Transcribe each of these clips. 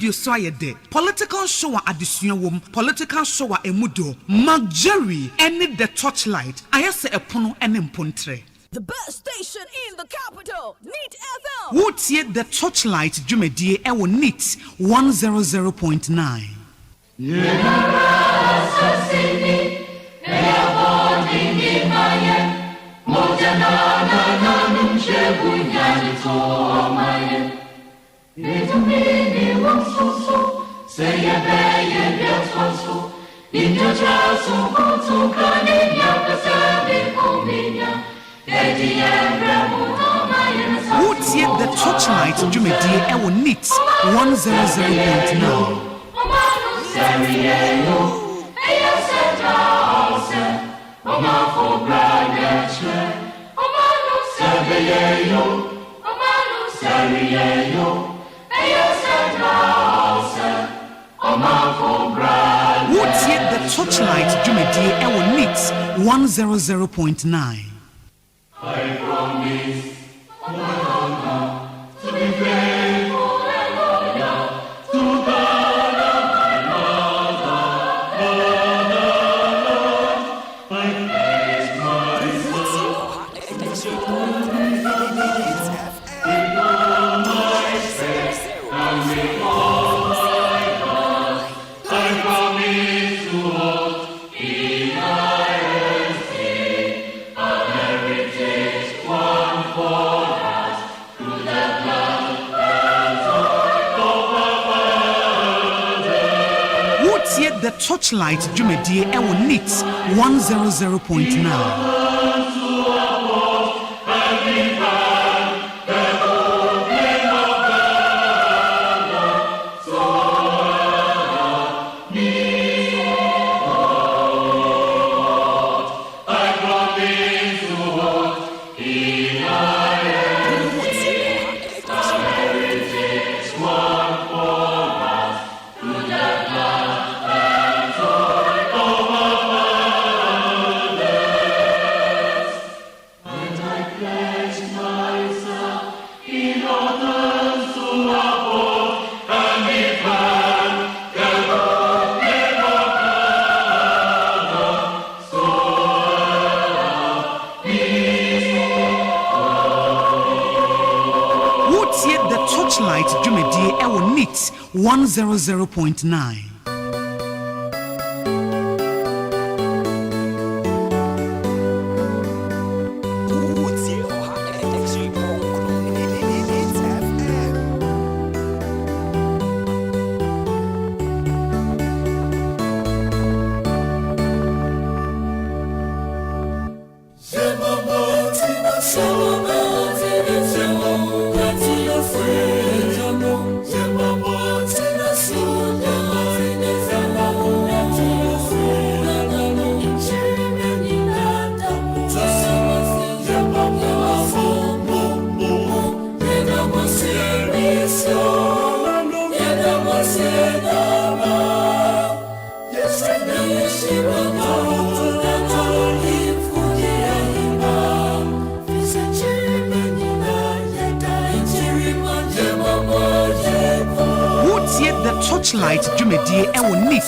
radio so ayede political show adesua wom political show emudo Mark Jerry and the Torchlight ayese epono ene mpontre. The best station in the capital, Neat FM. What's yet the Torchlight Jumedie ewo Neat 100.9. What's yet the Torchlight Jumedie ewo Neat 100.9. What's yet the Torchlight Jumedie ewo Neat 100.9. I promise to be faithful and loyal to God and my mother, Lord. I place myself in all my faith and with all my heart. I promise to hold in my esteem our heritage won for us through the blood and sword of our fathers. What's yet the Torchlight Jumedie ewo Neat 100.9. What's yet the Torchlight Jumedie ewo Neat 100.9. What's yet the Torchlight Jumedie ewo Neat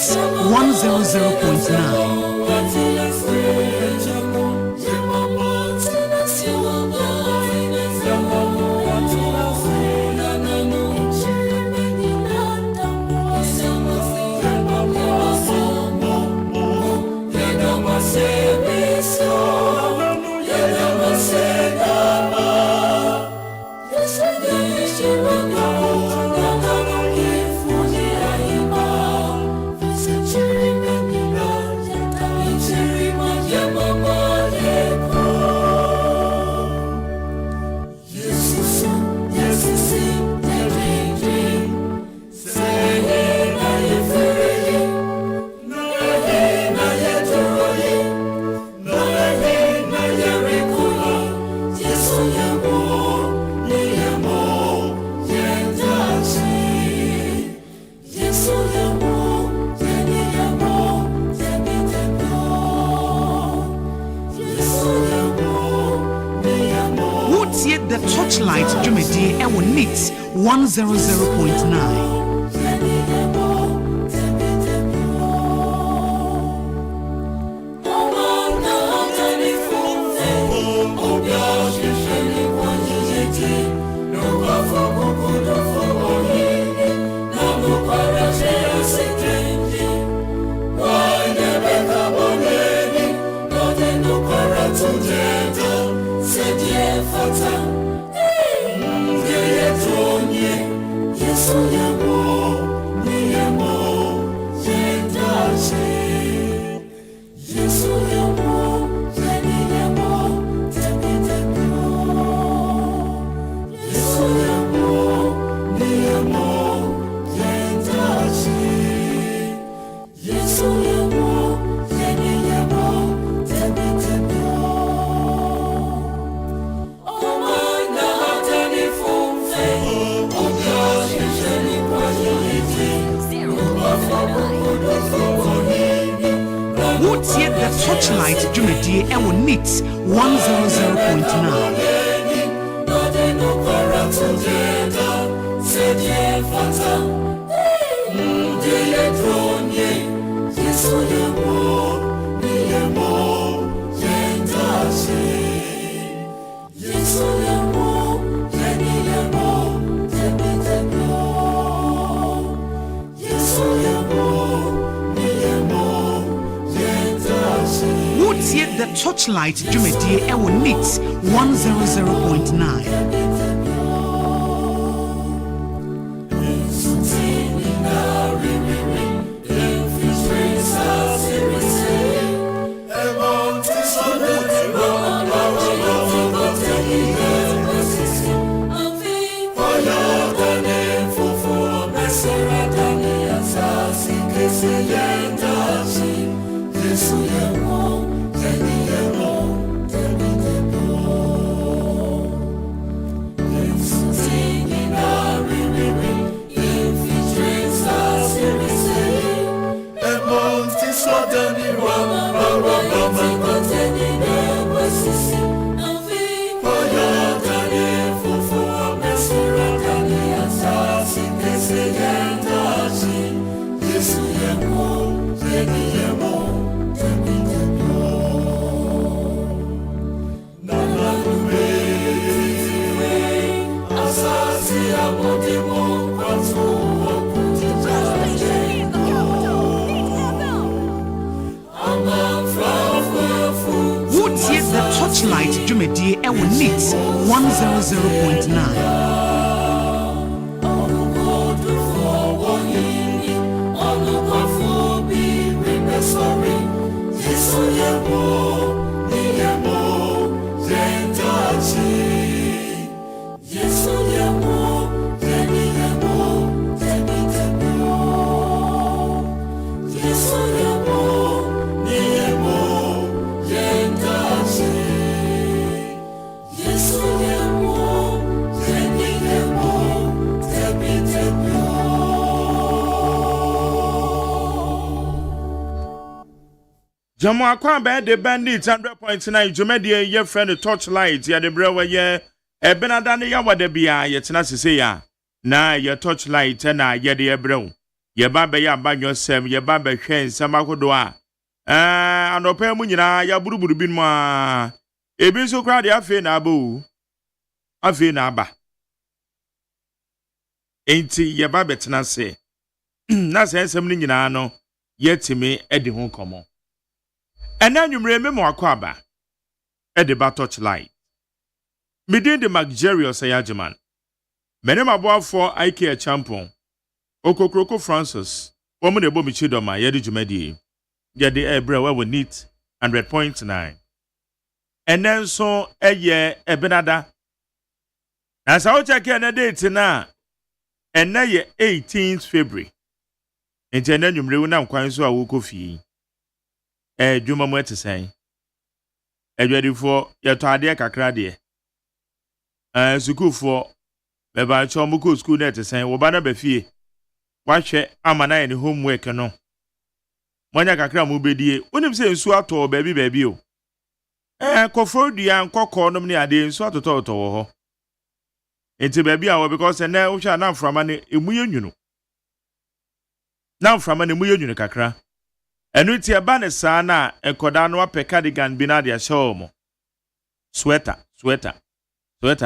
100.9. The Torchlight Jumedie ewo Neat 100.9. Wotie the Torchlight dwumadie ɛwɔ NIT 100.9. Wotie the Torchlight dwumadie ɛwɔ NIT 100.9. Torchlight dwumadie ɛwɔ NIT 100.9. Jamo akwa be de bandit 100.9 Jomedie ye friend Torchlight ya de brewe ye ebenada ne ya wada bia ye tena sese ya na ye Torchlight na ye de brew ye ba be ya banyosem ye ba be hwe nsam akodo a anopa mu nyina ya buruburu bin mu a ebi so kra de afi na aba afi na aba enti ye ba be tena se na se nsam ni nyina no ye timi edi ho komo. And then you remember Aquaba at the Torchlight. Midin the Magjerio OSEI AGYEMAN. Menem aboa for IKEA champion. Okokroko Francis. Woman de Bomi Chidoma Yedi Jumedi. Yedi Ebrewa will NIT 100.9. And then so a year Ebenada. As I check a date na. And now ye 18th February. And then you remember Kwanso Awoko fi. Juma mo etesen edwedifo yeto ade kakra de sukufo be ba cho mo ko school net etesen wo ba na ba fie wa hwe amana ne homework no monya kakra mo bedie onim se nsu ato baabi o kofro dua nkokọ nom ne ade nsu atoto wo ho enti baabi a wo because na wo hwa na mframa ne emu yenwunu na mframa ne emu yenwunu kakra. Enu ti eba ne saa na ekoda no apɛ cardigan bi na de ahyɛ mo sweater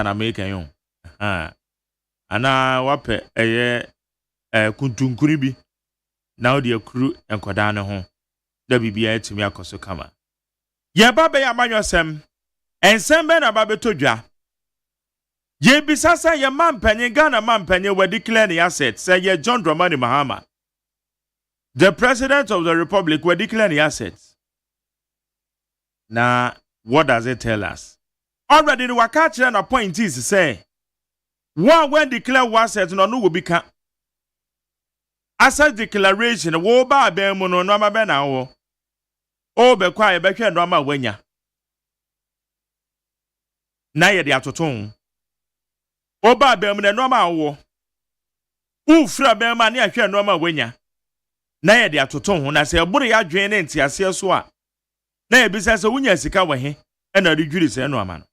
na make yon ana wapɛ ɛyɛ kuntunkuri bi na odi akuru ekoda ne ho da bibia etimi akoso kama ye ba be ya manyosem ensem be na ba betodwa ye bisasa ye mampanyi Ghana mampanyi we declare the assets say ye John Dramani Mahama. The President of the Republic will declare the assets. Now, what does it tell us? Already the Wakachi and appointees say, one when declare assets no will become asset declaration, wo ba be mono no ma be na wo. O be kwa e be hwe no ma wanya. Na ye de atoton. O ba be mo no ma wo. U fra be ma ne hwe no ma wanya. na ye de atoto ho na se ebore ya adwen ne ntiase so a na ye bisa se wunya sika wɔ he na de dwiri se no ama no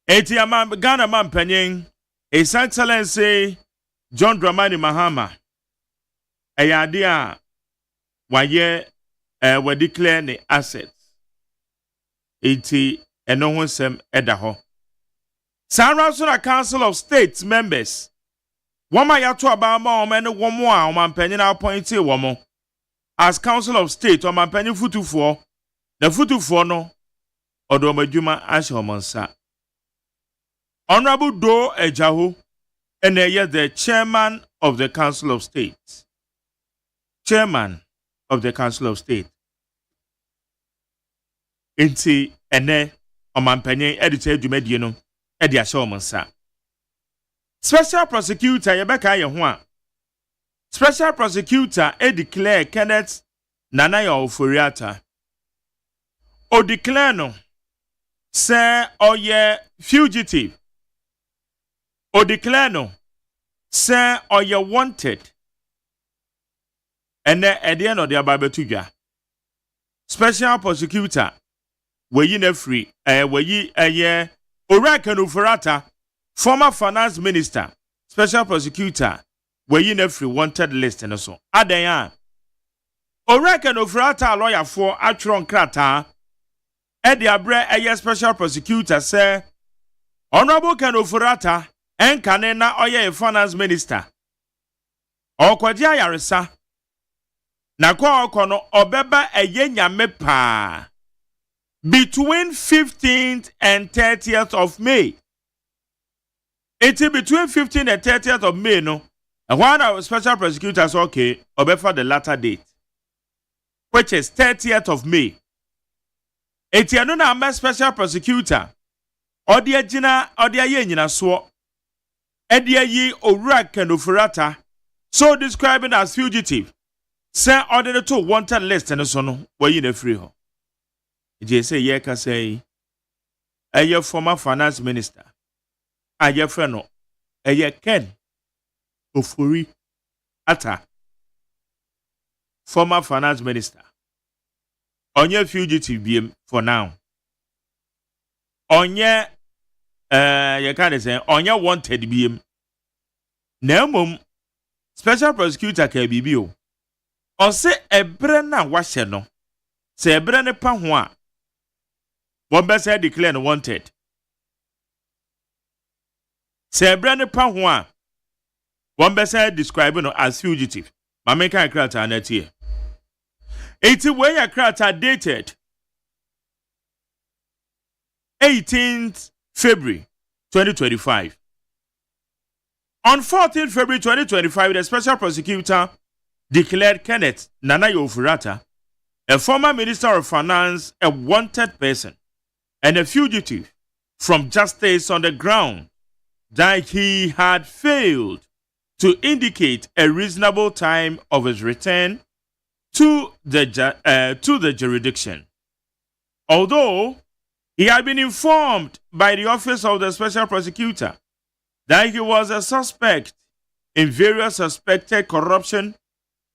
eti ama Ghana man panyin His Excellency John Dramani Mahama ayade a waye we declare ne assets eti eno ho sem eda ho Sarah so na Council of State members Wama yato abama ome ne womo a omampanyin appointee womo as Council of State omampanyin futufuo na futufuo no odo madwuma ahye omonsa Honorable Do Ejaho and the chairman of the Council of State. Chairman of the Council of State. Inti ene omampanyin editor dwumadie no edi ahye omonsa. Special prosecutor Yebeka Yehua. Special prosecutor declare Kenneth Nanaya Oforiata. O declare no say oye fugitive. O declare no say oye wanted. And then at the end of the Ababetuja. Special prosecutor we yi free we yi Orakan Oforiata. Former finance minister, special prosecutor, were you free wanted list and so. Adaya. Orakan Oforiata lawyer for Atron Krata. Eddie Abre a special prosecutor say Honorable Ken Oforiata and Kanena Oye finance minister. Okwadia Yarisa. Nakwa Okono Obeba a yenya mepa. Between 15th and 30th of May. It's between 15th and 30th of May, no? And one of special prosecutors, okay, for the latter date, which is 30th of May. It's another special prosecutor. Odia Jina, Odia Yenina Swo. Edia Yi Orakan Oforiata, so describing as fugitive. Say order to wanted list and so no, where you the free ho. It say, Yeka say, a former finance minister. Aye freno eye Ken Ofori Ata former finance minister onye fugitive biem for now onye you can say onye wanted biem na mom special prosecutor ka bibi o se ebre na wahye no se ebre ne pa ho a won be say declare no wanted. Sebrane pa ho a one be describing as fugitive. Mameka krata na tie. Eti wey krata dated 18th February 2025. On 14th February 2025, the special prosecutor declared Kenneth Nanaya Oforiata, a former minister of finance, a wanted person and a fugitive from justice on the ground that he had failed to indicate a reasonable time of his return to the jurisdiction. Although he had been informed by the office of the special prosecutor that he was a suspect in various suspected corruption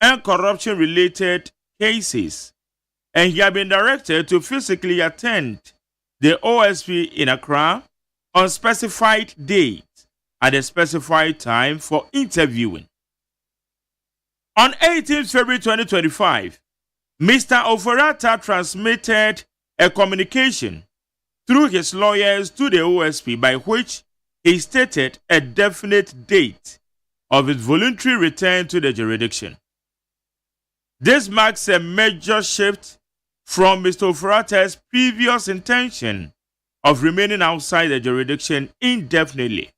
and corruption-related cases, and he had been directed to physically attend the OSP in Accra on specified date at a specified time for interviewing. On 18th February 2025, Mr. Oforiata transmitted a communication through his lawyers to the OSP by which he stated a definite date of his voluntary return to the jurisdiction. This marks a major shift from Mr. Oforiata's previous intention of remaining outside the jurisdiction indefinitely.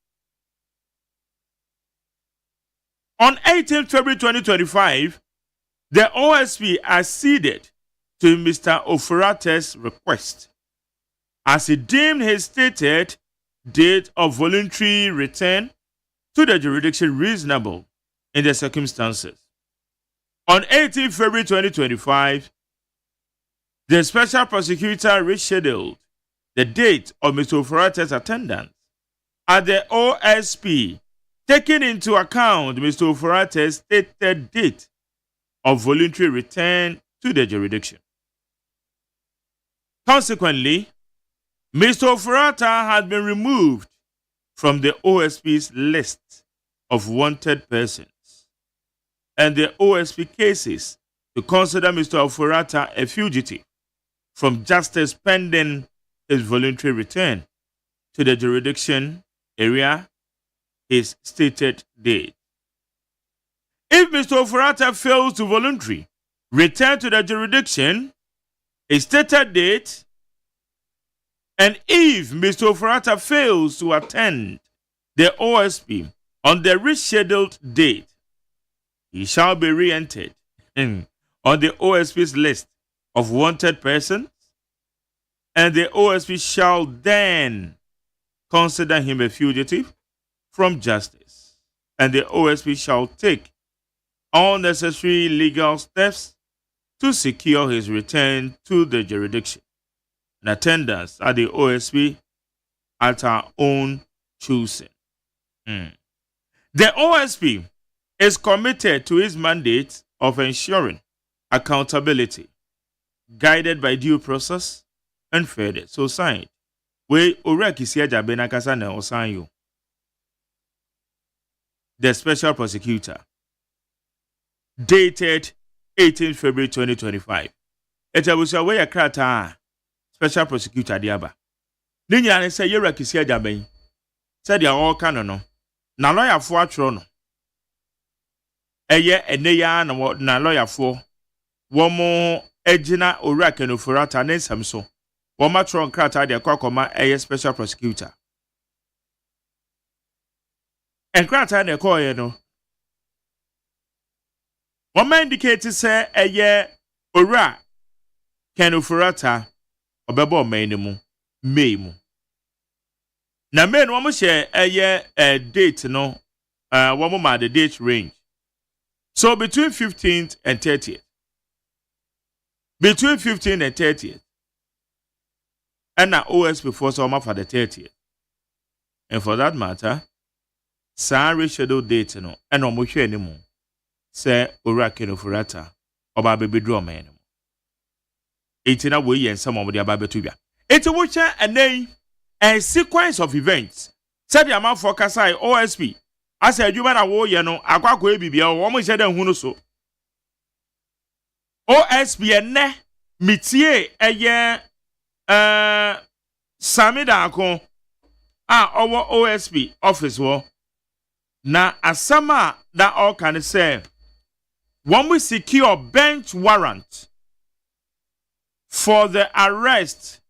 On 18th February 2025, the OSP acceded to Mr. Oforiata's request, as he deemed his stated date of voluntary return to the jurisdiction reasonable in the circumstances. On 18th February 2025, the special prosecutor rescheduled the date of Mr. Oforiata's attendance at the OSP, taking into account Mr. Oforiata's stated date of voluntary return to the jurisdiction. Consequently, Mr. Ofurata has been removed from the OSP's list of wanted persons, and the OSP cases to consider Mr. Ofurata a fugitive from justice pending his voluntary return to the jurisdiction area his stated date. If Mr. Ofurata fails to voluntarily return to the jurisdiction his stated date, and if Mr. Ofurata fails to attend the OSP on the rescheduled date, he shall be re-entered on the OSP's list of wanted persons, and the OSP shall then consider him a fugitive from justice, and the OSP shall take all necessary legal steps to secure his return to the jurisdiction and attendance at the OSP at our own choosing. The OSP is committed to his mandate of ensuring accountability, guided by due process and fairness. So signed, we Orakisi Agyeman kasa na osan you. The special prosecutor, dated 18 February 2025. Etabusa we yakrata special prosecutor diaba. Ninya ne say Orakisi Agyeman. Said ya all no. Na lawyer for atro no. Eye eneya na lawyer for womo ejina Orake no Ofurata ne nsam so. Woma tron krata de kwakoma eye special prosecutor. En krata ne koye no. Woma indicate say eye Ora Ken Ofurata obebo man mu May mu. Na men womo share eye date no womo ma the date range. So between 15th and 30th. Between 15th and 30th. And now OSP for summer for the 30th. And for that matter, Sari schedule date no and no much anymore. Say Orake no Ofurata or baby draw man. It's in a way and some of the Ababetubia. It's a watcher and name and sequence of events. Said the amount for Kasai OSP. I said you man a war no aqua bibia or woman said who so. OSP and ne mitie a year Samida Akon our OSP office war. Na asama that all can say when we secure bench warrant for the arrest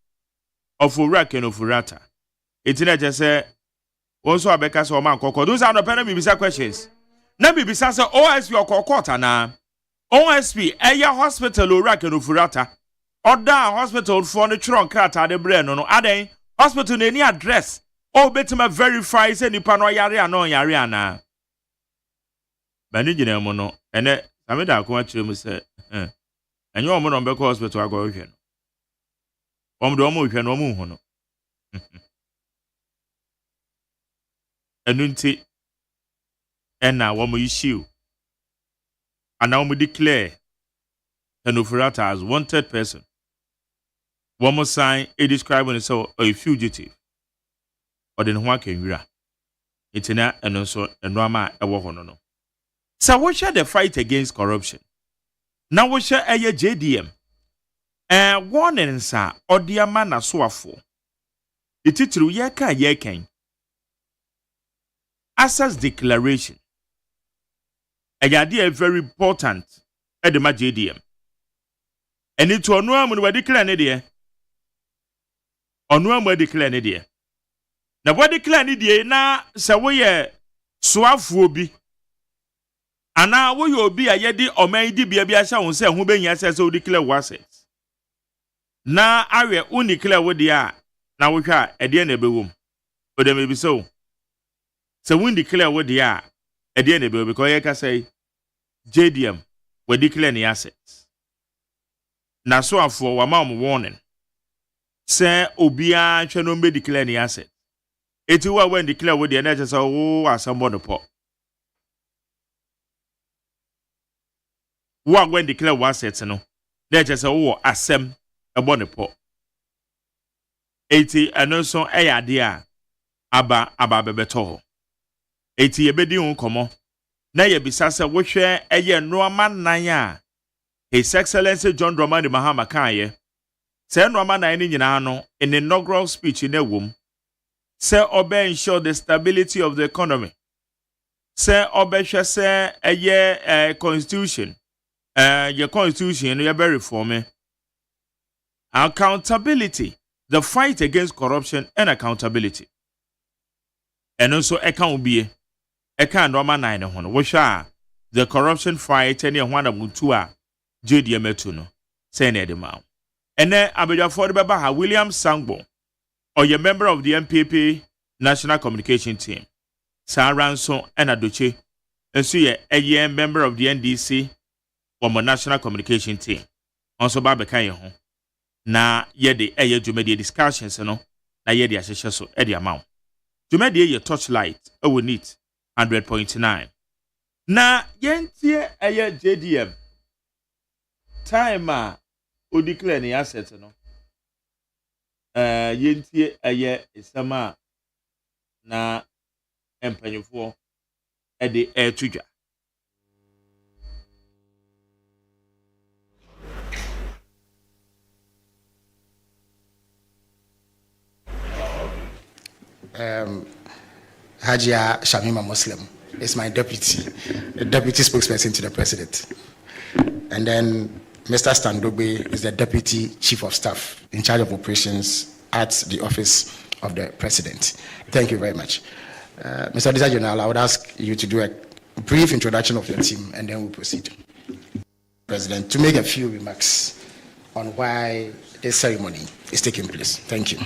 of Orake no Ofurata. It's not just say also abeka so man kokko. Those are the pen me questions. Na me bisa say OSP or court na OSP eya hospital Orake no Ofurata. Oda hospital for the tron krata de brain no aden hospital na any address o betima verify say nipa no yare ana yare ana bani gina mo no ene Samida Akon akire mu say enye omo no mbeko hospital ago hwe no omo do omo hwe no omo hu no enunti ena womo issue and now we declare Ken Ofurata as wanted person. One more sign, it describing itself a fugitive. Or then what can you? It's in and also a drama a war no. So what shall the fight against corruption? Now what shall a JDM? And warning, sir, or dear man as so for. It is through yeka yekin. Assas declaration. A idea very important at the JDM. And it's on one when we declare an idea. On one we declare an idea. Now, what declare an idea now, so we swafobi. And now we will be a yedi or may be a biasha on say who being yes so declare was it. Now, I will only declare what they are. Now we try at the end of the room. But they may be so. So we declare what they are at the end of the room because I can say JDM will declare the assets. Na so for wa mam warning say obia twa no be declare ni asset eti wa when declare we dey na say oh asombo no po wo a when declare one set no na je se wo asem ebo ne po eti eno so ade a aba bebeto ho eti yebedi ho komo na yebisa se wo hwe eye noama nan a His Excellency John Dramani Mahama kaye se noama nan ni nyina no in the inaugural speech in a womb say obe ensure the stability of the economy say obe hwe se eye constitution your constitution you be reforming accountability the fight against corruption and accountability and also account be eka normal nine ho no wo hwa the corruption fight and one of mutu a JD metu no say na de ma ene abedwafo de beba ha William Sangbo or a member of the MPP National Communication Team Saranso and Adoche and so ye member of the NDC or National Communication Team also ba beka ye ho na ye de dwumadi discussions no na ye de ahyehyɛ so e de amount dwumadi ye Torchlight e wo neat 100.9 na yentie JDM time a o declare ni asset no yentie isama na empanyefo e de tudwa Hajia Shamima Muslim is my deputy spokesperson to the president. And then Mr. Standobe is the deputy chief of staff in charge of operations at the office of the president. Thank you very much. Mr. Auditor General, I would ask you to do a brief introduction of your team and then we'll proceed. President, to make a few remarks on why this ceremony is taking place. Thank you.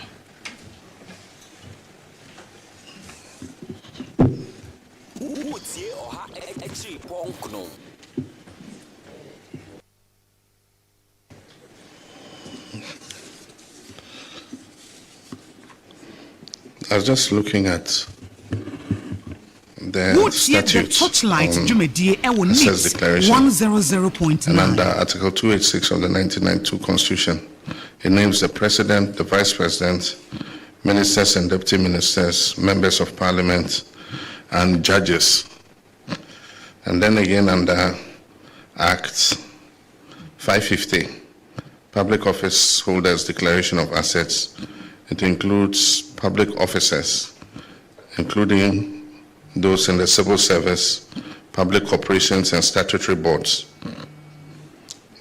I was just looking at the statute the Torchlight access declaration 100.9 and under Article 286 of the 1992 Constitution, it names the President, the Vice President, Ministers and Deputy Ministers, Members of Parliament, and judges. And then again under Act 550, Public Office Holders Declaration of Assets, it includes public officers, including those in the civil service, public corporations, and statutory boards.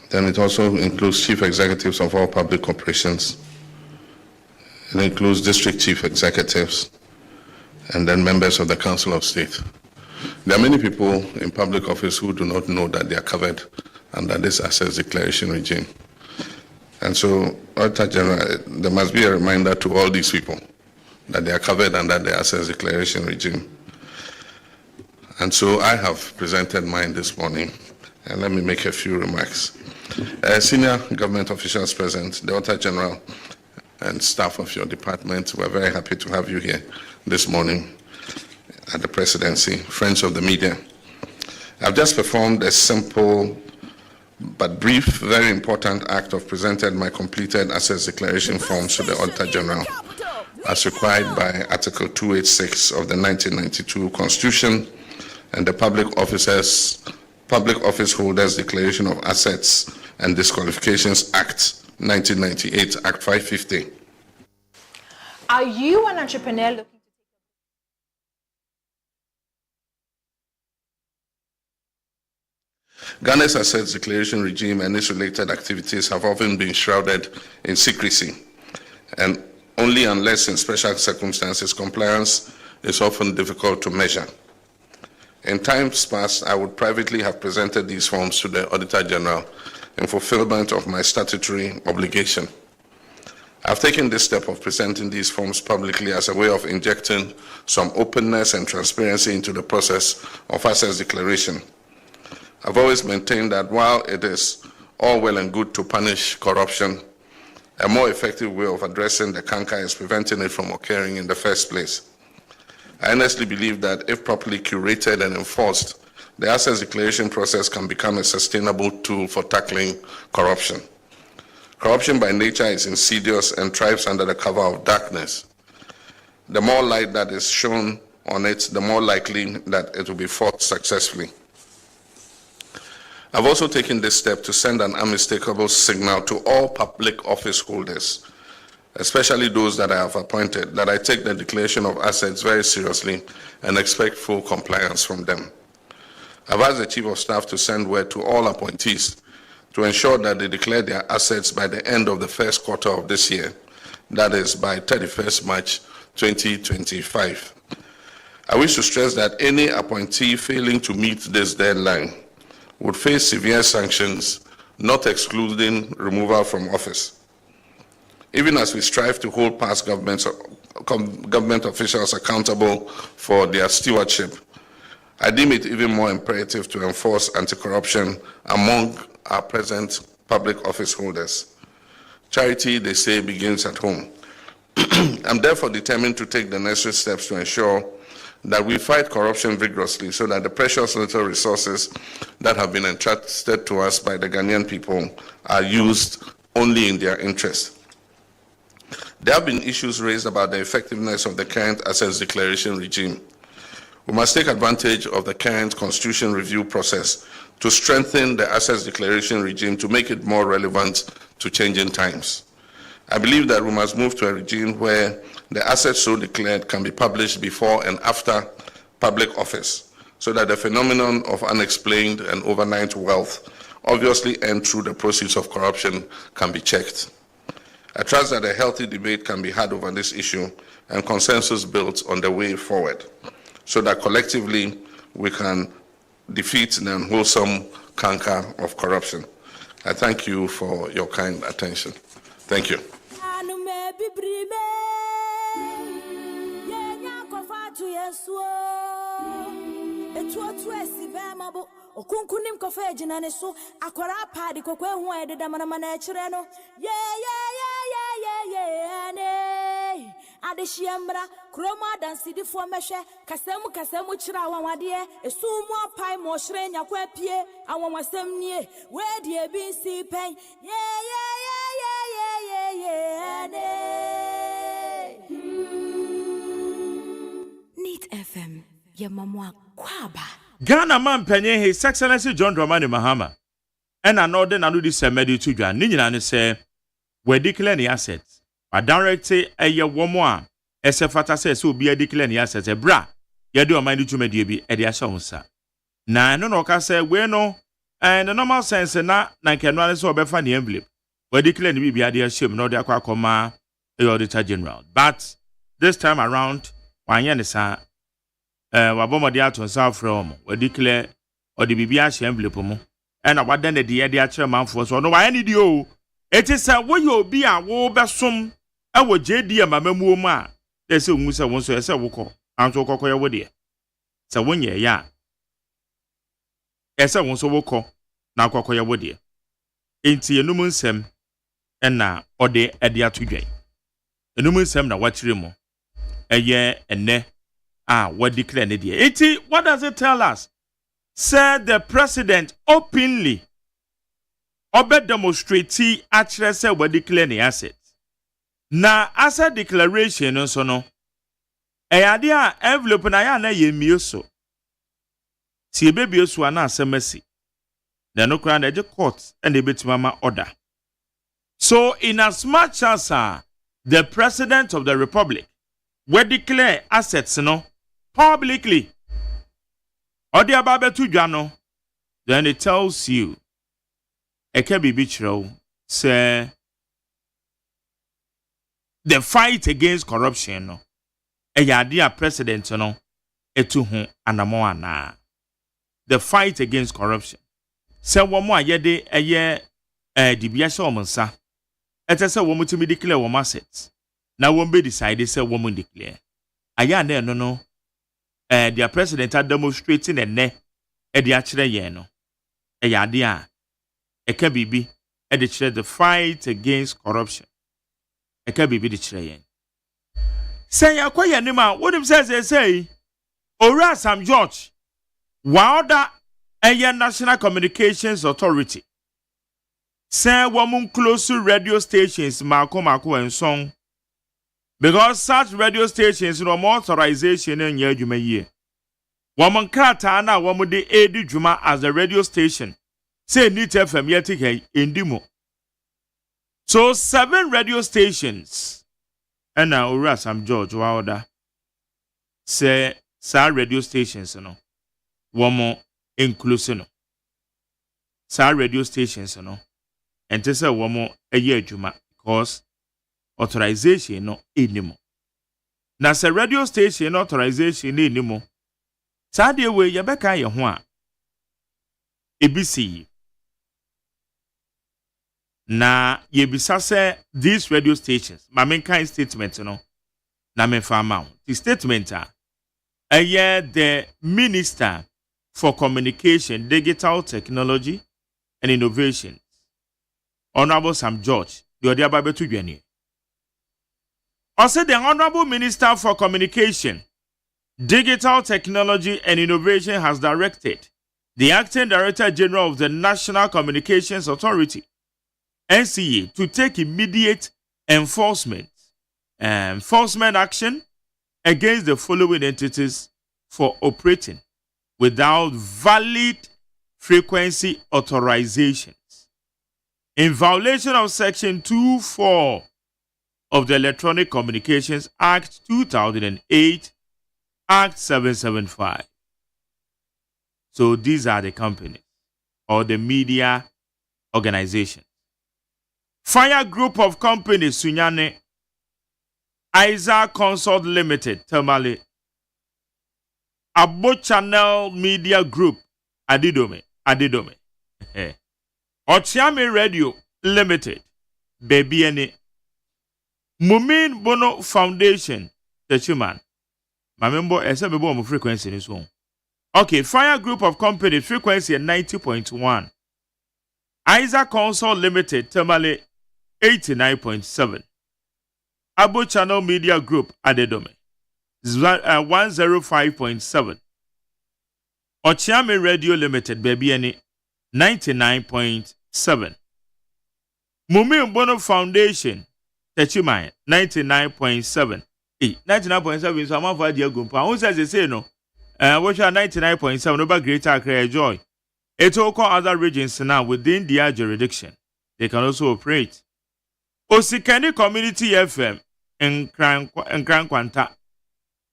Then it also includes chief executives of all public corporations. It includes district chief executives, and then members of the Council of State. There are many people in public office who do not know that they are covered under this assets declaration regime. And so, Auditor General, there must be a reminder to all these people that they are covered under the assets declaration regime. And so I have presented mine this morning, and let me make a few remarks. Senior government officials present, the Auditor General and staff of your department, we're very happy to have you here this morning at the presidency, friends of the media. I've just performed a simple but brief, very important act of presented my completed assets declaration forms to the Auditor General as required by Article 286 of the 1992 Constitution and the Public Office Holders Declaration of Assets and Disqualifications Act 1998, Act 550. Are you an entrepreneur looking? Ghana's assets declaration regime and its related activities have often been shrouded in secrecy, and only unless in special circumstances compliance is often difficult to measure. In times past, I would privately have presented these forms to the Auditor General in fulfillment of my statutory obligation. I've taken this step of presenting these forms publicly as a way of injecting some openness and transparency into the process of assets declaration. I've always maintained that while it is all well and good to punish corruption, a more effective way of addressing the canker is preventing it from occurring in the first place. I honestly believe that if properly curated and enforced, the assets declaration process can become a sustainable tool for tackling corruption. Corruption by nature is insidious and thrives under the cover of darkness. The more light that is shown on it, the more likely that it will be fought successfully. I've also taken this step to send an unmistakable signal to all public office holders, especially those that I have appointed, that I take the declaration of assets very seriously and expect full compliance from them. I've asked the Chief of Staff to send word to all appointees to ensure that they declare their assets by the end of the first quarter of this year, that is by 31st March 2025. I wish to stress that any appointee failing to meet this deadline would face severe sanctions, not excluding removal from office. Even as we strive to hold past government officials accountable for their stewardship, I deem it even more imperative to enforce anti-corruption among our present public office holders. Charity, they say, begins at home. I'm therefore determined to take the necessary steps to ensure that we fight corruption vigorously so that the precious little resources that have been entrusted to us by the Ghanaian people are used only in their interest. There have been issues raised about the effectiveness of the current assets declaration regime. We must take advantage of the current constitution review process to strengthen the assets declaration regime to make it more relevant to changing times. I believe that we must move to a regime where the assets so declared can be published before and after public office, so that the phenomenon of unexplained and overnight wealth obviously earned through the proceeds of corruption can be checked. I trust that a healthy debate can be had over this issue and consensus built on the way forward, so that collectively we can defeat the unwholesome canker of corruption. I thank you for your kind attention. Thank you. Okunkunim kofa ejina ne so akwara paadi kokwe hu ededa manama na ekire no ne adehyiamra kroma dansidifo mehwe kasemu kire awawade esumu apai mo hire nyakwa pie awawasem nie we de ebinsi pen ne Neat FM yamamwa kwaba Ghana man penye His Excellency John Dramani Mahama and another nanu di semedi to dwa ni nyina ne se we declare the assets but direct a ye womo a ese fata se obi a declare the assets e bra ye de o man di tumedie bi e de ahye wonsa na no no ka se we no and the normal sense na nkeno ane se obefa the envelope we declare the bibia de ahye no de akwa akoma e auditor general but this time around wanye ne sa wabomode ato nsa from we declare or the bibia ahye envelope mu and awadan de de akere manfo so no wa ni di o eti se wo ye obi a wo besom e wo jedi amamamu mu a de se onwu se won so e se wokọ anto kokọ ye wo de se wonye ya e se won so wokọ na kokọ ye wo de enti enum nsem na ode ede atodwan enum nsem na wakire mu eye enne what declare ne die eti what does it tell us? Said the president openly obe demonstrate actually say we declare the assets. Na asset declaration nso no eyade a envelope na ya na yemie so. Si ebebie so ana asemasi. Na no kra na je court and ebetimama order. So in as much as the president of the republic we declare assets no publicly or the ababetu dwano, then it tells you eke bichiro say the fight against corruption no eyade a president no etu ho anamo ana the fight against corruption say womo ayede eye dibia sha omonsa etese womo timi declare womo assets na wombe decide say womo declare aya na no their president are demonstrating and ne the actual yeno a yadia a kabibi at the fight against corruption a kabibi the train. Say acquire nima what him says they say ora Sam George Wilder National Communications Authority. Say woman close to radio stations mako and song. Because such radio stations no more authorization in year juma year. Woman krata na woman de edi juma as a radio station. Say need FM yeti indimo. So 7 radio stations. And now Ura Sam George Wilder. Say sa radio stations no. Woman inclusive no. Sa radio stations no. And to say woman a year juma because authorization no anymore. Na se radio station authorization anymore. Sa de we ye beka ye ho a ebisi na ye bisa se these radio stations ma men kind statement no na me fa ma the statement the Minister for Communication, Digital Technology and Innovation, Honorable Sam George, the Odiababe to Jenny. Also, the Honorable Minister for Communication, Digital Technology and Innovation has directed the Acting Director General of the National Communications Authority, NCA, to take immediate enforcement action against the following entities for operating without valid frequency authorizations. In violation of Section 2(4) of the Electronic Communications Act 2008, Act 775. So these are the companies or the media organizations. Fire Group of Companies, Sunyane, Isaac Consult Limited, Tamale, Abo Channel Media Group, Adidome, Ochiame Radio Limited, Bebiene, Mumin Bono Foundation, Techuman. My member, I said, my frequency in this one. Okay, Fire Group of Companies, frequency at 90.1. Isaac Consult Limited, Tamale, 89.7. Abo Channel Media Group, Adedome, 105.7. Ochiame Radio Limited, Bebiene, 99.7. Mumi Bono Foundation, Techimai, 99.7. 99.7 so I'm for the gumpa. Who says they say no? Which are 99.7 over Greater Accra Joy. It will call other regions now within their jurisdiction. They can also operate. Osikani Community FM in Kran Kwanta,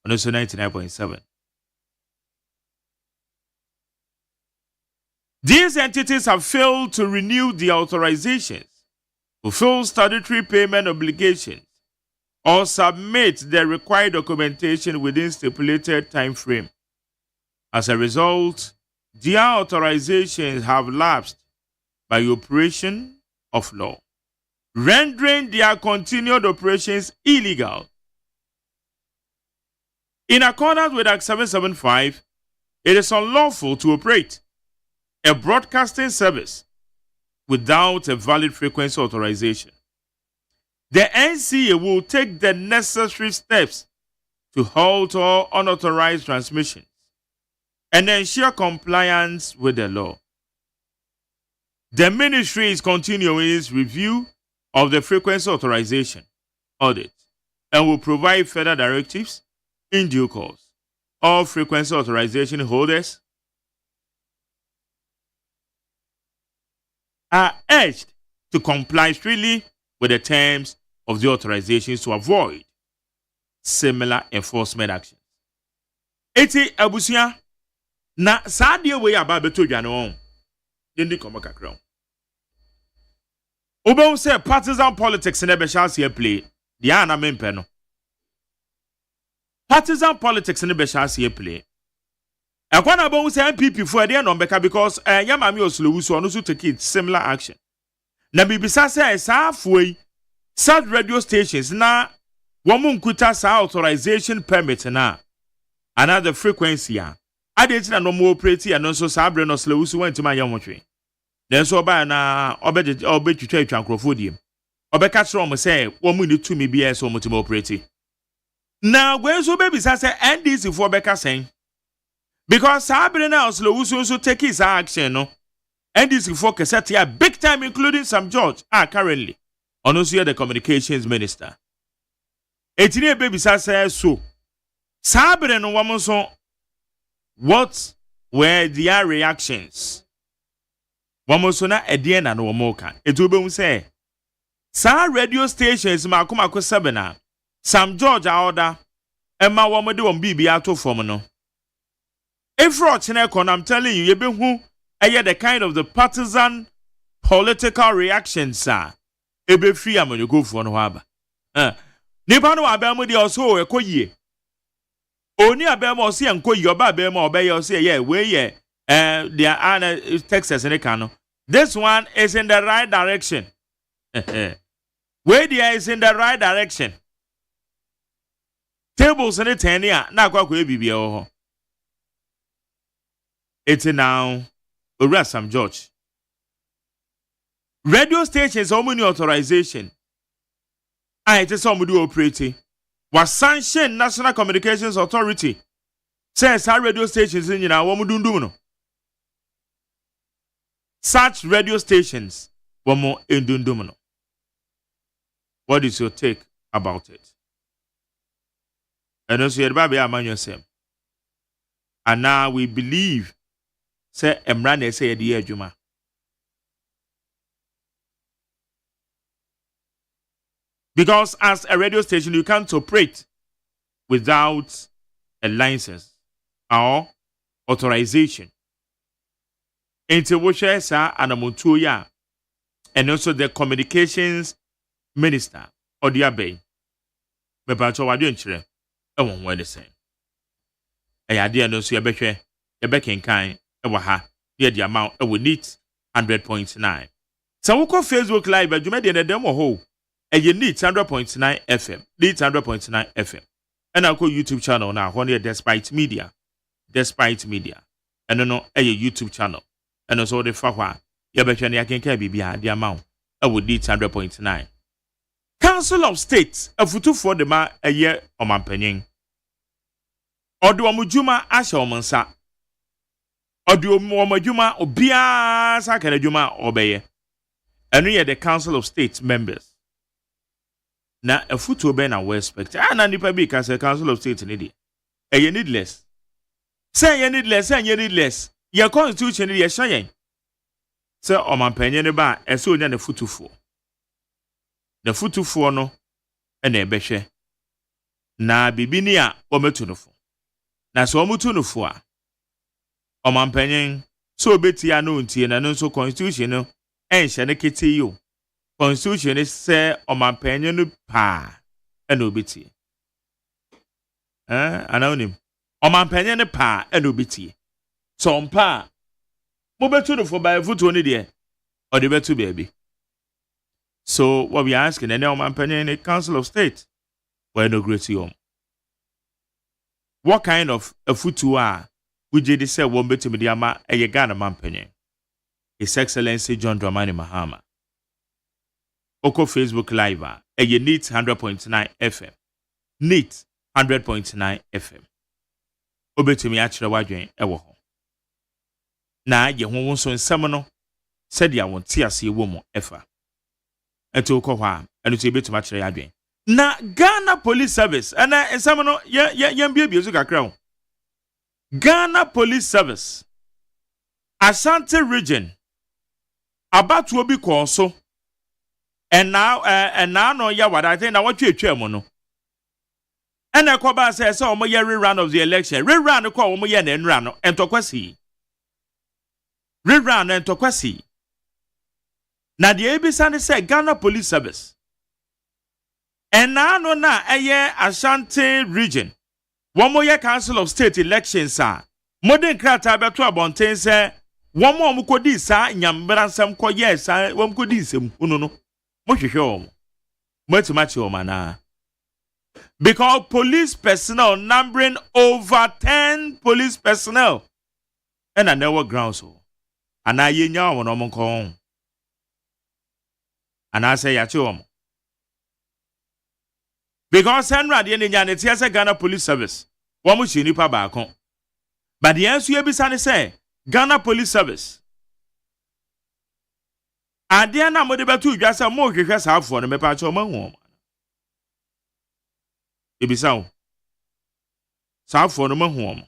and also 99.7. These entities have failed to renew their authorizations, fulfill statutory payment obligations, or submit the required documentation within stipulated time frame. As a result, their authorizations have lapsed by operation of law, rendering their continued operations illegal. In accordance with Act 775, it is unlawful to operate a broadcasting service without a valid frequency authorization. The NCA will take the necessary steps to halt all unauthorized transmissions and ensure compliance with the law. The ministry is continuing its review of the frequency authorization audit and will provide further directives in due course. All frequency authorization holders are urged to comply strictly with the terms of the authorizations to avoid similar enforcement actions. Eti abusia na saadie we aba beto dwane on. Ndi komo kakra. Obo say partisan politics na be chance play. Dia na mempe no. Partisan politics na be chance play. Ekwana bo say MPP for dey no beka because Yamami Oslowusu no so take it similar action. Na bibisa say sa afuei such radio stations na womun kuta sa authorization permit na another frequency ya adeti na no mo operate ya no so sa abre no Oslowusu went ma yamotwe then so ba na obetwitwa atwankrofo diem obeka kire omo say womun ni tumi bia so omotima operate na gwen so bebisa say NDC for beka sen Because Sabre now slow also take his action, no. And this focus at here big time, including Sam George, currently. On also the communications minister. Etine baby says so. Sabre no woman so what were their reactions? Woman so na edien na no moka. Etu be say sa radio stations makoma ko sebena. Sam George order Emma woman de won bibi ato from no. If I'm telling you, who the kind of the partisan political reactions, sir. Ebe free am when you go for no haba. Nipa no abemo de also ekoye. Oni abemo si enko yoba abemo obey say yeah we there are Texas in the cano. This one is in the right direction. Where there is in the right direction. Tables in the 10 year na kwa bibi ho. It's now Ura Sam George. Radio stations how many authorization? It is somebody operating. Was sanctioned National Communications Authority. Says our radio stations in no. Such radio stations more in Dundumuno. What is your take about it? And also, yourself. And now we believe. Say Emran say the Ajuma. Because as a radio station, you can't operate without a license or authorization. Into which and also the communications minister or the abbey. Me pacho wa dwen kire. E won we de say. E ade no so ye behwe, ye bekenkan ewa ha ye the amount e we need 100.9. So we go Facebook live adwuma de dem wo ho. E ye need 100.9 FM. Need 100.9 FM. And I go YouTube channel now ho ne Despite Media. Despite Media. And no e ye YouTube channel. And also the fa hwa ye behwe ne akenkan bibia the amount e we need 100.9. Council of State afutu for the ma a year omampanyin. Odu omujuma asha omansa. Odu omujuma obia sa kana juma obeye. Enu ye the Council of State members. Na afutu be na we expect. Na nipa bi ka say Council of State ni di. Ye needless. Say ye needless, say ye needless. Ye constitution ni ye hyan. Say omampanyin ne ba eso nya na futufo. The futufuo no ene ebehwe na bibini a ometunufo na so omutunufo a omampanyin so obetia no ntie na no so constitution no enhye ne kete yo constitution se omampanyin no pa ene obetie anawnim omampanyin ne pa ene obetie so mpa mo betunufo ba futuo ne de o de betu baby. So what we are asking, and now I'm in the Council of State, where no great home. What kind of a futua would you say won't be to me the ama a Uganda Mampany? His Excellency John Dramani Mahama. Oko Facebook Live, a you need 100.9 FM. Need 100.9 FM. Obe to me actually waging ewo. Na ye won't so in seminal said ya won't see a woman ever. Eto ko hwa enu to betu ma kire adwen na Ghana Police Service ana ensam no ye bia so kakra Ghana Police Service Ashanti region abatu obi ko so and now no ya wada I think na watwe mu no ena ko ba say omo ye rerun of the election rerun ko omo ye na enra no entokwasi rerun entokwasi. Na the ebisa say Ghana Police Service. And now no na eye Ashanti region. One more Council of State elections are. Modern krata beto abonten say one more mukodi sa nyambra sam ko yes one mukodi sem unu no. Mo hwehwe om. Mo atimachi om ana. Because police personnel numbering over 10 police personnel. And I never ground so. And I yenya won om ko. And I say yachi because Henry the Ghana Police Service. One much nipa baako. But the answer you be say Ghana Police Service. Adia na mo de betu dwa say mo hwehwe saafo no me pa cho mahu. Ebisa wo. Saafo no mahu.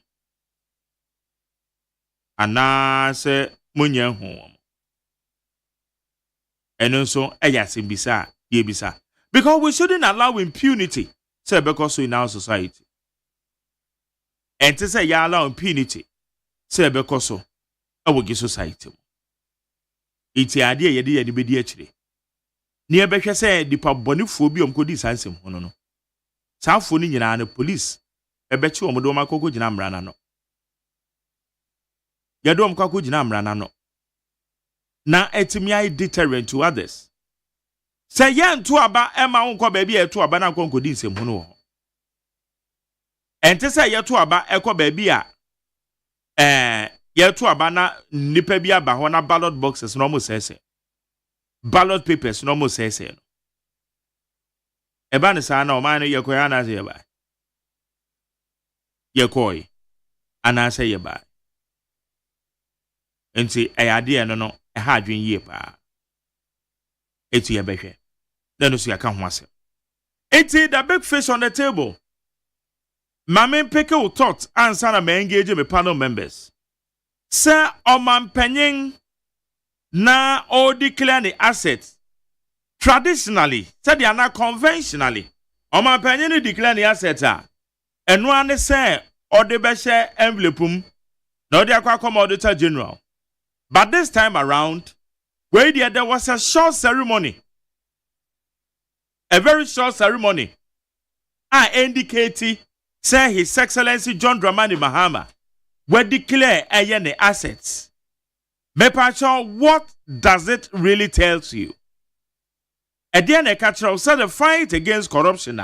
Ana se munya hu. Eno so eya simbisa ye bisa. Because we shouldn't allow impunity say because in our society. And to say ya allow impunity say because so our society. Iti ade ye de ye de bedi akire. Ni ebehwe say dipa bonifo bi omkodi sansem hono no. Saafo ni nyina na police ebechi omodo makoko gina mrana no. Yadom kwako gina mrana no. Na etimi ai deterrent to others. Say yan to aba ema wonko ba bia to aba na konkodi nsem hono ho. Ente say ye to aba ekọ ba bia ye to aba na nipa bi aba ho na ballot boxes no mo sese. Ballot papers no mo sese no. Eba ne sa na o man ye koya na se ye ba. Ye koy ana se ye ba. Enti ayade no ha adwen yie pa. Eti ye behwe. Then so yaka ho ase. Eti the big fish on the table. Mame peke wo thought answer na me engage me panel members. Sir Oman Penyin na o declare the assets. Traditionally, said they are not conventionally. Oman Penyin declare the assets are. And one say or the best envelope. No, they are quite Auditor General. But this time around, where there was a short ceremony. A very short ceremony. I indicate, say His Excellency John Dramani Mahama will declare any assets. Mepacho, what does it really tell you? Again, a catcher said the fight against corruption.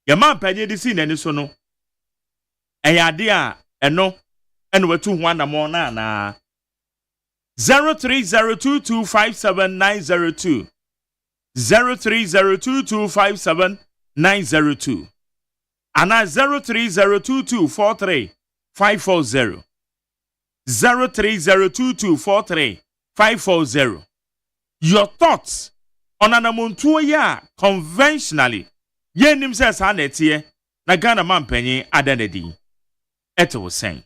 Your man penny the scene and so no. A idea, and no, and we're 2-1 more na. 0302257902 0302257902 and 0302243540 0302243540. Your thoughts on an amontuo ya conventionally ye nim se sa na tie na Ghana man panyin adanadi eto sen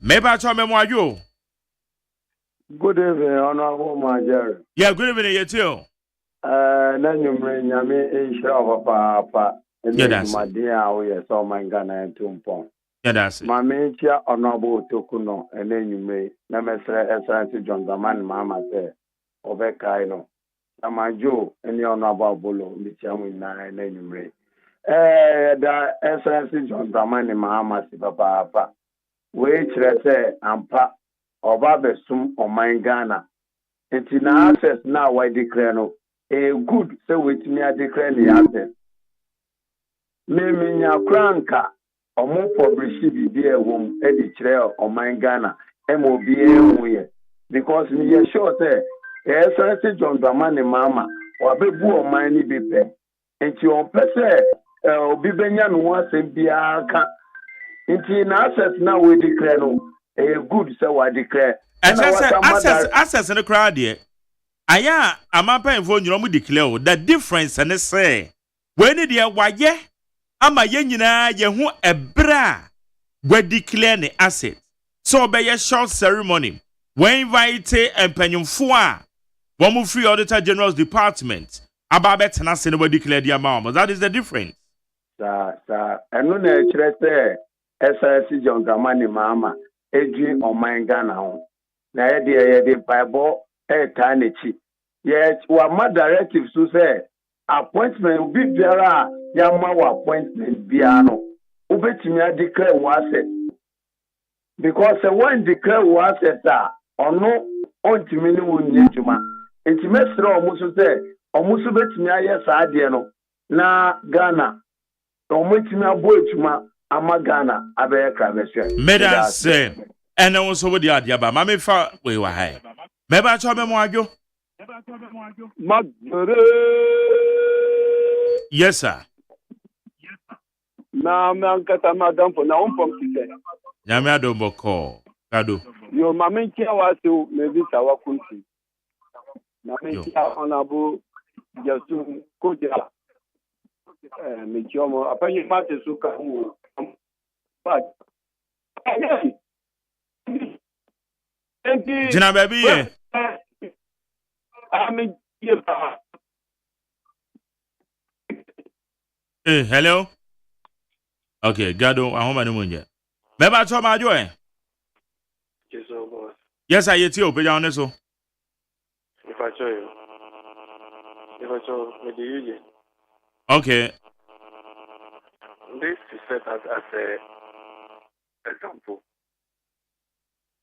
meba cho memwayo. Good evening, Honorable Major. Yeah, good evening, you too. Nanyumre nyame insha papa. Yeah, that's my dear, we are so my Ghana and Tumpon. Yeah, that's it. Mame chia Honorable Tokuno, and then you may Namesre Excellency John Daman Mama say, Ovekaino. Namajo, and your Honorable Bolo, Michamu na and then you may. The Excellency John Daman Mama si papa. Wait, say, ampa. Oba besum oman Ghana. Enti na access na why declare no. Good say wetimi a declare the access. Me nya kranka omo publish bibi e wom e di kire oman Ghana MOB hu ye. Because me ye sure say Excellency John Dramani Mahama wabebu oman ni bipe. Enti on pese obi benya no asem bia ka. Enti na access na we declare no. Good so I declare. Access in the crowd here. Aya amapa info nyiro mu declare the difference and say when the waye ama ye nyina ye hu ebra we declare the asset. So be a short ceremony. We invite empanyumfo a wo mu free Auditor General's department aba betena se we declare the amount. That is the difference. Sir, enu na kire say SRC John Dramani Mahama Edwin Oman Ghana ho na ye de Bible tanechi ye wa ma directives so say appointment bi biara ya ma wa appointment bia no ubetimi a declare wa asset because when declare wa asset ono ontimi ni wonye juma entime sere omuso say omuso betimi aye sa ade no na Ghana omuntimi abo ejuma ama Ghana abe kraveshe Medan say and also with the idea ba mame fa we wa hai meba cho me mo adwo yes sir na man kata madam for na on pom tite Nyame adomboko. Gado. Yo, Mamma Kia was to maybe our country. Mamma Kia honorable Jasun Koja. Michomo, upon your party, Suka. But, Jina baby. I mean, Hello. Okay, Gado, I hope I know you. Beba to my joy. Yes, I hear you, but on so. If I show you, with the union, Okay. this is set as a example.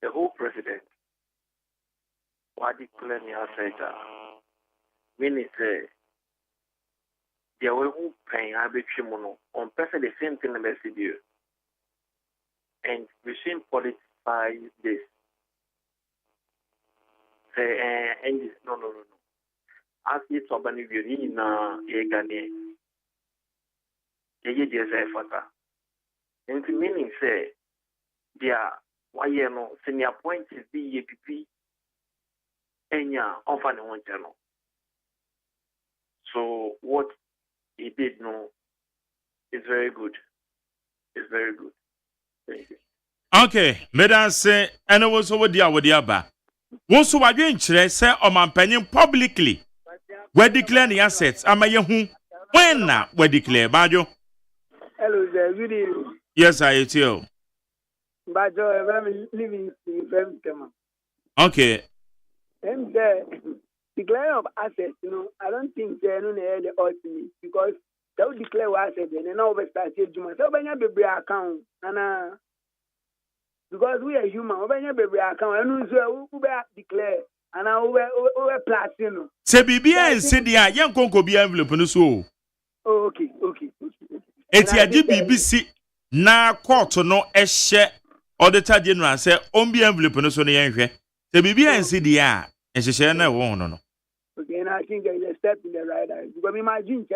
The whole president, what declare me as a meaning say, there will be pain. I be chimono on person the same thing as you, and we should politicize this. Say, and this no. As it's urban review na Egane. Ye say fata. And the meaning say, there, why no senior point is the EPP, and ya often one channel. So what he did know is very good. It's very good. Thank you. Okay, medan say, and also with the Awadiaba. Won't so what you interest, say, or man penning publicly. We declare the assets. Am I who? When na we declare, Bajo? hello, there, good evening. Yes, I hear you. But I'm living in Birmingham. Okay. And the declaring of assets, I don't think they're no the ultimate because they will declare assets and then over start to do so when you be account and because we are human, when you be account and we declare and I over platinum. Say BBA and say the young conco be envelope no so. Okay. Eti adi BBC na court no ehye auditor general say on be envelope no so na yenhwe. Say BBA and say the and hye na wo no. Okay, and I think there is a step in the right direction. Because imagine,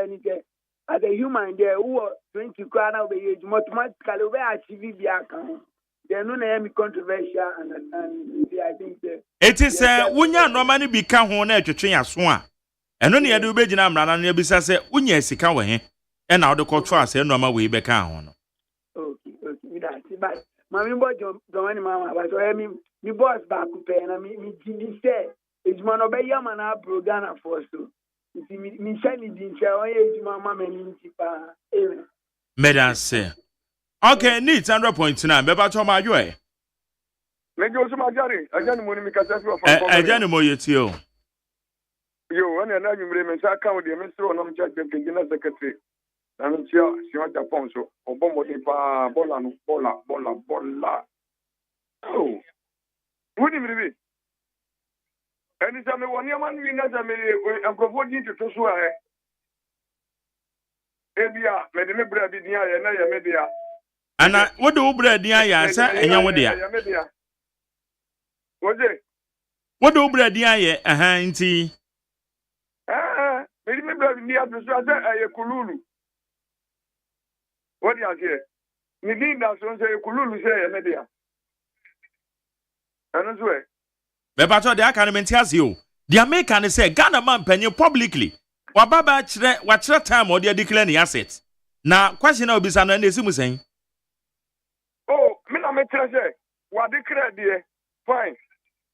as a human, there who are 20 crowd over age, automatically we achieve the account. There no name controversial, and I think It is wunya normally be ka ho na atwetwe aso a. Eno ne yade ubegina amrana na bisa say unya sika we he. E na wo control say normal we be ka ho no. Okay. But mami boy John mama, but me boss back pay na me say it's man obey man a Ghana for so. Me say me din say oye mama me nti pa. Medan say. Okay, neat 100.9. Beba to ma joy. Maybe also my Jerry. I don't know me because I don't know you. You and I remember I count the minister on church the general secretary. I'm sure she wants a phone so Obama pa bola. Oh. What do you mean? And it's a one year man we not a proposing to Tosua. Ebia, me bread in here and I media. And what do bread near ya, sir, and young dear? What's it? What do bread near ya, a handy? Maybe bread near the Swaza, a Kululu. What do you say? You need that son say Kululu say a media. And that's where. Bebato the academy tells you. The American say Ghana man penny publicly. Wababa chre wachre time or they declare the assets. Now question will be some and they saying. Oh, me na me tell say what declare there. Fine.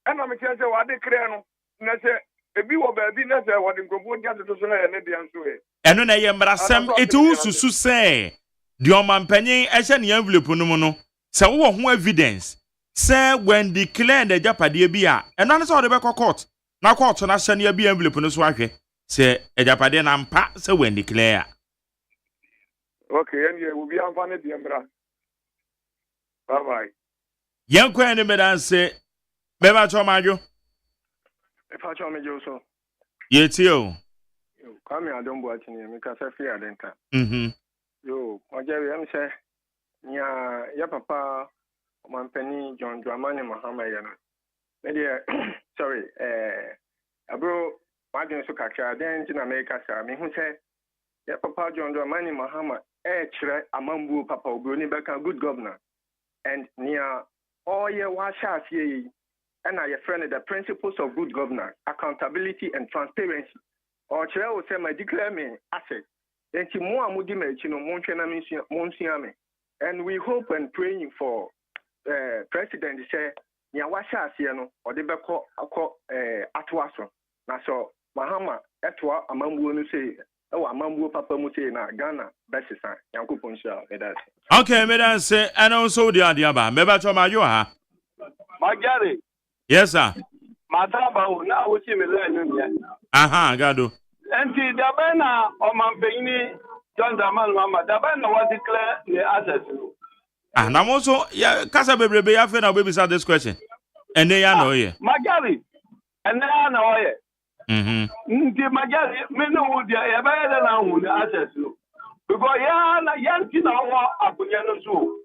And I me tell say what declare no. Na say ebi wo ba bi na say what nkrofo dia to so na ye ne dia nso e. Eno na ye mbrasem etu susu say. The omampanyin ehye ne envelope no mu no. Se wo ho evidence. Say when declare the japade bi a eno na say wo be court. Na court na hye ne bi envelope no so ahwe. Say ejapade na mpa say when declare. Okay, and you will be amfane di mbra. Bye. Yankwa any medan say beba to majo. If I tell me you so. Yetio. You come here, I don't watch you because I fear denta. Yo, Jerry, I'm say, ya papa, my penny, John Dramani Mahama Yana. Maybe, sorry, bro, Martin Sukacha, then in America, sir, me who say, ya papa, John Dramani Mahama, chere, Amambu, Papa, Bruni Becca, good governor. and near all your washa and I friend the principles of good governance, accountability and transparency. Or Chile will say my declare me asset. Then Timua Mudimechino Monsiame. And we hope and praying for President say Nyawasha Siano or the Beko Atwaso. Now so Mahama Etwa Amambu say oh Amambu Papa Mute na Ghana Bessisa Yanku Ponsha. Okay, Madam say and also the Adiaba. Meba Choma Yoha. Magari. Yes, sir. Mataba na uchi mele. Aha, Gado. Enti dabena o mampeni John Daman mama dabena what declare the assets. And I'm also yeah, Casa Bebre ya fe na we beside this question. And they are no here. Magari. And they are no here. Nti Magari me no would ya better na hu the assets. Because ya na yanti na wa abunya no so.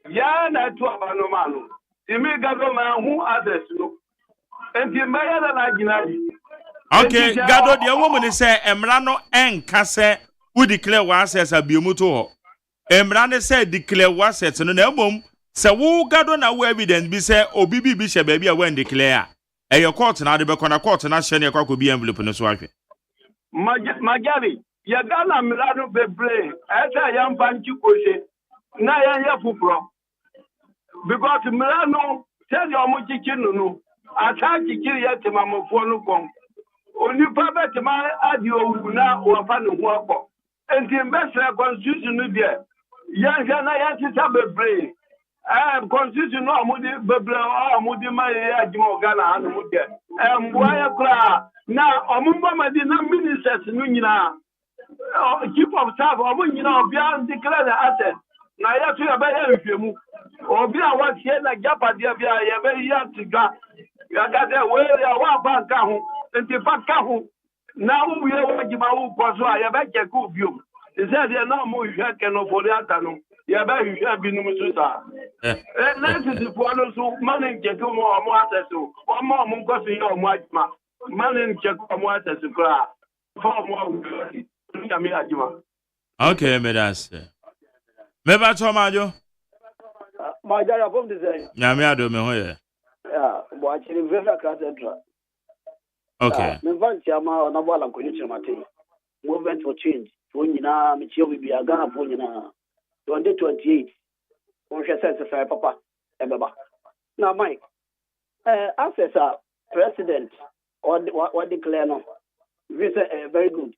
Ya na tu abano manu. Imi gado ma hu assets no. Enti meya na ginadi. Okay, Gado, the woman say, Emrano and Casse who declare what says a biomuto. Emrano said, declare what says no name. So, who Gado now evidence be say, or BB Bishop baby, I won't declare. A your court now, the Bacona court and I share your could be envelope in the swag. Magari, Yagana Milano Bebre, as I am Banchu Koshe, Naya Fupro. Because Milano tell your Mochikino, attack the Kiriatimamo Phone. Only Papa to my audio now or Panu Wako. And the ambassador constitution there. Young Jana have a brain. I am constitution no Moody Bebla or Moody Maya Gana and Mudia. And why cry now? Omumba did not ministers Nuna. Chief of staff or beyond declare the asset. Now you have to have you or be a one here like Japadia, a very young cigar. You got that way, I want Bankahu. And the Pakahu now we are working about Pazua, Yabaka Kubium. Is that they are not more can for the Atano? Yabaka, you have been Musuta. And that is the one who managed to do more Moatesu, or more Munkosi or Whitema. Managed to come what as a cry. For more. Okay, Medas. Meba Tomajo? My dad from the day. Yamiado Mehoya. Yeah, watching very cathedral. Okay. Movement for change. Fonina, Michio will be a Ghana Fonina. 2028. On shall say, Papa, Ebaba. Now, Mike, as a president or declare no, very good.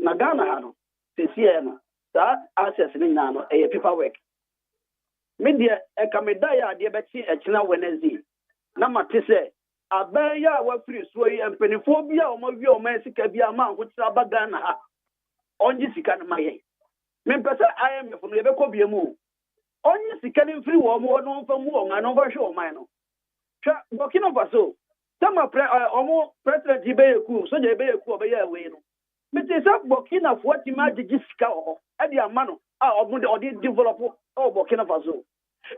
Nagana, this year, that access in Nano, a paperwork. Media, a Kamedaya, dear Betsy, a China Wednesday. Namatise. Abaya wa free sway and peniphobia or movie or Mexica be a man which Sabagana on Jessica Maye. Mempesa I am from Lebeco Biamu. On Jessica free war more known from Wong and overshow minor. Burkina Faso. Some are almost President Jibeku, so they bear a way away. But it's up Burkina for what you might Jessica or Eddie Amano or did develop or Burkina Faso.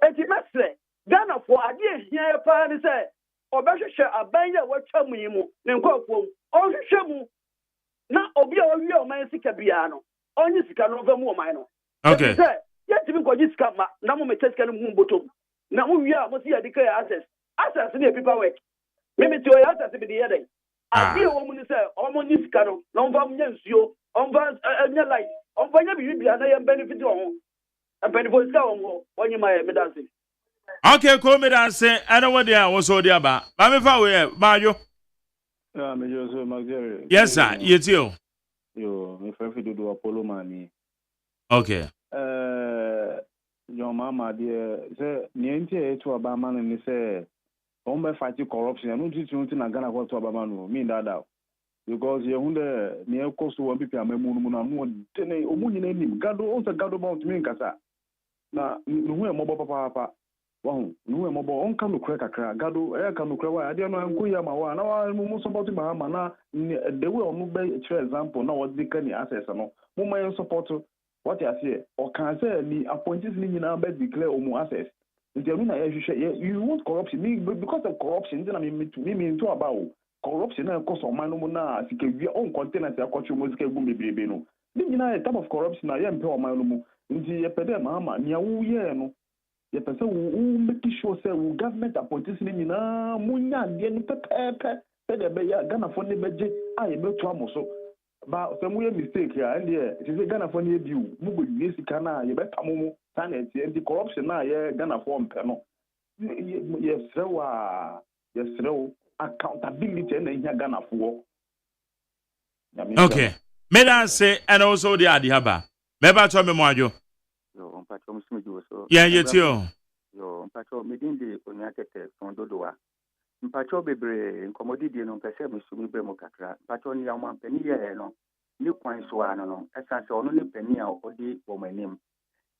And he must say, Ghana for a year here, Party say. Obasha abaya wachamu yimu nenkofo ohwehwemu na obi a owi o man sika biano onyi sika no va mu o man no okay say yetimi ko sika ma na mo metesika no mu botom na mo wi a mo si adika access na paperwork me ti o access be dey dey abi o mu ni say o mo nyi sika no na mo va mu nsuo o va anya light o va nya bi bia na ye benefit o ho benefit sika o ho onyi ma ye medanse. Okay, call me and say, I don't want to was all the about. Mammy Fower, Mario. Yes, sir, it's you. You, if I do Apollo money. Okay. Your mama, dear, say, Niente to Abaman and say, Omba fighting corruption. I don't think you're not going to Abamano, mean that out. Because you're under near cost to one people, I'm a moon, Omun, God also got about me, Cassa. Now, no more papa. Wow, no more on come to crack a crack. Gado, air come to cry. I don't know. I'm going to now I'm most about Bahama. Now, they will move by example. Now, what they can access. No, my support what I say, or can say, me appointees in our bed declare or access. You want corruption because of corruption. I mean, to about corruption and cost of manumuna. Your own containers are culture music. Baby, no. Then you know a type of corruption. I am poor manumu. Into a pedem, Mama, Niawu, no. ye pese wo make sure say wo government appointees ni nyina munya de no pepepe se de be ya Ghana for ne beje a ye betu amoso ba se mu ye mistake ya and ye se Ghana for ne biu mu go use sika na ye betamo mu tan e corruption na ye Ghana for mpe no ye serewa accountability na ihe Ghana for. Okay. May I say and also the Adihaba. Maybe to me mojo. Yo, mpacho msimijo so. Yeah, yetio. Yo, mpacho midindi onyakete sondodowa. Mpacho bebre nkomodidi no pese musumi be mo kakra. Mpacho ni ya mpani ye no. Ni kwan so ano no. Esanse ono ni pani a odi wo manim.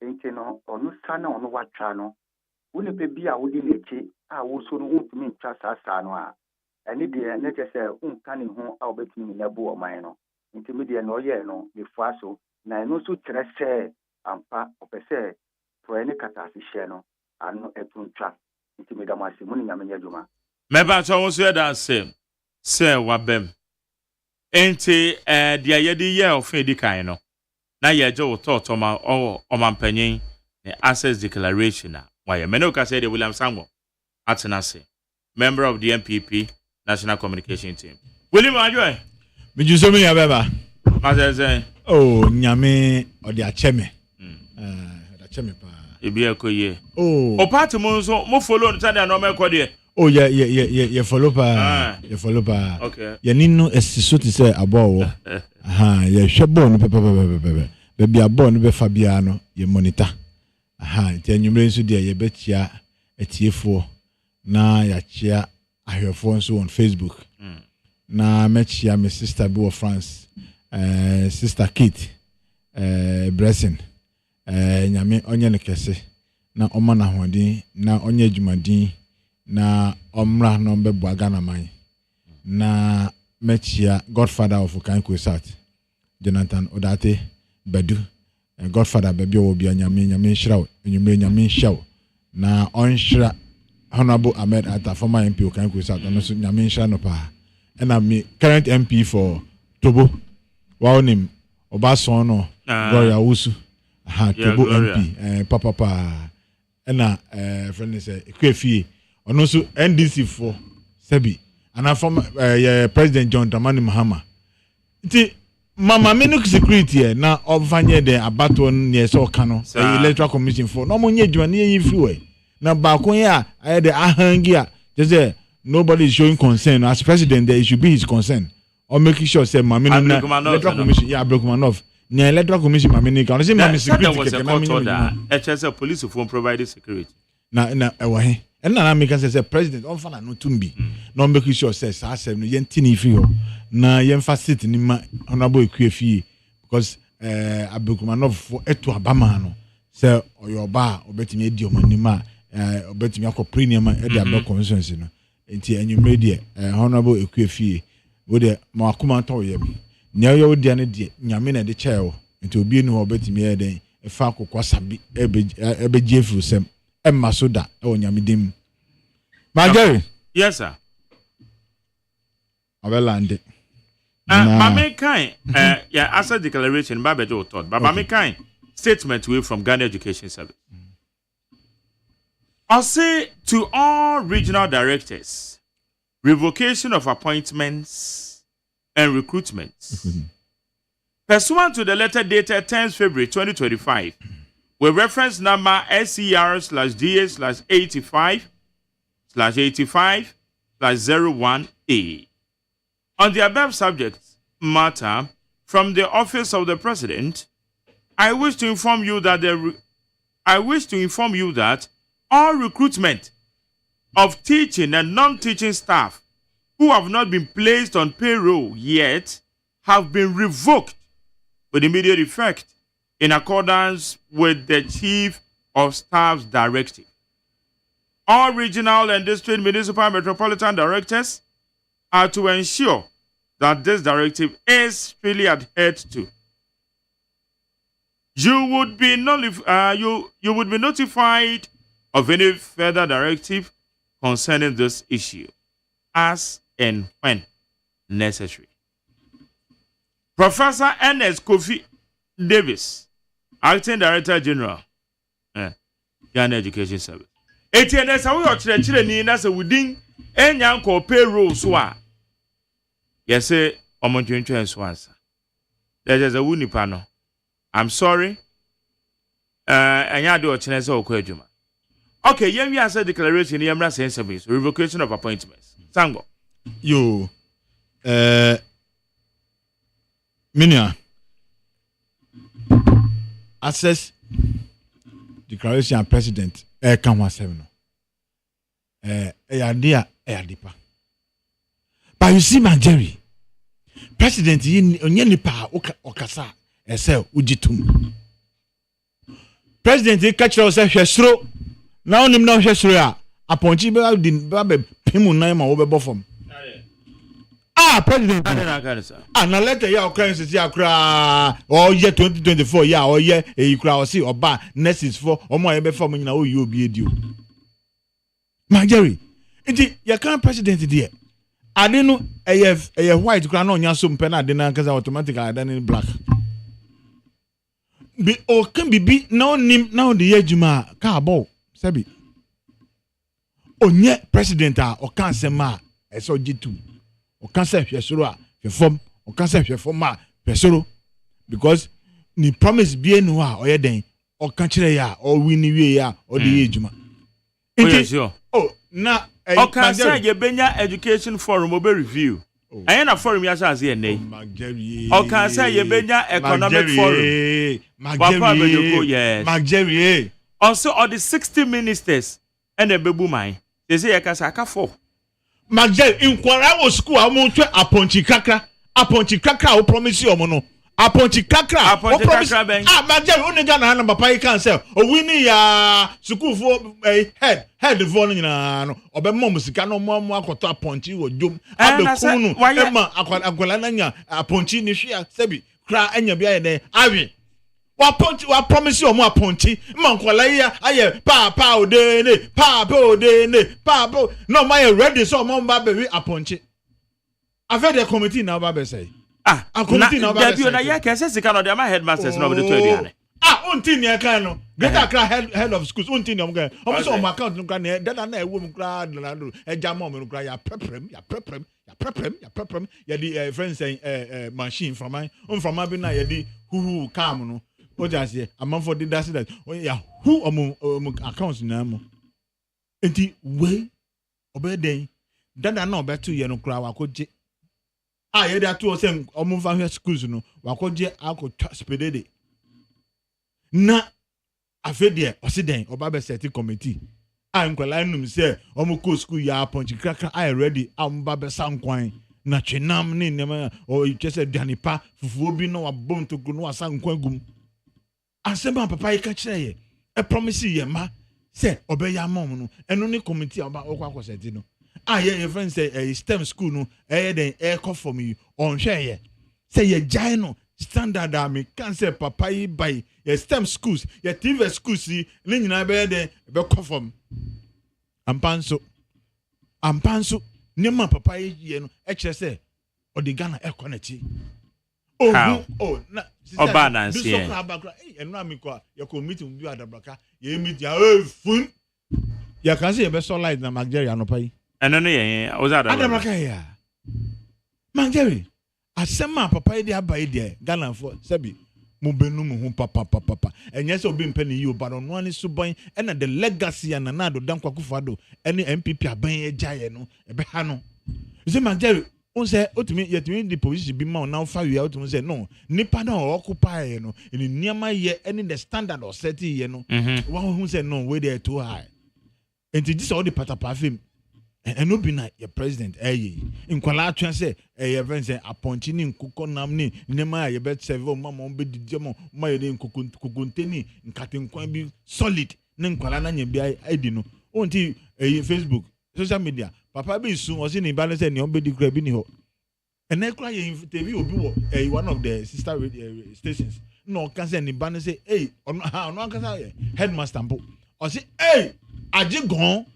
Enti no ono sana ono watwa no. Woni pe bia wodi nechi a wo so no untumi ntwa sasa no a. Eni de ne chese unka ne ho a obetumi na bu o man no. Enti me de no ye no before so na eno so kyerɛ sɛ ampa opese for any catastrophe no ano etuntwa nti me da mo ase mu ni nyame nyadwuma meba to wo so yeda se wabem enti dia yedi ye ofa di kan no na ye je wo to ma o mampanyin the access declaration na why me no ka say the William Sangbo atenase member of the MPP National Communication Team William Ajoy me ju so me ya beba Mazeze oh nyame odi acheme odi acheme pa ebi ekoye o party mo so mo follow ntade na o mekode oh ye follow pa ye follow pa okay ye ninu esiso ti say abowo aha ye hwebo no pepe baby abo no be fa bia no ye monitor aha ti anwumre nso de ye betia etiefo na ya chia ahwefo nso on Facebook na mechia my sister bi of France sister Kate Blessing nyame onye ne kese na oma na hodin na onye adwumadin na omra no bebo Ghana man na mechia godfather of Kanko South Jonathan Odate Badu godfather baby obi nyame nhyira enyumre nyame nhyira na onhyira Honorable Ahmed Atta former MP of Kanko South no so nyame nhyira no pa and I'm current MP for Tobo Waonim Obason no Gloria Wusu Tobo MP papa na friend say Ekwefi ono so NDC for Sebi and former President John Dramani Mahama nti mama menu security na obvanye de abato ne so kano electoral commission for no monye adwuma ne yin free na ba kon ya de ahangi a just nobody is showing concern as president there should be his concern or making sure say mama na electoral commission ya Abdulkumanov na electoral commission mama ni kan say mama security ke na me police phone provide security na ewa and na make say president on fana no tumbi no make sure say sa asem no yentini fi ho na yemfa sit ni ma honorable Ekwefi because Abdulkumanov for eto abama no say oyoba obetimi edi omanima obetimi akopre ni ma e dey abba consensus no enti enwumre de honorable Ekwefi wo de ma akoma to yem ne yo de ne de nyame na de cheo enti obi nu obetimi e den e fa akokwa sabi ebeje frusem Emma Soda o nyamidim Magari yes sir Abelande mama kind yeah asset declaration ba bejo thought but mama kind statement way from Ghana Education Service I'll say to all regional directors revocation of appointments and recruitments pursuant to the letter dated 10th February 2025 with reference number SCR/DA/85/01A. On the above subject matter, from the office of the President, I wish to inform you that all recruitment of teaching and non-teaching staff who have not been placed on payroll yet have been revoked with immediate effect in accordance with the Chief of Staff's directive. All regional and district municipal metropolitan directors are to ensure that this directive is strictly adhered to. You would be notified of any further directive concerning this issue as and when necessary. Professor Ernest Kofi Davis, Acting Director General, Ghana Education Service. ATNS awo ochire ni na se wudin enya nko payroll so a. Yes say omontwentwen so ansa. There's a wunipa no. I'm sorry. Enya de ochire se okọ adwuma. Okay, yen wi answer declaration yemra sense revocation of appointments. Sango. Yo. Minia. Access declaration and president kan wa 7 no. Dipa. But you see man Jerry. President yi onye nipa okasa ese ujitum. President catch us hwesro. Na onim na hwesro a aponchi be pimu na ma wo be bofom. President. Na letter ya okran sisi akra o ye 2024 ya o ye eyikra o si oba nurses for omo ye be fam nyina o ye obi edio. Mageri. Inti ya kan president there. Ade no eye white kra na onya so mpe na ade na kaza automatically ade black. Bi o kan bibi na onim na o de ye adwuma ka abo sebi. Onye president a o kan sema eso jitu. O can say hwesoro a hwefom o can say hwefom a hwesoro because ni promise bi enu a o ye den o kan kire ya o wini wie ya o de ye adwuma. Na o can say ye benya education forum obe review. Ayen na forum ya say ye nei. O can say ye benya economic forum. Mageri. Also all the 60 ministers and the bebu man. They say ye can say aka 4. Magel inkwara wo school amontwe aponchi kakra o promise omo no aponchi kakra ben Magel onega na papa yi kan say o wini ya school for head for nyina no obemmo musika no mo akoto aponchi wo djom abekunu ema akwala nanya aponchi ni hwia sebi kra anya bia ye den awe wa promise omo aponchi mankwala ya aye pa odene no my ready so omo ba be aponchi ave the committee na ba be say a committee na ba be say na ya can say sika no dey my headmasters no be the 12 ane unti ni kan no greater kra head of schools unti ni omo omo so omo account no kra na dada na ewo mu kra na do eja mo no kra ya preprem ya di friends machine from bi na ya di hu calm no o just say amanfo did that ya who accounts na mo enti we obeden dada na obeto ye no kra wakoje ye da to say omfa hwe schools no wakoje akotwa spedede na afede osiden oba be set committee nkwala num say omko school ya punch krakra ready amba be sankwan na twenam ne nema o twese danipa fufuo bi no wabom to gunu asankwan gum asema papa yeka kire ye e promise ye ma say obeya mom no eno ne committee oba okwa seti no ye friend say STEM school no den call for me on hwe ye say ye jai no standard me can say papa yi buy ye STEM schools ye TV schools ni nyina be den be call for me ampanso nyema papa yi ye no kire say odigana economy na oba na nsie so kra bakra enu amikwa ye committee bi adabraka ye meet ya fun ya kan say ye be so light na Mageri anopa yi eno no ye oza adabraka ya Mageri asema papa yi de abai de Ghana for sabi mo benu mo hu papa enye se obi mpe ni yi oba no ani subon na the legacy and na do dankwakufa do ene MPP aban eja ye no ebe ha no ze Mageri on say otimi yetimi the position bi ma now fa we out say no nipa na occupy no ni niama ye any the standard or set ye no one who say no we there too high and this all the patapa film and no be na your president nkwala atwa say your friend say aponchi ni nkukọ nam ni niama ye bet serve mama on be didi mo ma ye nkukunteni nkatenkwan bi solid ne nkwala na nya bi adi no onti Facebook social media papa be soon was in balance and you be the ni ho and then cry interview obi wo one of the sister radio stations no can say ni balance say no can say headmaster mpo or say ajigon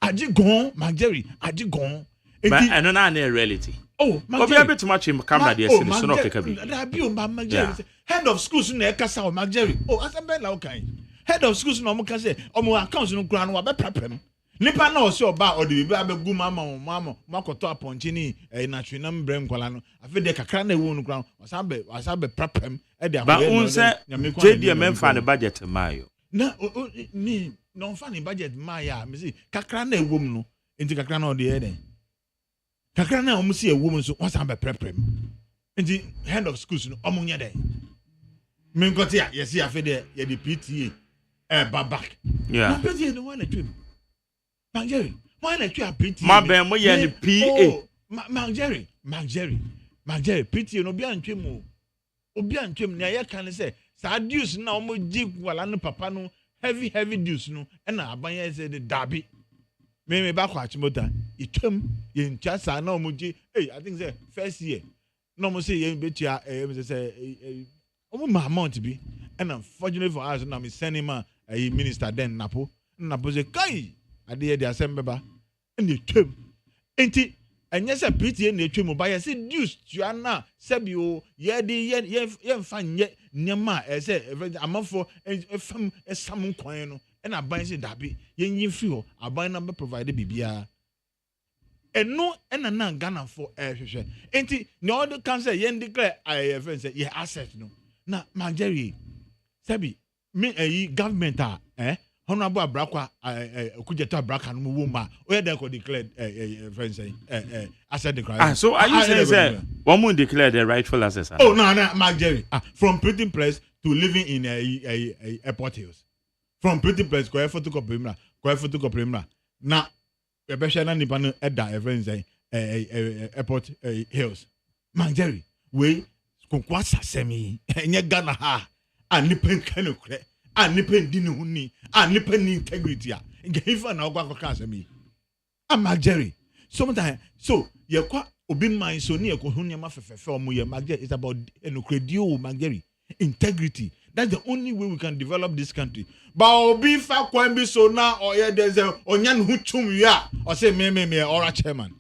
Mageri ajigon and no na reality Mageri obi abet much him camera there say so no keka bi that be o Mageri head of schools na ekasa o Mageri asembe la okay head of schools no mo ka say omo accounts no kura no wa be prepem nipa na o se oba o de bi abegu mama makoto aponchi ni na twinam brem kwala no afi de kakra na ewu no kura wasa be prepem e de ba unse JDM fa ne budget mayo na ni no fa ne budget maya me say kakra na ewu no enti kakra na o de e den kakra na o mo se ewu so wasa be prepem enti head of schools no omo nya den me nkote ya yesi afi de ye de PTA back yeah na PTA no one twim Jerry, why not you are pretty? My ben, we are the PA. Jerry, pretty, no be antrim. Obi antrim, near can say, Sadius now more deep while I papa no heavy deuce no, and I buy said the derby. Maybe back watch motor. It term in Chassa no muji. Hey, I think the first year. No more say, you bet you say, oh, my amount to be. And unfortunately for us, now I'm sending a minister then Napo. Napo say, Kai. Ade de asembeba ene twem enti enye se PTA na twem ba ye se dues tuana sebio ye de ye mfa nye nyema se amafo efam esam kwan no ena ban se dabe ye nyi fi ho aban na be provide bibia eno ena na Ghana for hwehwe enti ne all can say ye declare friend say ye asset no na Manjeri sebi me government Honorable Abrakwa Kujeta Abraka no woma where they could declare friends asset declaration. So are you saying say one will declare the rightful assessor? Oh no Mark Jerry from printing press to living in a airport hills. From printing press ko photocopy mra na e be share na nipa no eda friends airport hills. Mark Jerry we konkwasa semi enye Ghana ha anipen kanokre anipen dinu huni anipen integrity a ngefa na ogwa koka asemi Mark Jerry sometimes so ye kwa obi man so ne ye ko hunya ma fefefe omo ye Mark Jerry. It's about enocredio Mark Jerry, integrity. That's the only way we can develop this country. But obi fa kwan bi so na oye there's a onyan hu twum ya o say me ora chairman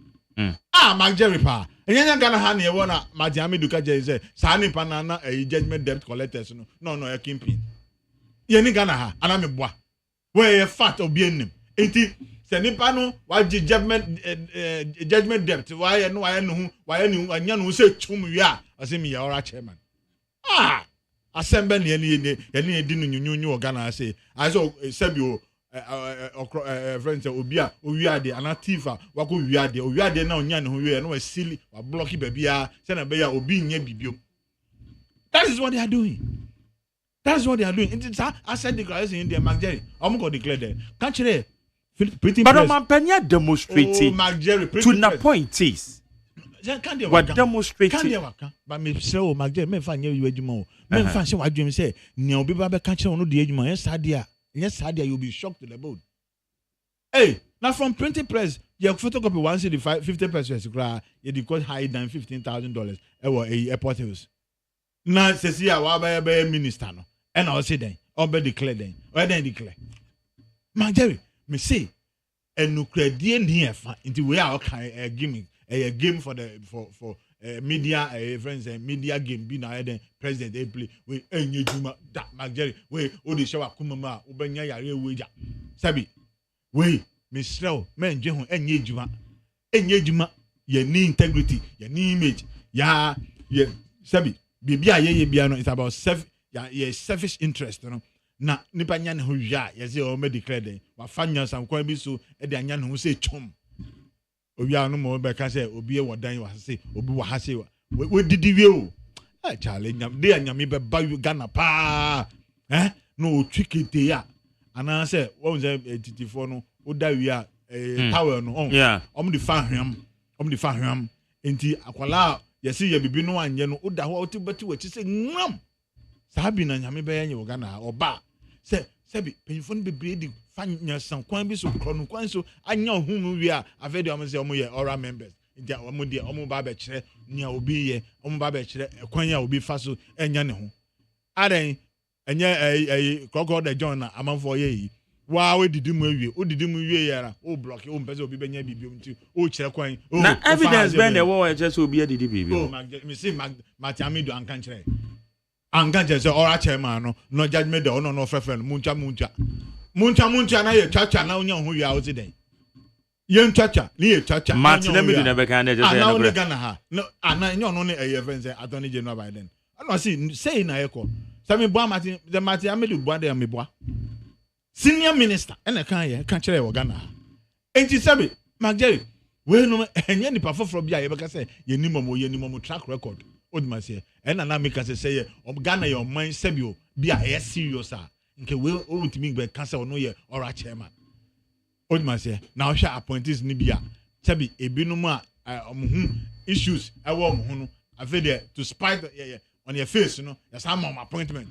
Mark Jerry pa enya Ghana ha na ye wona Madiame Duka Jerry say sa nipa na judgment debt collectors no e kimpin ye ni Ghana ha ana me boa where ye fat obi enim enti se nipa no wa judgment debt why no anya no say twum wi a o say me ye ora chairman asembe ne ye di no nyunyu Ghana say I so sebio friends obi a owi ade ana tifa wako wi ade na onya ne ho wi na wa sili wa block babia say na be ya obi nya bibio. That is what they are doing. That's what they are doing. It's asset declaration in the Mark Jerry. I'm going to declare that. Can't you pretty but I'm Penya demonstrating Mark Jerry to the point is what demonstrating can't you but me say Mark Jerry me fa nye you adwuma o me fa say wa dwem say ne obi ba be catch on the adwuma yes sadia you'll be shocked to the bone. Hey, now from printing press your photocopy 150 pesos you dey cost higher than $15,000 e airport hills. Now say wa ba minister no and I say then or be declare then or then declare Mark Jerry me say enukredie ni efa into we are okay gimmick a game for the for media friends media game be na then president they play we enye juma that Mark Jerry we o dey show akumama obenya yare weja sabi we Mr. men je ho enye juma ye ni integrity ye ni image ya ye sabi bibia ye bia no it's about selfish interest no na nipa nya ne ho hwa ye say o me declare den wa fanya sam kwan bi so e de anya ne ho say chom obi anu mo be ka say obi e wodan wa say obi wa ha say we didi wie o challenge nyam de anyame be ba Ghana pa no twikete ya ana say wo say titifo no o da wi a tower no om de fa hwam enti akwala ye say ye bibi no anye no o da ho o ti beti wachi say ngam sabi na nyame be yenye Ghana oba sebi penfon bebre di fanya sankwan bi so krono kwan so anya ohum wi a afede o say o ye oral members nti o de o ba be kire nia obi ye o ba be kire kwan ya obi fa so enya ne ho aden enye kokko de John na amanfo ye yi wa we didi mu awie o didi mu wie yara o block o mpese obi benya bibio nti o kire kwan na evidence ben the wo just obi didi bibio me say Matiamido ankan kire Anga say ora chairman no judgment de no friend muncha na ye chacha na onya ho wia ozi den yen chacha ni ye chacha Martin me do na be kan na just say na no Ghana ha no ana nyo no ne eye friend say Attorney General Biden ana say na ye ko say me boa Martin amedu boa de me boa senior minister ena kan ye kan kire wo Ghana enti sabe Magjerry we no enye ni pafoforo bia ye be ka say ye ni momo track record odima say ena na make say ye Ghana your mind sebio bia ye serious nke we ultimate be cancel no ye ora chairman odima say na hwa appointees ni bia sabi ebinum a issues ewo no afede to spite on your face no there's some appointment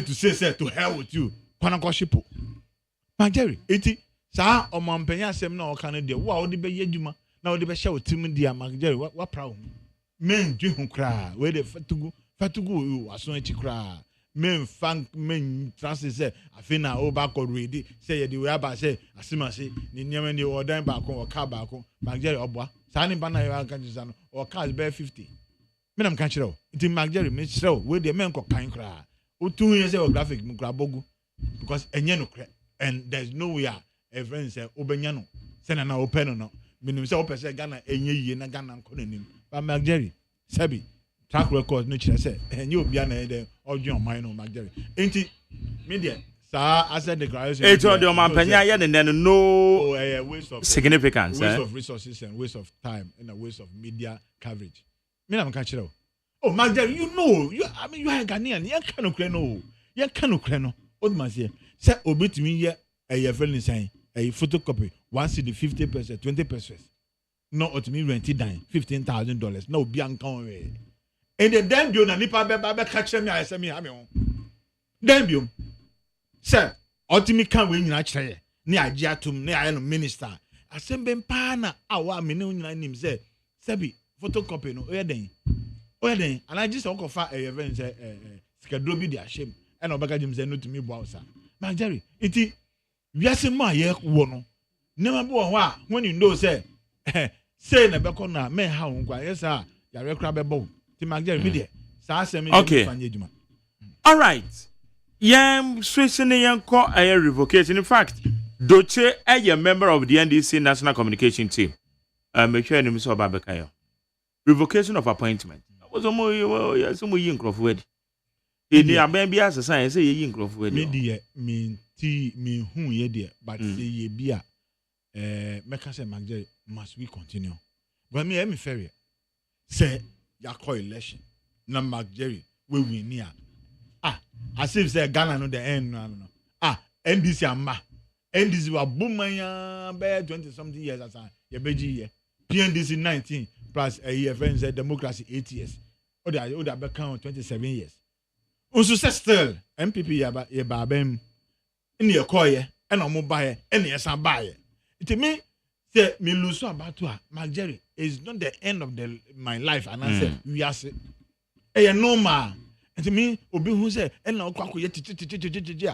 to say to hell with you kwana koshipo Magjerry eti sa omampanya asem na o kan de wo a wo de be yadwuma na wo de be hye o tim dia Magjerry wa proud men dwi hu kra we de fatugu aso achi kra men fank men transit say afina o ba ko ready say ye de we aba say asima say ni nyama ni o dan ba ko o ka ba ko Magjerry oboa sa ni ba na ya kan jisa no o ka be 50 menam kan kire o nti Magjerry me kire o we de men ko kan kra o tu ye say o graphic mu kra bogu because enye no kra and there's no way a friend say obenya no say na open no menim say opese Ghana enye yie na Ghana nko nanim but Magjerry sabi track record no kire say enye obi na dey odwen oman no Magjerry enti media sa asset declaration it on the mampanya ye no waste of significance waste of resources and waste of time and a waste of media coverage me na kan kire o Magjerry you know you I mean you are Ghanaian you can no kre no odman say obetimi ye a friend sign a photocopy once the 50%, 20%. No otimi rent dine $15,000. No be ankan we. And the damn you na nipa be catch me I say me ha me ho. Damn you. Sir, otimi kan we nyina kire ni agye atum ni aye no minister. Asembe mpa na awa me ne nyina nim say sebi photocopy no oye den. And I just okofa a friend say schedule bi dia shame. And obaka jim say no to me bo outside. Magjerry, iti wiase ma ye wo no. Nema bo ho a when you know say na be ko na me ha ho kwa yes ya rekra be bo. Ti Magjerry me de sa asem fanye djuma. All right. Yam switching yanko a revocation. In fact, Doche a member of the NDC National Communication Team. Make sure you so babekayo. Revocation of appointment. Was some yin crop wedi. Ini abembi asesa say yin crop wedi. Me de me hu ye de but say ye bia make say Magjerry must we continue. But me fair. Say ya call election. Na Magjerry we win here. As if say Ghana no the end no. NDC amma. NDC wa boomanya be 20 something years as ye beji ye. PNDC 19 plus a year friends democracy 8 years. Oda be count 27 years. Unso still MPP ye ba bem in your koye and omo baye and yes an baye. It me say me lose about to Magjerry is not the end of my life and I say we are say e normal. And me obi hu say and na kwako ye titi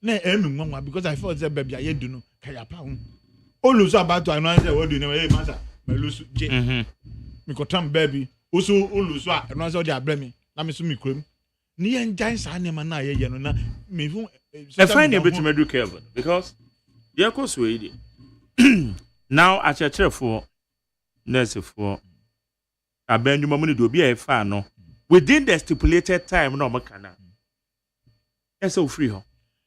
na emi nwanwa because I felt say baby I do no kaya pa hu. O lose about to and I say what do you know hey master me lose je. Me ko tam baby also o lose a and I say o dey abre me na me so me krom. Ni enjan sa ne na ye no na me hu the find a bit to do careful because you go so e now at your chair for nurse for abandon money do be a fan no within the stipulated time no makana it's so free ho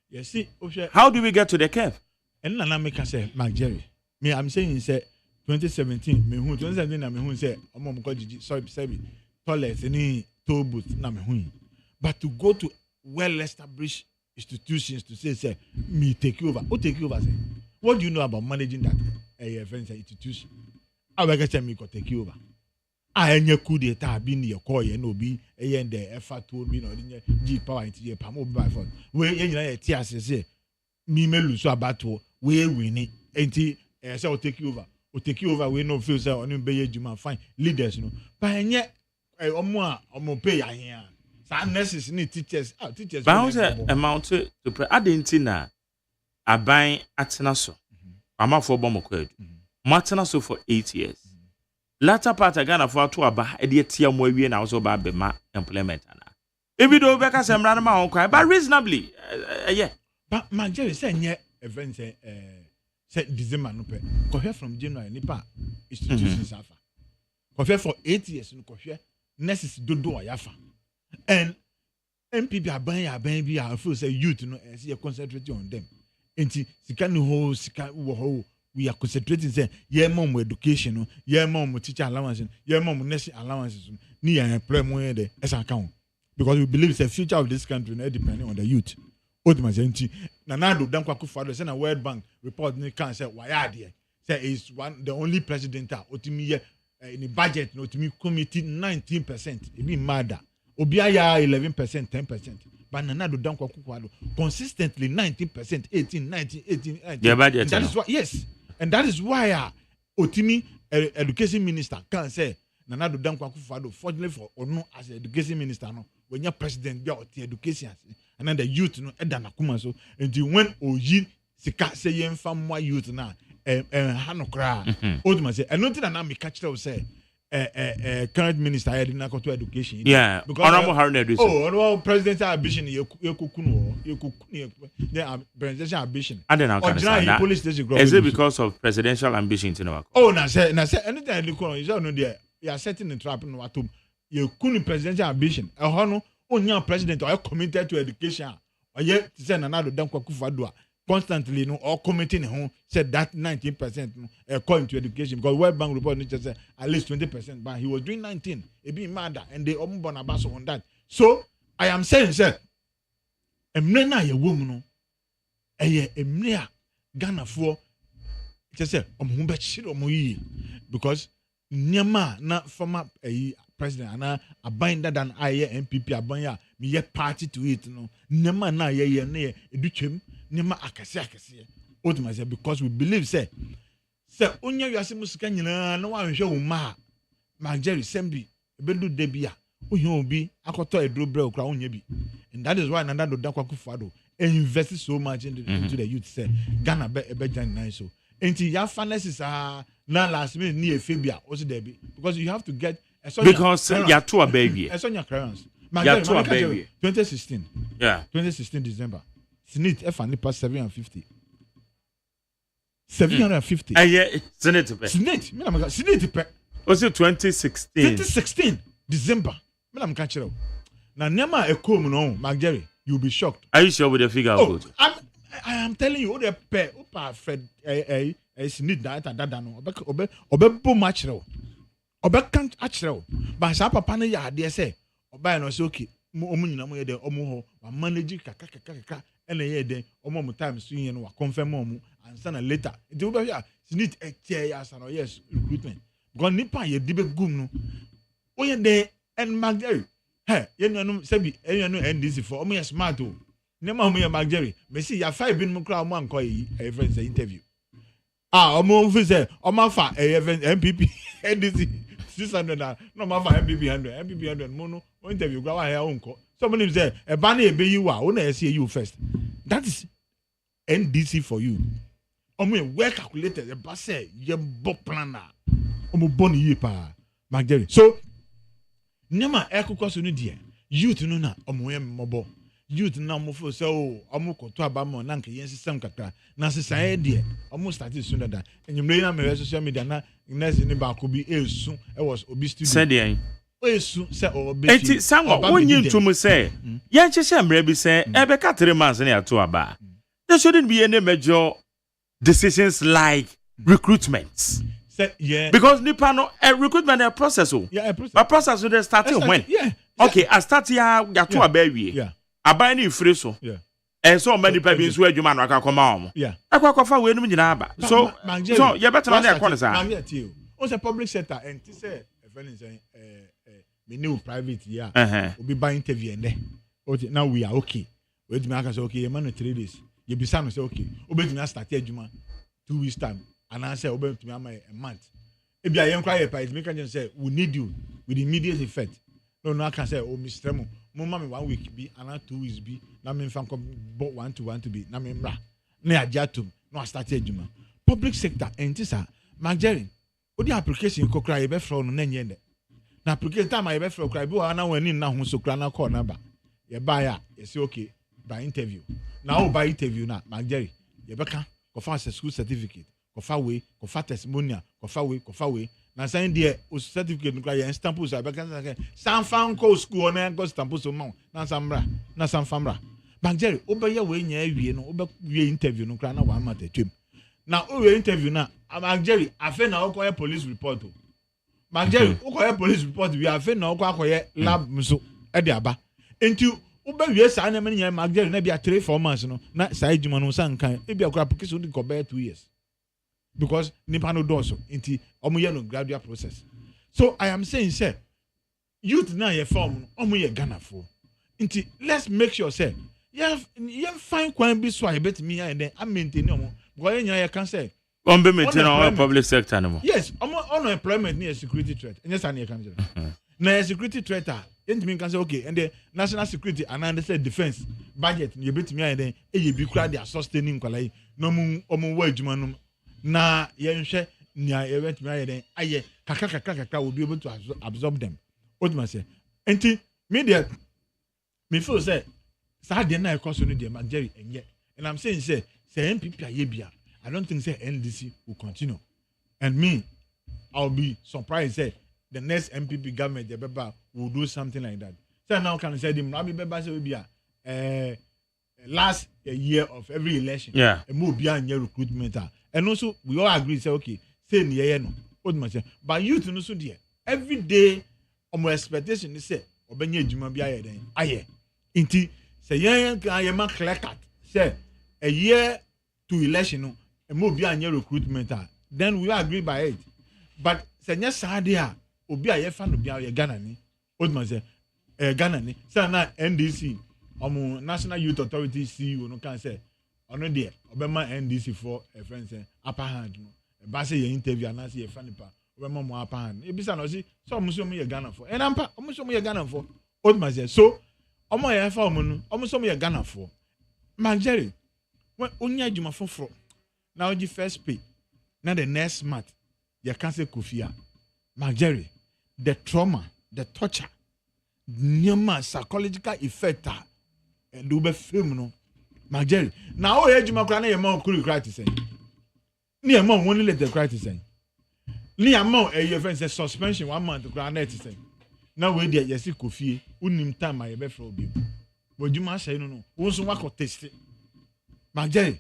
you see how do we get to the curve and na make say Magjerry me I'm saying say 2017 me hu 2017 na me hu say omo ko gigi sorry toilet ni toll booth na me hu but to go to well established institutions to say me take over say what do you know about managing that friends institution I will get me take you over I enye coup d'etat bi ni call ye no bi and the effort to me no G power into ye pam by force we ye nyina ye ti asese me lose about to we win enti say o take you over we no feel say onu be ye juma fine leaders no but enye omo pay ya here sa nurses ni teachers but how say amount to adentina aban atena so amafo bomokwa matena so for 8 years latter part Ghana for to aba e de tia mo awie na so ba be ma employment ana Even though Becca Samrana ma on but reasonably yeah. But my Jerry say nye event say December no pe. Ko from January nipa institutions afa. Ko for 8 years no ko nurses dodo ayafa. And MPP aban bi I feel say youth no say concentrating on them. Enti sika no ho sika wo ho we are concentrating say yeah mom education no yeah mom teacher allowance yeah mom nursing allowances ni employ mo there as account because we believe the future of this country no depending on the youth. Ultimately Nanado Dankwa Akufo-Addo say na World Bank report ni can say why there say is the only president otimi in the budget no otimi committee 19% e be mad obiaya 11% 10%. But Nanado Dankwa Akufo-Addo consistently 19%, 18, 19, 18, 19. Yeah, budget. That is why, yes. And that is why Otimi, education minister, can say Nanado Dankwa Akufo-Addo, fortunately for Ono as education minister, no, when you're president, you're the education, and then the youth, no, Edana Kumaso, until when Oji Sika say yen fam more youth now, Hanokra, Odma say, and nothing that I catch them say. Current minister I did not go to education. Yeah, honorable Haruna. Oh, presidential ambition. You presidential ambition. I don't know. Police station. Is it because of presidential ambition to know? Oh, na say anything you call you know there. You are setting the trap in what you couldn't presidential ambition. A hono only president or committed to education. Or yet to send another Dankwa Akufo-Addo constantly, all committing home said that 19% according to education because World Bank report just said at least 20%, but he was doing 19. It being mad and they open Bonabaso on that. So I am saying, sir, Emrena ye woman, Emrea Ghana for just say because Nyama na former president and a binder than I MPP abanya me yet party to it no Nyama na ye ne educhem Nema akase ultimately because we believe say onya wiase musika nyina na wa hwehwe wo ma Jerry Sembi ebedu debia ohia obi akoto eduro bre okra onya bi and that is why Nanado Dankwa Akufo-Addo invest so much into the youth say Ghana be jan nine so enti ya fairness na last minute ni efebia also there be because you have to get because ya to a baby Esonya clearance ya to a baby 2016 yeah 2016 December Senate F&E pass 750. 750. Yeah, Senate. Senate. Senate. Was it 2016? 2016 December. I'm catching up. Now, Nema Ekom no, Mark Jerry, you'll be shocked. Are you sure with the figure? Oh, I am telling you, the pair, Fred, Senate that no, Obe bo match row. Obe can't catch row. But Sapa Pana ya, dear say, Oba no so okay. Omunyina mo ye de omo ho manage kaka and then almost time swing and confirm and send later. It will be need a chair as an yes recruitment. Because Nipa ye dibe gum no. Oh yeah de and Magjerry. Hey, you know Sebi, you know NDC for me smart o. Nema me Magjerry. Me see ya 5 bin mo kra mo anko a friends interview. Omo say omo fa MPP NDC 600 no ma fa MPP 100 mo no interview gwa wa here onko. Somebody say a banner be you are only see you first. That is NDC for you. Well calculated. The boss say you planner. Boni ye pa Magjerry. So Nema ekuko so no die. Youth no na mobo. Youth na mo feel say koto abamo na nka yen system kakra. Na sesa die start sooner than. Enyumre na me social media na next ni ba ko bi esu was obi studio. Say dey Esu say obi. Eti sanwo wonyi ntum say yen chese mra bi say ebe ka 3 months na ato aba. There shouldn't be any major decisions like recruitments. Yeah. Because nipa no recruitment a process o. Yeah, a process. But process will start when? Yeah. Okay, I start here ya to abawie. Yeah. Aban ni free so. Yeah. And so many people bi so adwuma no aka koma omo. Yeah. Akwa we no nyina aba. So you better na akwa say. I'm here on the public sector and to say a friend is me new private yeah. We be interview and there. Now we are okay. Wait me aka say okay, you man 3 days. You be say okay. Obetumi start adwuma 2 weeks time. And I say obetumi am a month. If you are young cry it make can say we need you with immediate effect. No I can say oh Mr. Mo mama me 1 week be and 2 weeks be na me fan come 1 to be na me mra na ajatum no start adwuma. Public sector entisa Magjerry odi application ko cry be from no na nyende. Na application time I be from cry be wa na wani na ho so cry na call number. you buy ya, you say okay, by interview. Now by interview na, Mark Jerry, you beka, go find a school certificate, go far way, go far testimonial, go far way. Na saying there, o certificate no cry, stamp us, I beka, San Fan go school na go stamp us mo, na Sambra, na San Famra. Mark Jerry, oba ya we nya wie no, oba we interview no cry na wa ma tetwem. Na o we interview na, Mark Jerry, afa na o call police report o. Mark Jerry, o call police report, we afa na o call lab so e de aba. Enti Uba we sa na many Mark Jerry na be 3-4 months no na sa ejuma no san kan e be akura because we go bear 2 years because nipa no do so nti omo ye no gradual process. So I am saying say youth na ye form omo ye Ghana for nti let's make sure say you find kwan bi so I bet me and then I maintain omo because ye can say on be maintain our public sector no. Yes, omo unemployment near security threat. Yes, and you can say na security threat Enti can say okay, and the national security and understand defense budget you bet me and then e be kura their sustaining kwalai no mu omo wa adwuma no na ye nhwe nia e bet me and then aye kaka will be able to absorb them. What must say? Enti media me feel say sa de na e cost no de Mark Jerry enye. And I'm saying say MPP aye bia. I don't think say NDC will continue. And me I'll be surprised say the next MPP government will do something like that. So now can say them Rabbi Beba say be last year of every election. Yeah. And more beyond your recruitment. And also we all agree say okay, say near no. What must say? But you to know so dear. Every day my expectation is say obenye adwuma bia ye den. Aye. Inti say yen can man clear cut. Say a year to election no and more beyond your recruitment. Then we all agree by it. But say nya sadia obi a ye fa no bia ye Ghana ni odman say Ghana ni say na NDC omo National Youth Authority CEO no can say ono de obema NDC for a friend say upper hand no e ba say ye interview anase ye fa nipa obema mo upper hand e bisa no say so omo so mo ye Ghana for and ampa omo so mo ye Ghana for odman say so omo ye fa omo no omo so mo ye Ghana for Mark Jerry when onya adwuma foforo na oji first pay na the next month you can say Kofia Mark Jerry the trauma, the torture, nyama psychological effect and ube film no. Mark Jerry. Now oh ejuma kra na ye ma okuru kra ti say. Ni e ma won let the cry ti say. Ni ama e your friend say suspension 1 month kra na ti say. Now we dey yesi Kofie, unim time ye be fra obi. Bo juma say no. Won so wako test. Mark Jerry.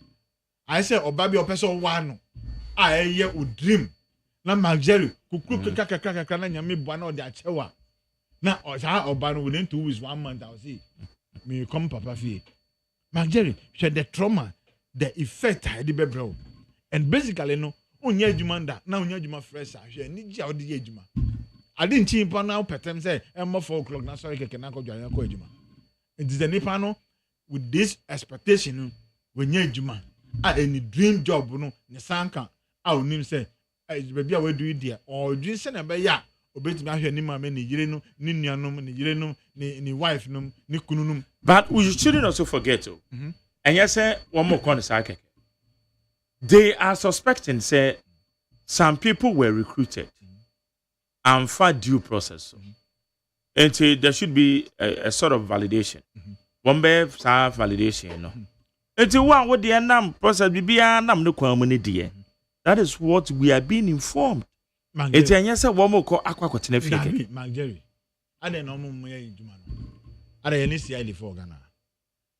I say oba bi opeso wa no. A ye o dream. Na Mark Jerry kuku kaka na nyame bua na ode achewa na osa oba no within 2 weeks 1 month I will see me come papa fie Mark Jerry share the trauma the effect I dey bebro and basically no onya adwuma nda na onya adwuma fresh ahwe ni gia ode adwuma ade nchi mpa na petem say emmo 4 o'clock na sorry keke na ko dwan ko adwuma it is the nipa no with this expectation no wonya adwuma any dream job no ne sanka a onim say baby we do it there or dream say na be ya obetimi ahwe ni mama ni yire no ni nuanom ni yire no ni wife no ni kununum. But we shouldn't also forget and yes one more corner sake they are suspecting say some people were recruited and for due process and so there should be a sort of validation one be self validation no and so one what the nam process bibia nam no kwam ni die. That is what we are being informed. It's a yes, one more call aqua Mark Jerry. I don't know more Juma. I don't see for Ghana.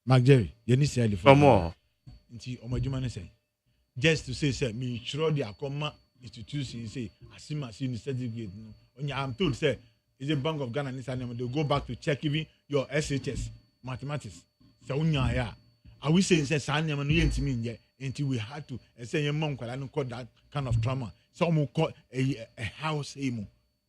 Mark Jerry, you need to for more. Until Omajumani say, just to say, me sure the Akoma institution say, as soon as you certificate. When I'm told, say, is a Bank of Ghana, they'll go back to check even your SHS mathematics. So, I will say, Sanya, and you mean yet. Until we had to say your mom can call that kind of trauma. Some call a house emu.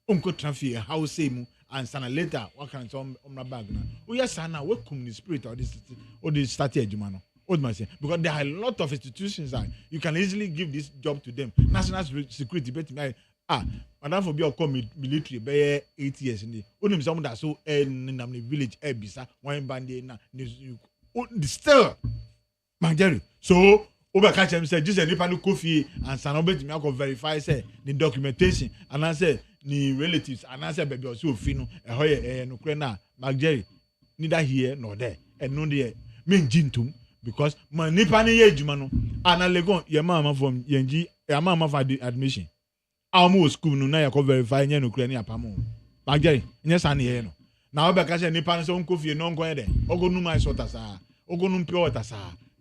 Uncle transfer a house emu and sana later what can some on my bag now. Oh yes, sana what come the spirit or this started Jumano. Old man say because there are a lot of institutions that you can easily give this job to them. National security bet me madam for be or come military by 8 years in the only someone that so in the village bisa one band na still Mark Jerry. So Oba catch him say just a nipa no coffee and sanobet me I verify say the documentation and I say the relatives and I say baby also fino e hoye no kre na Mark Jerry neither here nor there and no there mean jintum because my nipa ni ye juma no analegon ye mama from yenji ya mama for admission almost school no na ya ko verify nya no kura ni apamo magere nya sa na ye no na obeka se nipa no so nko fie no nko ye de ogonu mai sota sa ogonu pure water sa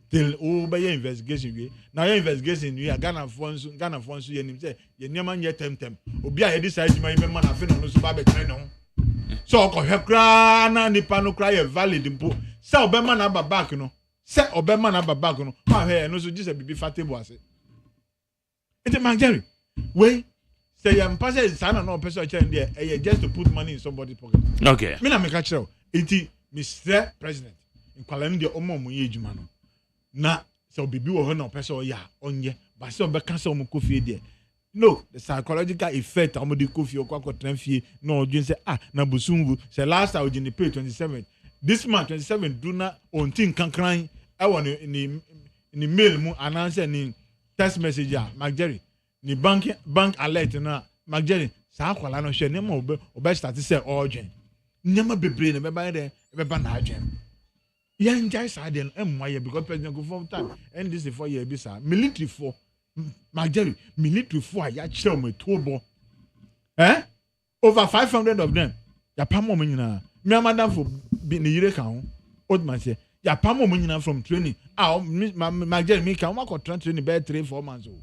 till obey investigation we na your investigation we Ghana fonso ye nim say ye niam anya temtem obi a ye decide juma me man afi no so ba be tire no so ko hwekra na nipa no kra ye valid mpo se obema na ba back no se obema na ba back no ma hwe no so just bibi fatable ase ite magere we say yam pass sana no person chain there just to put money in somebody's pocket. Okay. Me na me catch you. Iti Mr. President in kwalani de omo mo ye adwuma no. Na so bibi wo ho na person ya onye ba se obeka se omo kofie there. No, the psychological effect omo de kofie okwa fie no odwin say na busumbu say last I in the pay 27. This month 27 do na ontin kankran e won ni mail mu announce ni text message ya Magjerry ni bank alert na Magjerry sa akwala no hwe ne ma obe start say urgent nyama bebre ne be ba de be ba na adwen ya njai sa de no emwa ye because president go for time and this is for year bi sa military for Magjerry military for ya kire o metobo over 500 of them ya pamo mo nyina me madam for ni yire kan ho old man say ya pamo mo nyina from training Magjerry me kan ma ko training be 3-4 months o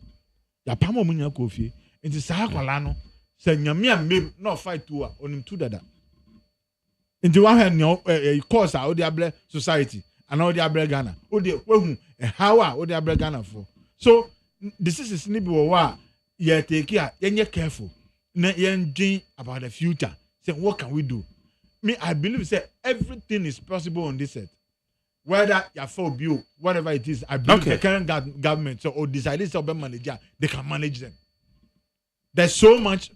ya pamo mo nyina ko fie nti sa akwala no se nyame am no fight to onim tu dada nti wa hwe no course a odi able society and odi able Ghana odi wehu how a odi able Ghana for so this is ni bi wa ye take care ye careful na ye dream about the future say what can we do me I believe say everything is possible on this earth whether you for bill whatever it is I believe the current government so or decide to manage they can manage them. There's so much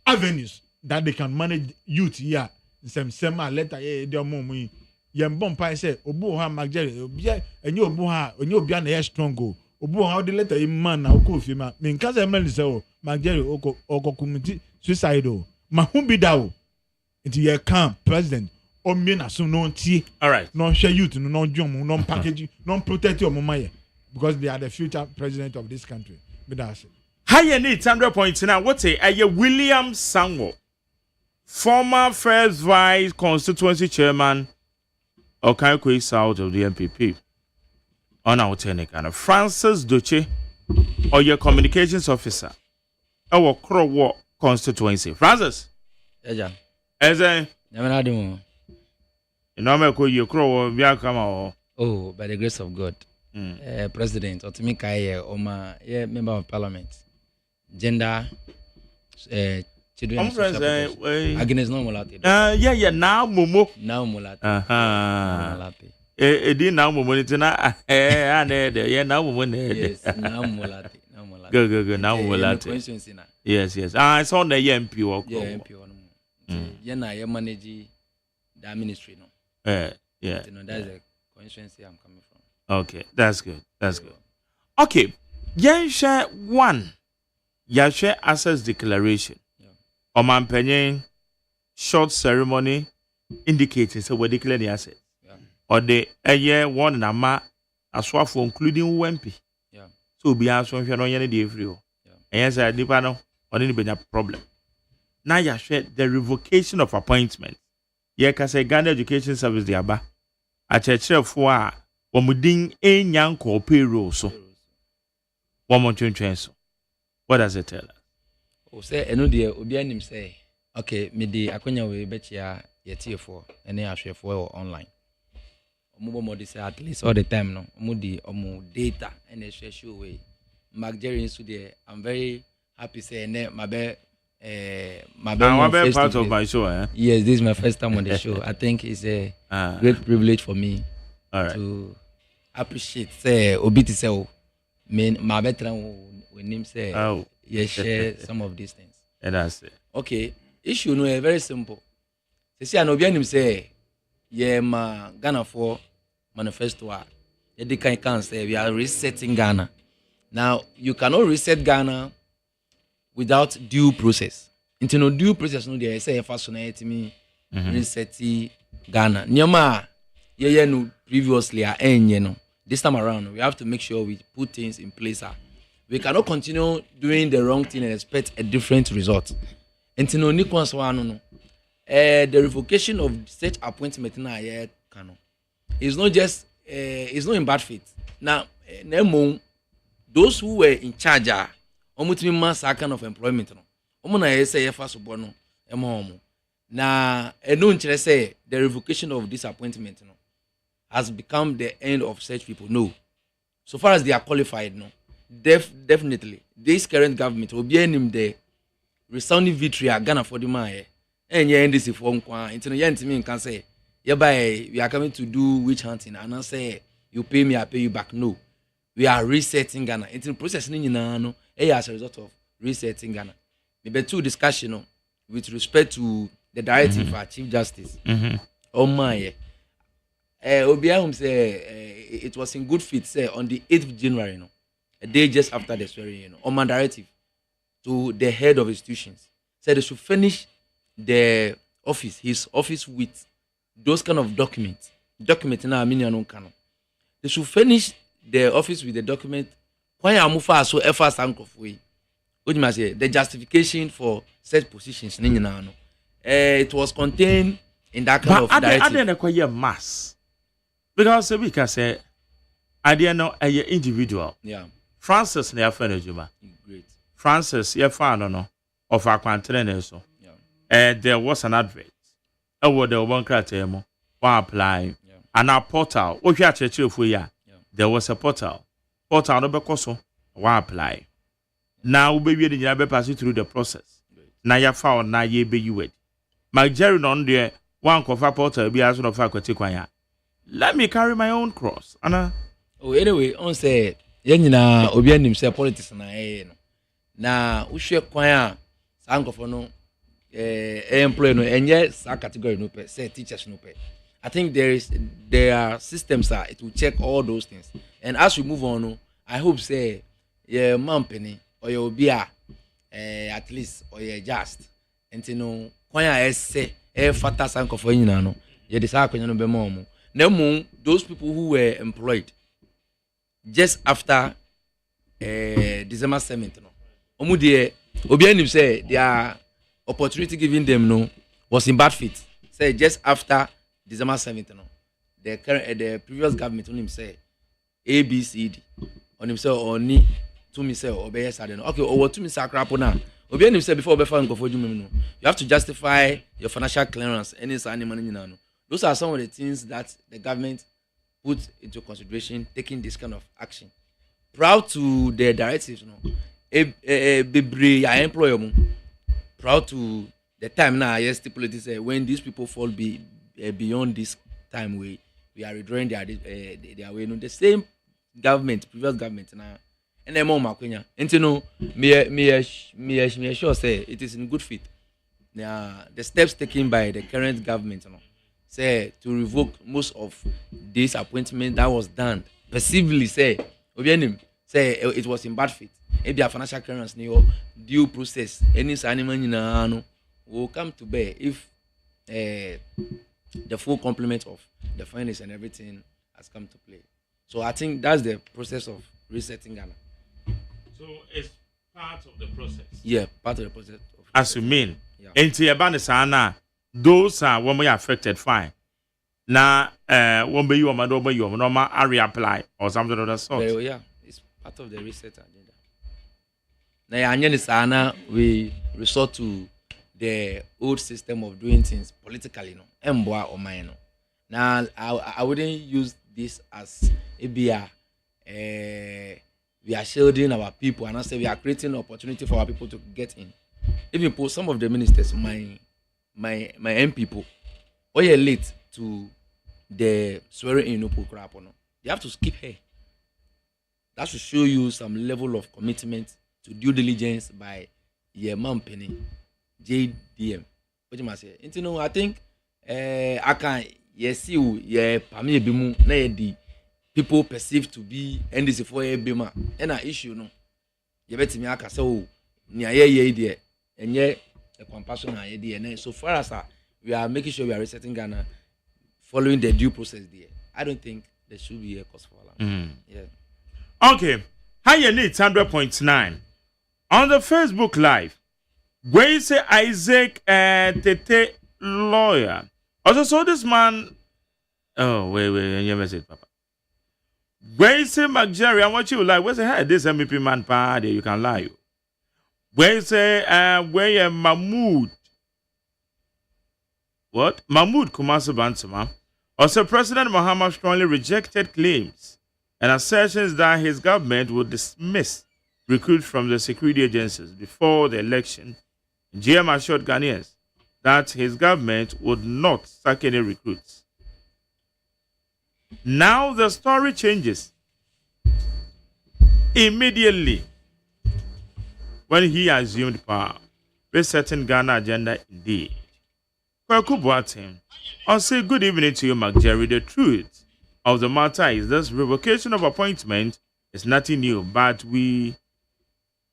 avenues that they can manage youth here. Some letter their mom yem bompa say obu ha Magjerry obi enye obu ha onye obi na strong go obu ha the letter man na okofi ma me nka say man say o Magjerry okokumiti suicide ma hu bi da o it ye can president o me na so no tie all right no share youth no dwom no package no protect your mama because they are the future president of this country me da say higher need 100 points now. What's a William Sangwo, former first vice constituency chairman of Kaikwe South of the MPP. On our technical, Francis Doche, or your communications officer, our Crow constituency. Francis, as a you know, you Crow, oh, by the grace of God, President, Otimika, Oma, member of parliament. Gender, children, against no mulati. Yeah, now Momo. Now mulati. Didn't now Momo, yeah, now Momo. Yes, now mulati. Now mulati. Go, now mulati. Yes. I saw the MP walk. Yeah, MP one. Yeah, you manage the ministry, no. Yeah. That's the constituency I'm coming from. Okay, that's good. Okay, yeah, share one. Yashe access declaration. Omanpenye short ceremony indicating so we declare the assets. Or the year one na ma aswafo including UMP. So be answer no any day free. And yes, I nipa no on any benya problem. Now yashe the revocation of appointment. Ye ka say Ghana Education Service the aba. A church for a womudin enyanko payroll so. One more so. What does it tell us? Oh, say, I know the Obianim say, okay, me the Akonya we bet ya TF4 and then I share for online. Omo mo say at least all the time no. Omo data and they share show way. Magjerry so there. I'm very happy saying that my part of my show. Yes, this is my first time on the show. I think it's a great privilege for me to appreciate. Say Obiti say, me my veteran. When him say, you share some of these things. And that's it. Okay, issue no very simple. See, I know him say, ma Ghana for manifesto. They can say we are resetting Ghana. Now you cannot reset Ghana without due process. Into no due process, no they say fashion me reset Ghana. Nyama yeah no previously no. This time around we have to make sure we put things in place. We cannot continue doing the wrong thing and expect a different result. And no the revocation of such appointment na is not just it's not in bad faith. Now those who were in charge omutimi mass kind of employment no omo na say yefa so bono na eno nkyere say the revocation of this appointment no has become the end of such people. No, so far as they are qualified, no, definitely this current government will be in the resounding victory at Ghana for the man. And yeah, this is for me can say we are coming to do witch hunting and I say you pay me, I pay you back. No, we are resetting Ghana. It's in processing no as a result of resetting Ghana. Maybe two discussion with respect to the directive for Chief Justice. Oh my. Obiahum say it was in good faith say on the 8th of January, a day just after the swearing, on my directive to the head of institutions, said they should finish the office, his office with those kind of documents. Document na aminiano canon. They should finish the office with the document. Why amufa so fast of way? What you must say the justification for such positions. It was contained in that kind of directive. I didn't acquire mass. Because we can say, I didn't know a individual. Yeah. Francis, near Fenejuma. Great. Francis, you found no of our country. So, there was an advert. I would the one criteria, one apply, and our portal. What you actually for ya? There was a portal. Portal no because one apply. Now we be the be passing through the process. Now you found now ye be you wait. My Jerry on there one cover portal be as of faculty kwanya. Let me carry my own cross. Anna. Oh, anyway, on say, Yenina, Obian himself, politics na Ushe Kwaya, Sanko for no, employer no, and yes, a category no pay, say teachers no pay. I think there are systems it will check all those things. And as we move on, I hope say, yeah, Mampany or your beer, at least, or your just, and you know, Kwaya say, fata Sanko for you no, ye decide when you be more. Nemo, those people who were employed just after December 7th, Obianim say their opportunity given them was in bad faith. Say just after December 7th, the previous government on him say ABCD on himself or ni to me say obey sadden. Okay, or to me sakrapo now. Obianim say before you have to justify your financial clearance any money. Those are some of the things that the government put into consideration, taking this kind of action. Proud to the directives, employer, proud to the time now, yes, stipulated say when these people fall beyond this time, we are redrawing their way. The same government, previous government now, and then more Makwenya. And me sure say it is in good faith. The steps taken by the current government, say to revoke most of this appointment that was done perceivably say Obianim say it was in bad faith. Maybe a financial clearance due process any animal will come to bear if the full complement of the finance and everything has come to play. So I think that's the process of resetting Ghana. So it's part of the process. Yeah, part of the process. As you mean, into your banner, those are when we are affected, fine. Now, when you are normal, I reapply or something of that sort. Well, yeah, it's part of the reset agenda. Now, we resort to the old system of doing things politically, or mine. Now, I wouldn't use this as a beer. We are shielding our people, and I say we are creating opportunity for our people to get in. Even for some of the ministers, my M people, or you're late to the swearing in you have to skip here. That should show you some level of commitment to due diligence by your company, JDM. What you must say? I think I can see the people perceive to be NDC for a bima and an issue you bet me aka so near ye and yet a compassion idea. So far as we are making sure we are resetting Ghana, following the due process there. I don't think there should be a cause for alarm. Yeah. Okay. How you need 100.9 on the Facebook Live. Where you say Isaac Tete lawyer. Also saw this man. Oh wait, your message, Papa. Where you say McJerry, and what you like? Where say hey, this MVP man party? You can lie. Where you say where you Mahmoud? What? Mahmoud Kumasu Bansama. Also, President Mahama strongly rejected claims and assertions that his government would dismiss recruits from the security agencies before the election. GM assured Ghanaians that his government would not sack any recruits. Now the story changes immediately when he assumed power, resetting Ghana agenda indeed. Kwaku Boateng, I'll say good evening to you, McJerry. The truth of the matter is this revocation of appointment is nothing new, but we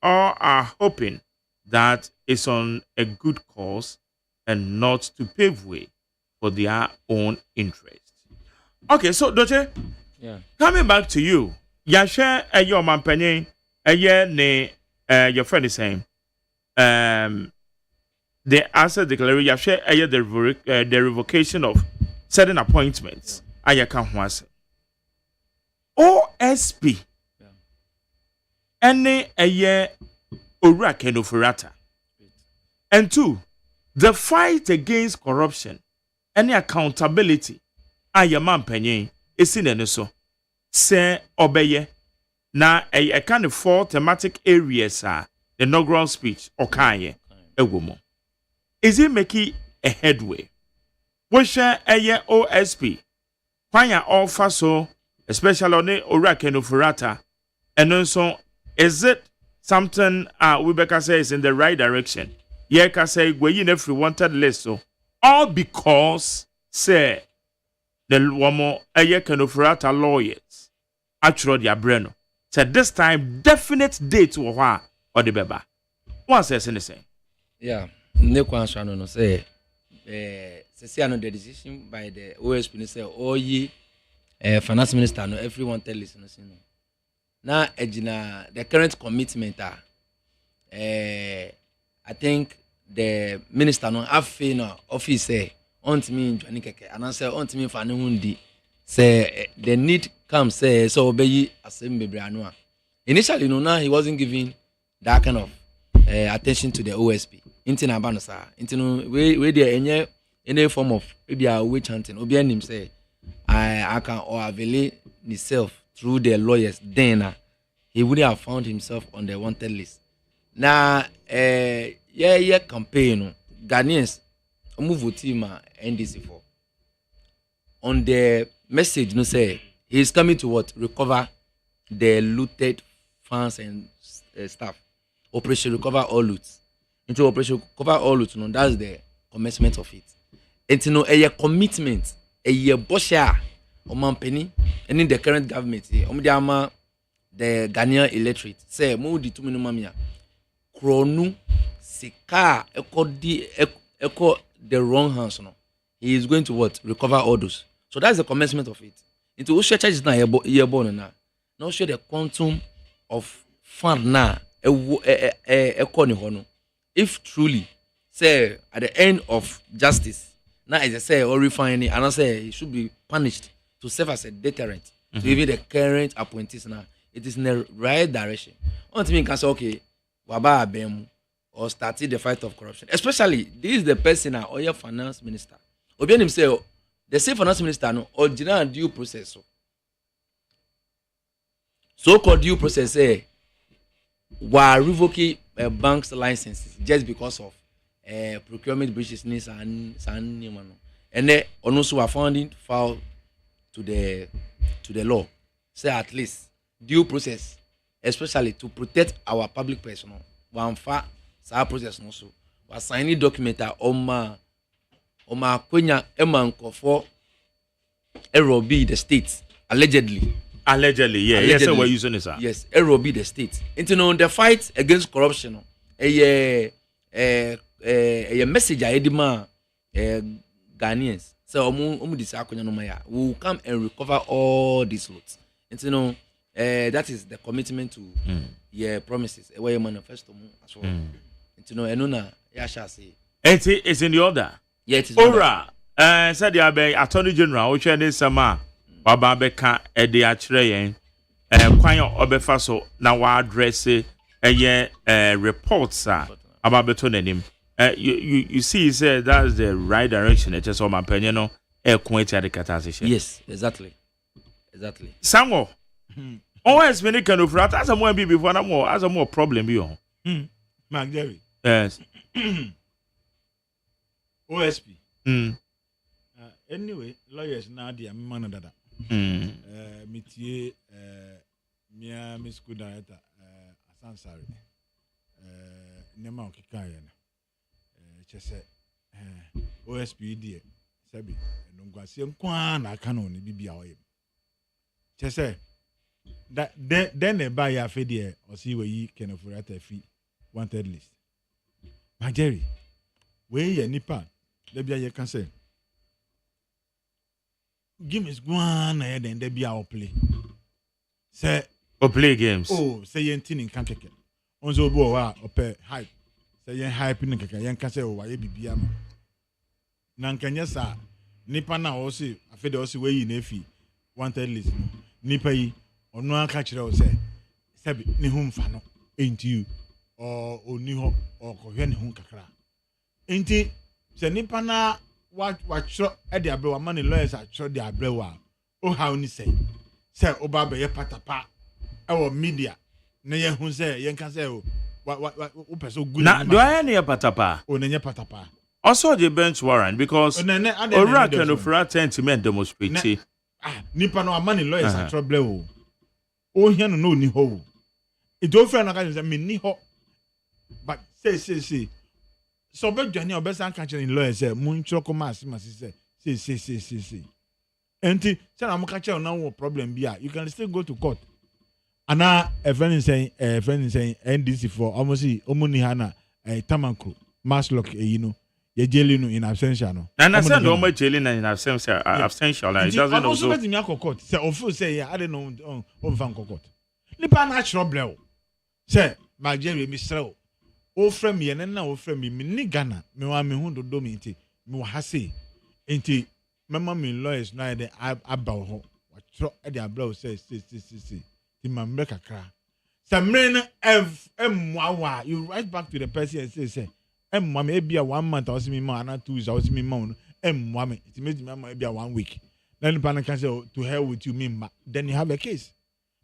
all are hoping that it's on a good cause and not to pave way for their own interest. Okay, so Doche, coming back to you, Yasha your mampany, ne your friend is saying, the answer declaration Yasha the revocation of certain appointments. Ayaka Hwase. OSP. Any a year Urakeno Furata. And 2, the fight against corruption, any accountability. Agyeman penye is in so. Say obeye. Na a kind of 4 thematic areas are the inaugural speech or kanye a woman. Is it making a headway? We share a year OSP. Kwanya offer so, especially on the Urakeno Furata. And also, is it something Wibeka says in the right direction? Yeka say we in every wanted list so all because say the woman Urakeno Furata lawyers actually their breno. Said this time definite date to or the beba. What says anything? Yeah, no question no say say the decision by the OSP say oh ye finance minister no everyone tell listeners no. Now the current commitment I think the minister no have no office say on me Johnny Keke and I say on me for no hundi say the need come say so obey assembly anua. Initially no now he wasn't giving that kind of attention to the OSP. Intina banosa intino we there any form of maybe a witch hunting obi anim say I can or avail himself through the lawyers then he would have found himself on the wanted list. Now campaign Ghanaians move team NDC for on the message no say he's coming to what recover the looted funds and stuff. Operation recover all loots. Into operation recover all loots, no, that's the commencement of it. And you know a commitment, a year bosha or penny, and in the current government, the Ghanaian electorate say more di 2 minimum kronu sika echo the wrong hands no. He is going to what? Recover all those. So that's the commencement of it. Into Osha charges na year born na. Now show the quantum of fund na if truly say at the end of justice now as I say or refining and I say he should be punished to serve as a deterrent to even the current appointees now. It is in the right direction. Until me can say okay waba abem or started the fight of corruption. Especially this is the person or your finance minister. Obian himself the same finance minister no original due process so called due process say while revoking bank's licenses just because of procurement breaches and then also were found foul to the law. Say at least due process, especially to protect our public personnel. One far process also was signing document Oma Quenya Emanko for Erobi the state allegedly. Allegedly, yeah. Yes, we're using this. Yes, Erobi the state. Into the fight against corruption, a message I edima Ghanaians. So we will come and recover all these lots. And you know, that is the commitment to your promises. Where your manifesto as well. And you know, Enuna, Yasha say. It's in the order. Yeah, it is. Ora, said the Attorney General, which is sama, Baba Beka, Eddie Achreyen, Quanya Obefaso, now address reports about betoning. You see, he said that's the right direction. It's just all my opinion. No, yes, exactly. Sango, always when it can of rat as a more before no more as a more problem. You, Mark Jerry. Yes. OSP. Anyway, lawyers now the man of that. Métier, Mia Miss Good Director, Asansari. Nema Okikaya. Chese OSP dear, Sabi, and Ungwasian Kwan, I can only be away. Chese that then they buy a fee or see where you can afford a fee, wanted list. My Jerry, where ye nipa, there be a can say. Give me one ahead and there be our play. Say, play games. Oh, say yen tin in can't on so bo or hype. Say yen hype in the yan can say, oh, why be biam. Nankanya sa, Nipa na also, I fed also way in Efi, wanted list. Nipa yi, or no catcher or say, Sabi, ni hum fano, ain't you, or niho, or Kohen hum kakra. Ain't it? Say Nipa na. What shot at the abroad money lawyers at shot the abroad. Oh, how ni say Obaba ye patapa our media. Nay who say yen can say what so good. Now do I any patapa? Oh, Nanya patapa. Also the bench warrant because Ora can offer 10 men demonstrate. Nipa no money lawyers at trouble. Oh, here no ni ho. It don't friend I mean ni ho. But say. So be Johnny Obesan catching in lawyer say muncho commerce say enti say am catch now problem be you can still go to court. Ana a friend is saying NDC for almost omuni hana tamanko mass lock you know ye jailing in absentia no. And I said no more jailing in absentia it doesn't also let me court say of say I don't know on fan court. Nipa natural blow. Say my Jerry Mr. O frame ye na o frame me ni Ghana me wa me hu dodo me nti me wa ha sei enti mama me lawyers na de abaw ho wa tro e de abra o say ti mamre kakra samre na emwa wa you write back to the person and say emwa me e bia 1 month o si me ma na 2 weeks o si me ma emwa me ti me ma e bia 1 week then the pan can say to hell with you me ma then you have a case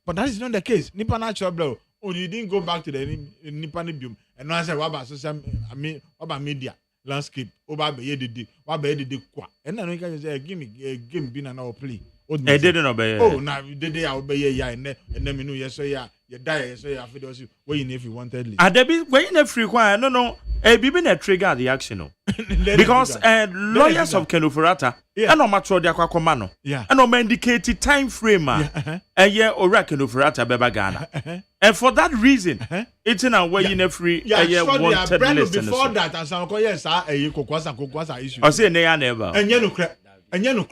but that is not the case nipa na trouble. Oh, you didn't go back to the Nipanibium and now I said, what about social media landscape? Oba be did qua. And then we can say, give me a game being an hour play. I didn't obey. Oh, now the day I obey ya and then we know yes, so yeah, you die, so yeah, for you waiting if you wanted. Are there be waiting a free quiet? No. A been a trigger the action. Because lawyers of Kenufurata, and no matter their quacomano, and no indicated time frame, and yeah, or Kenufurata Bebagana. And for that reason, it's in a way in a free, wanted list. Before that, as I call yes, a Kokwasa issue. I say, nay, never. And you know,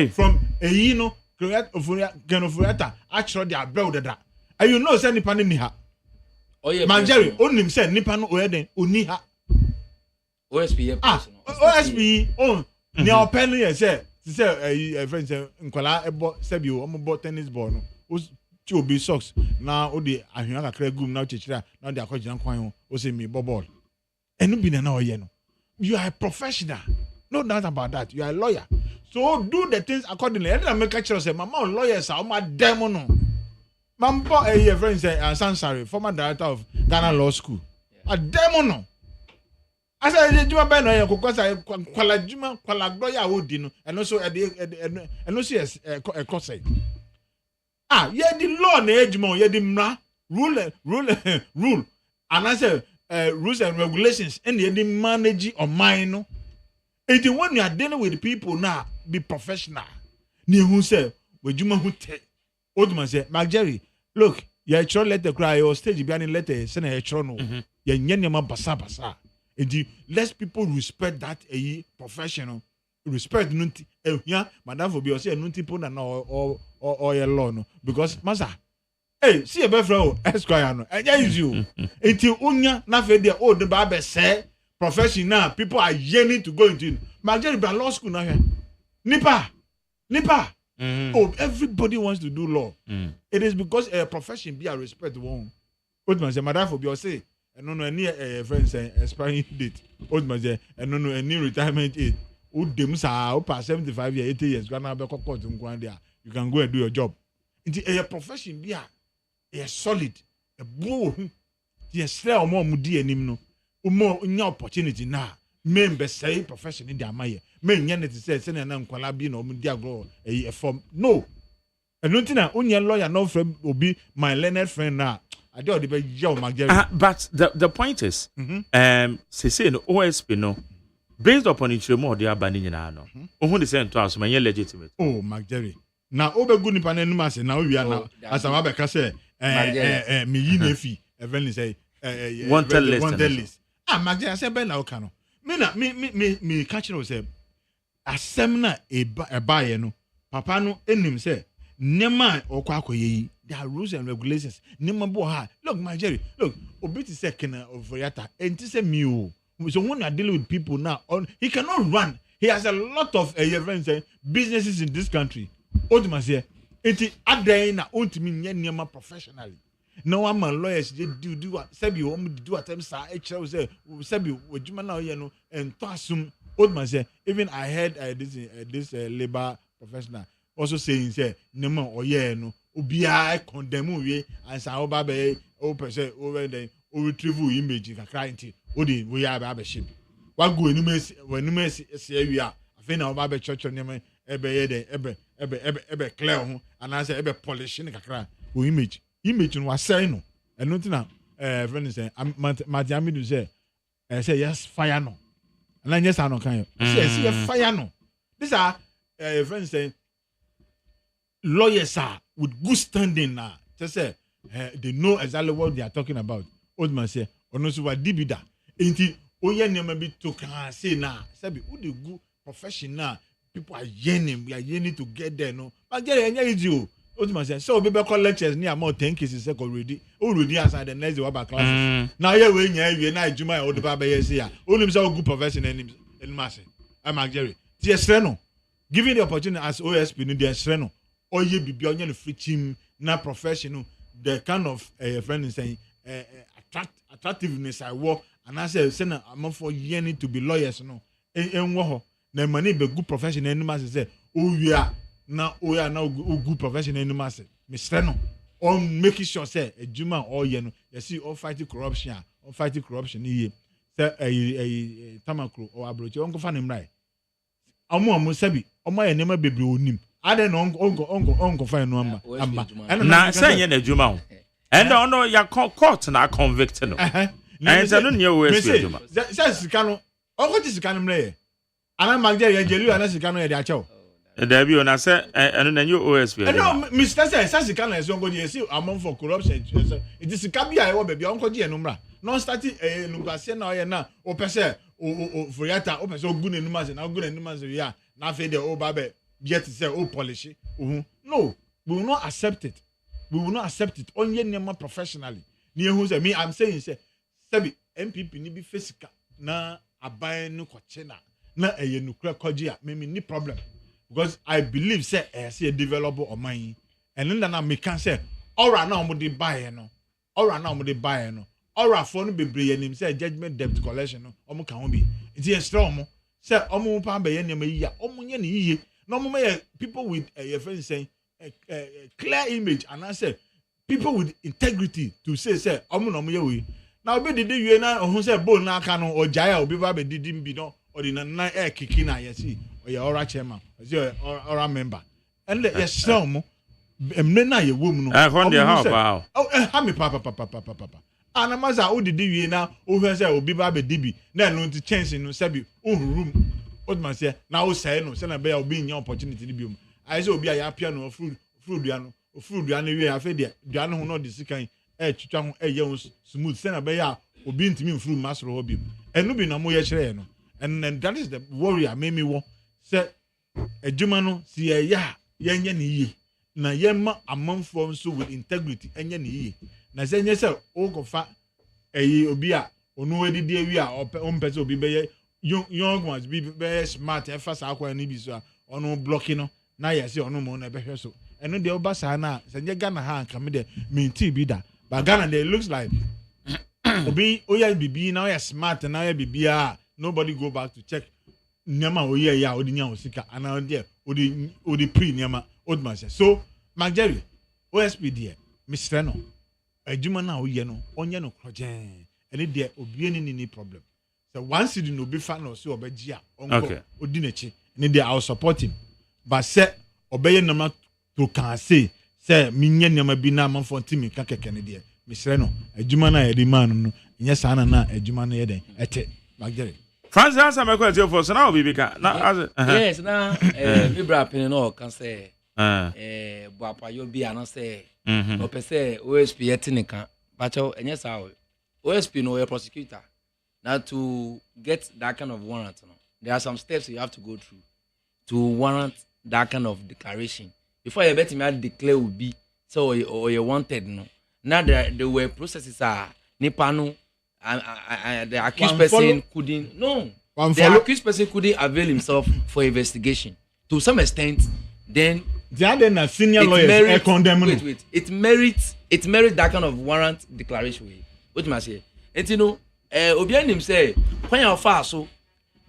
from a yino, create of Kenufurata, actually, they are brother. And you know, send Nipaniha. Oh, yeah, Manjari, only said Nipano Oeden, Uniha. OSP OSP ni open here say a friend say nkwala ebo sabi o mo bought tennis ball no o ti obi socks na o de ahwan kakra gum na o chechira na o de akogina kwan ho o say me ball enu bi na o ye no you are a professional no doubt about that you are a lawyer so do the things accordingly and I make sure say mama lawyers are my demo no mambo a friend say Sansari former director of Ghana Law School a demo no I said, you are better because I kwala lawyer odi no and also and also yes a course. Ye the law na ejuma ye the mra rule and I say rules and regulations and ye the manage on mine no. It when you are dealing with people now be professional. Ni who say we juma who te old man say Mark Jerry look ye try let the cry or stage be any letter send a try no ye nyema basa. And let people respect that a professional. respect nunti ehia madam for be o say nunti po na or law no because masa hey see a befro esquire no enya use you until unya na fe dey old ba be say profession now people are yearning to go into Magere by law school now here nipa oh everybody wants to do law it is because a profession be a respect one old man say madam for be o say no any friends expiring date old man say no any retirement age dem sa past 75 years 80 years gonna be court nkwan there you can go and do your job it a profession be a solid a buo the sell omo mudi anim no omo nya opportunity na member say profession in the amaye men nya net say na nkwala bi na omo di agro a form no eno ntina onye lawyer no friend obi my learned friend na ade o de be yaw Magere but the point is say no OSP no based upon intremo de abani nyina no ohun de say nto asoma ye legitimate oh Magere na obegu nipa na num ase na owia na asama be ka say me yi na fi even say wanted list Magere say be na o ka no me catch no say asem na eba ye no papa no enim say nema okwa akoye there are rules and regulations nema bo ha look Magere look obi ti say kena ovoriata enti say me o so when you are dealing with people now he cannot run he has a lot of businesses in this country old man say enti adan na ontimi nye niema professionally no one man lawyers they do what sabi o do at times say sabi ojuma na oye no ento asum old man say even I heard this labor professional also saying say nema oye no obia condemn we and say oba be o person over then o retrieve image kakra enti odi we are be ship wa go enum se awia afi na oba be church nema ebe ye den ebe clear ho and say ebe polish ne kakra o image no wa say no eno ntina friend say madiami do say yes fire no and yes no kan say fire no these are friends say lawyers are with good standing now say they know exactly what they are talking about old man say ono so wa dibida enti oye nema bi to kan say na sabi who the good professional people are yearning we are yearning to get there no Magere enya easy o old man say so we be call lectures near more 10 cases already aside the next day classes now here we nya na ejuma o de ba be say ya onim say good professional enim say Magere ti esreno giving the opportunity as OSP no the esreno oye bibi onye no free team na professional the kind of friend is saying attractiveness I work and I say I'm for yearning to be lawyers no enwo ho na money be good professional anima say we are now good professional anima say Mr. no on making sure say ejuma all year no you see all fighting corruption here say tamakro or abrochi onko fa nem right amu sabi omo ye nema bebre onim ade no onko fa no amba na say ye na ejuma ho and no ya court na convict no and say no ne OSP ejuma say sikano onko ti sikano mre ana Magere ye jelu ana sikano ye de achew there be una say eno na new OSP no Mr. say sikano ye onko je see among for corruption it is sikabia e wo be onko je eno mra non starting nugase na oye na o pese o foriata o pese ogun enuma na ogun enuma se ya na fe de o ba be yet say o polish no we will not accept it onye nema professionally ni ehun say me I'm saying say sabi MPP ni bi fisika na aban no koche na eye nukra koje a me ni problem because I believe say say develop o man and then na me can say ora na omo de buy no ora for no bebre yanim say judgment debt collection no omo kan ho bi it is strong say omo pa be yanim yi a omo nye ne yiye no omo may people with your friends saying clear image and I say people with integrity to say omo no ye we now be did you na ohun say bone na aka no ojaya obi ba be didi mbi no or na kiki na yesi or your ora chairman or ora member and yes strong emne na ye wom no how ha me papa anamaza o didi wie na o hwe say obi ba be dibi na no nti chance no sabi o room what man say na o say no say na be obi nya opportunity ni biom I say obi ya pia no fruit dua no wie afa dia dua no ho no de sikan twitwa ho ye smooth say na be ya obi ntimi fruit masro ho biom enu bi na mo ye kire no and that is the worry made me wo sɛ adwuma no si ɛyɛ a yɛnyɛ ne yie na yɛma amanfoɔ nso with integrity ɛnyɛ ne yie na sɛ nyɛ sɛ wokɔfa ɛyi obi a ɔno adidi awi a ɔmpɛ sɛ obi bɛyɛ young ones bi bɛyɛ smart ɛfa saa akɔɛ no bi so a ɔno blocking no na yɛ sɛ ɔno mo na ɛbɛhwɛ so ɛno deɛ woba saa no a sɛ nyɛ Ghana ha anka me deɛ mentii bi da but Ghana deɛ it looks like obi oyɛ bibi na oyɛ smart na oyɛ bibi a nobody go back to check nneɛma a oyɛ yɛ a odi nya osika ana deɛ odi pre nneɛma odma sɛ so Magjerry OSP deɛ Mr. no adwuma na oyɛ no ɔnyɛ no krɔgyen ɛne deɛ obi ni problem so one city no be fan no so obɛgye a ɔnkɔ odi n'akyi ne deɛ I will support him but sɛ ɔbɛyɛ nneɛma to kan say minyɛ nneɛma bi na amanfo ntimi ka kɛkɛ ne deɛ Mr. no adwuma na yɛde man no nyɛ saa na adwuma no yɛ den ɛte Magjerry Francis answer my question for so now we can yes na me bra pin no kan say boapa yo bi ana say o pese OSP yet nika but enye sa OSP no a prosecutor now to get that kind of warrant no there are some steps you have to go through to warrant that kind of declaration before you bet me declare will be so or you wanted no now there were processes are nipa no the accused person couldn't accused person couldn't avail himself for investigation to some extent then the other senior lawyers condemn wait it merits that kind of warrant declaration what must say and you know obi anim say when you far so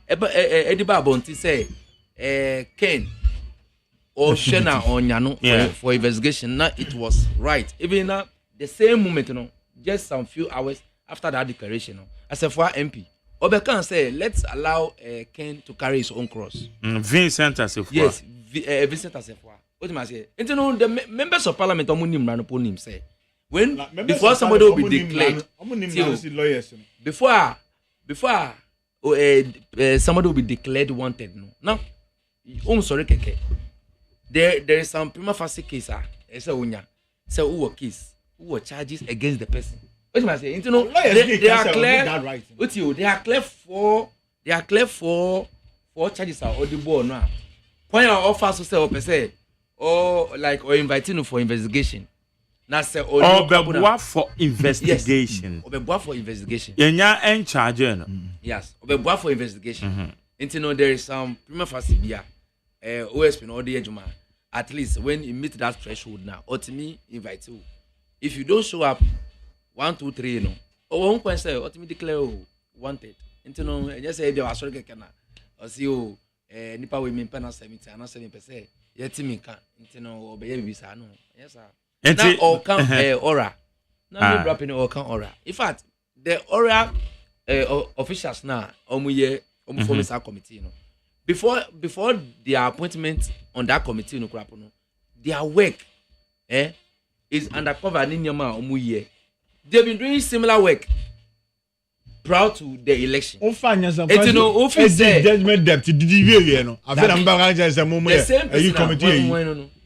ediba bonti say Ken or Shena Onyano for investigation now it was right even now the same moment you know just some few hours after that declaration as a for MP Obekan say let's allow Ken to carry his own cross. Vincent Asefua. Yes, Vincent Asefua. What am I saying? And you know the members of parliament omunim ran upon him say when before somebody will be declared before somebody will be declared wanted no now sorry keke there is some prima facie case say unya say who case who charges against the person. What am I saying? You know, they are clear. They are clear for charges are audible now. When your offers to say or like or inviting for investigation. Now say or Obebua for investigation. Obebua for investigation. Yenya en charge no. Yes, Obebua for investigation. You know there is some prima facie bia OSP no the ejuma. At least when you meet that threshold now, or to me invite you. If you don't show up 1, 2, 3 no. O won kwan say ultimately declare wanted. Nti no just say there was sorry keke na. O si o nipa we me pena 70 and 7%. Yeti me kan. Nti no obeye bibi sa no. Yes sir. Now all can aura. Now me rapping all can aura. In fact, the aura officials now omu form this committee no. Before their appointment on that committee no crap no. Their work is undercover in Nyama omu they've been doing similar work prior to the election. You know, judgment depth. Did you know? I've been embarrassed as a moment. You committee.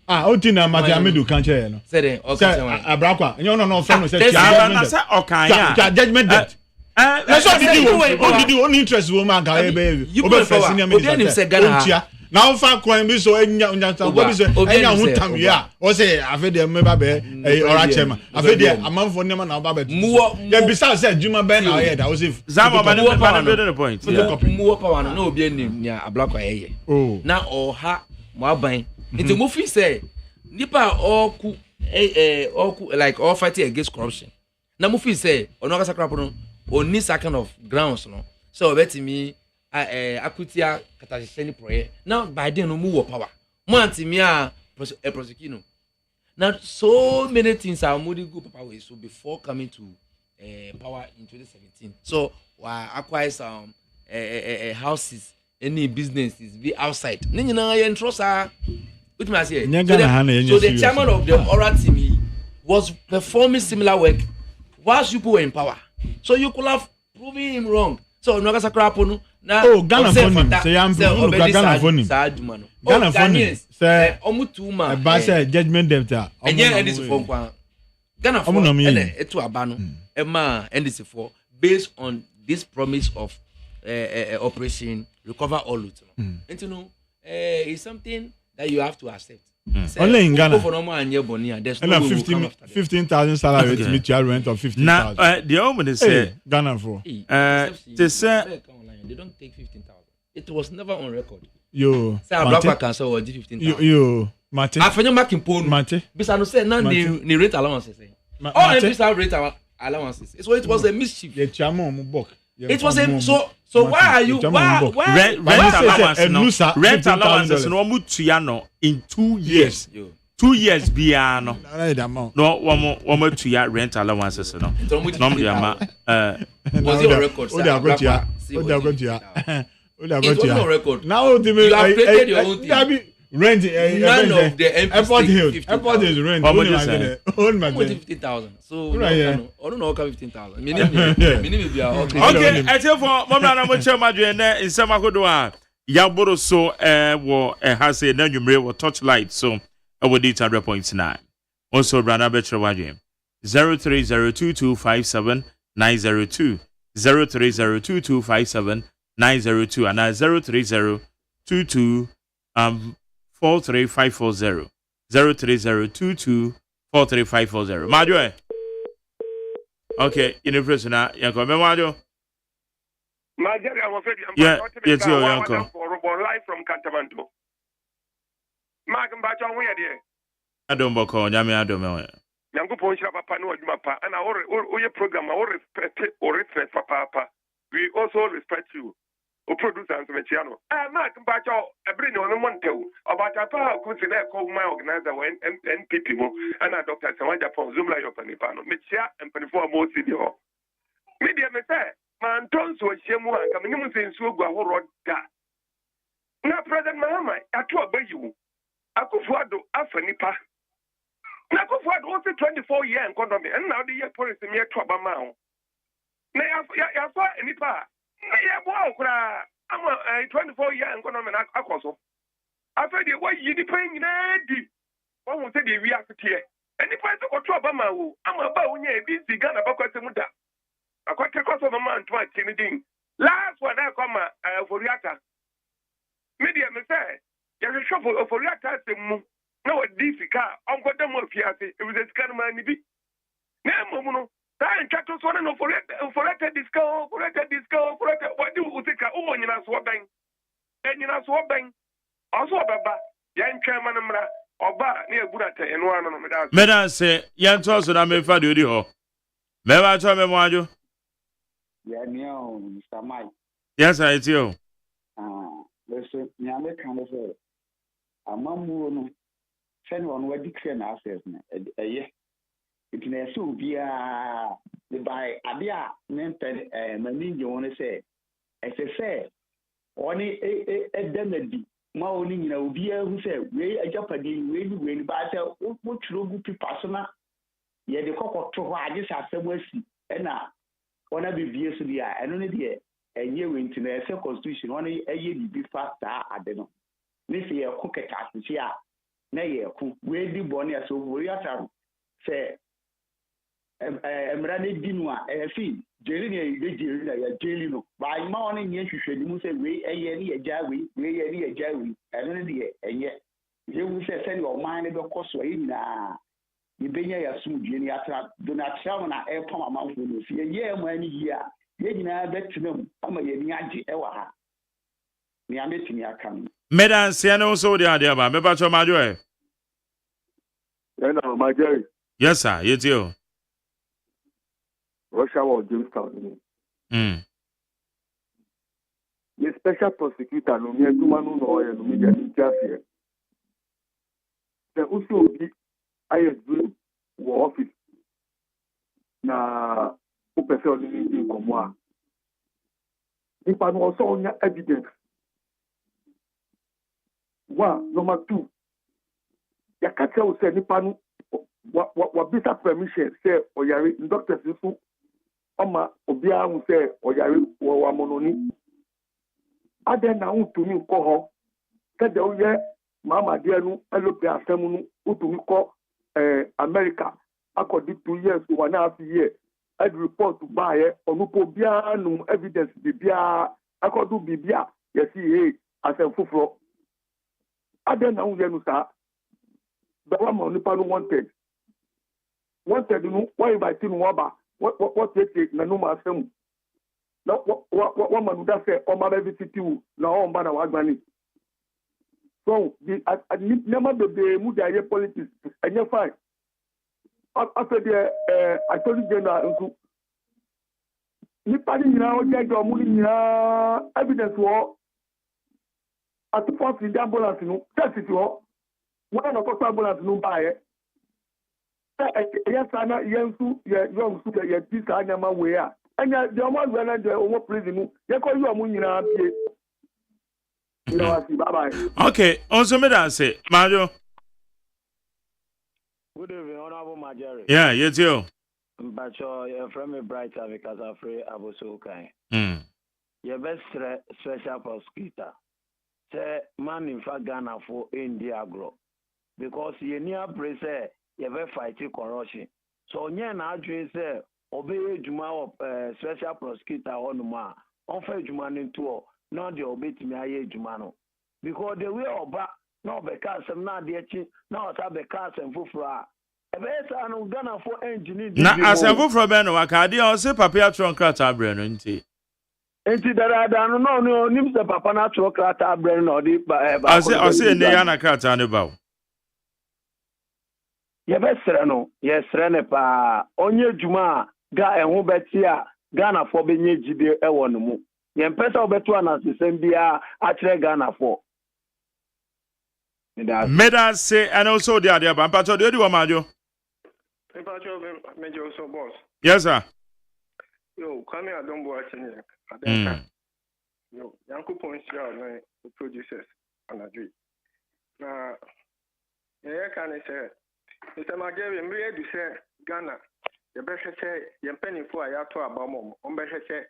Otina Matamidu can't say no. Say Abrakwa. You no friend said judgment depth. That's what did you only interest woman can baby. You be senior minister. Now fa kwan bi so enya bi so enya hu tam ya o say afi de me ba be ora chema afi de amanfo nema na ba be ya bisa say adwuma be na o da o say zama ba the point muwo power no obi anim nya ablakwa yeye na oha mo aban nti mo fi say nipa oku like all fighting against corruption na mo fi say ono aka sakra no oni kind of grounds no so obetimi akutia katasheni proye now by then no more power mo antimi a prosecute now so many things are moving good power way so before coming to power in 2017 so acquire some houses any businesses be outside nyina ye trust what me say so the chairman of the oral team was performing similar work whilst you were in power so you could have proven him wrong so no gasa crap no na Ghana phone say am Ghana phone Ghana phone say omutuma ba say judgment debtor enye ndc for kwa Ghana phone ene etu aba no e ma ndc for based on this promise of operation recover all loot no enti no it's something that you have to accept. Only in Ghana. For normal and Bonia, there's and no a 15,000 salary to meet your rent of 15,000. Now, the woman say Ghana for. They say they don't take 15,000. It was never on record. Yo, say a black can so 15,000. Yo, Mate. I find back in Pone. Mate. Because I know say now the rate allowances. All employees have rate allowances. So it was a mischief. The chairman Mubok. It was a so why are you why rent allowances no mu tuya in 2 years. 2 years bia no. No one tuya rent allowances no. No me ama was your record sir. It was no record. Now you have created your own thing. Rent none of the MPs airport is rent only 50,000 so I don't know 15,000 minimum be okay I tell for mama na mo chema dwe na nsema kodo a yaboro so wo ha say na nwumre wo torchlight so wo di 100.9 also brother betre wadwe 0302257902 0302257902 and 0302 43540 03022 Majo. Okay, in the person now, Yanko. Majo. Yeah, it's your Yanko. Live from Cantamanto. Mark Bacha, where dear? I don't boko, Yami Adome. Yanko Poncha Papa no Mapa, and our program, our respect for Papa. We also respect you. O producers of Chiano. Mark Bacho, I bring on a Montel about a power could call my organizer when NPP and a doctor Sawanja from Zumla Yopanipano, Michia and Panifor more video. Media me say, man, tons was Shemu and coming in Suga Horror. Now, President Mahama, I told you, I could afford Afanipa. Now, I could afford also 24 years economy, and now the year policy near Trabamao. Now, I saw any part. Yeah, wow, I'm a 24-year economy. I also. I feel the way you depend in one will say the react here. And if I go to Obama, I'm about when you're busy, Ghana, about Muda. I got the cost of a man to my anything. Last one, I come for Yata. Media, me say, there's a shop for Yata. No, this car, I'm going to more Fiat. It was a scan man. No, and Chatos want to know for a disco, what do you think? Oh, and you know, swapping. And you know, swapping. Also, Baba, young chairman, or bar near Budata, and one of them. Meda say, young toss and I may find you. Never told me, Majo. Yeah, no, Mr. Mike. Yes, I do. Listen, Yame kind of a mamma, send one where Dixon access. Yeah. It may so be by Abia Memphis, Manin, you want to say, as I say, only a demedy, Maoni, you know, be who said, way a jeopardy, way, battle, what true persona, yet the cock of Troa, I just have some mercy, and now, one of the years to the and only dear, a year into the constitution, only a year be faster, I don't know. This year, cook a cat, which ya, nay, where the bonny as over your say. Emrani Dinwa, fee, Jelly, Jelino. By morning, yes, you should say, we a jawi, we a jawi, and only and yet you will say, send your mind of course, you be a smooth, Jenny, do not tell when I air come amount with you. Yeah, when year, you know, bet to them, I'm a Yaji Ewa. Me, I'm meeting your coming. Medan Siano, so the idea about me, but my joy. My Jerry. Yes, sir, you do. Russia or Jamestown. The special prosecutor, no mere woman, no oil, no media in Jaffa. The also be ISB office. Na open in Commoa. If I also on your evidence. One, number two. Yakata will say, Nipan, what better permission say, or your doctors. Oma obia hu se oyare wo wa mononi ade na utumi ko ho kede oye mama de nu elope asem nu utumi ko America akodi 2 years 1.5 year ed report bae onupo bia nu evidence bibia akodu bibia yesi asem fufuro Ada na unye no sa. But one man nipa no wanted. Wanted no why invite no waba. What take na no ma asem. Na what man da say o ma be visit you na o mba na wagbani. So the never be mu dey politics and you fine. After the Attorney General nso nipa ni nyina o je jo mu ni nyina evidence wo at first the ambulance no test it wo one no call ambulance no buy yes ana yensu ye young su ye this anyama we a anya the one we na the owo prison no ye call you mu nyina pie no asi bye bye. Okay, also me that say Majo. Good evening, Honorable Majari. Yeah, you too. But you're from a brighter because I'm afraid I was okay. Your best special prosecutor say man in fact Ghana for India grow because you near praise you be fighting corruption. So you na address say obey Juma special prosecutor on ma on fair Juma into not the obey to me aye Juma no because the way oba no be cast some na de chi na ota be cast and fufura ebe sa no Ghana for engineer na asemfo fro be no wakade o se papa atron krata abre no nti dada no nim se papa na atron krata abre no di ba o se ne ya na krata ne ba o ye be sere no ye sere ne pa onye djuma ga ehun beti a Ghana for be nye jide e wo no mu ye mpesa obetu anasem bia a kire Ghana for Meda say and also the other but do you want Majo? Major also boss. Yes sir. Yo, come here, don't go watching Yo, Yanko points out the producers on a dream. Now, can I say, Mr. Magari, I'm ready to say Ghana. The best say, you're penny for a yato about mom. On best say,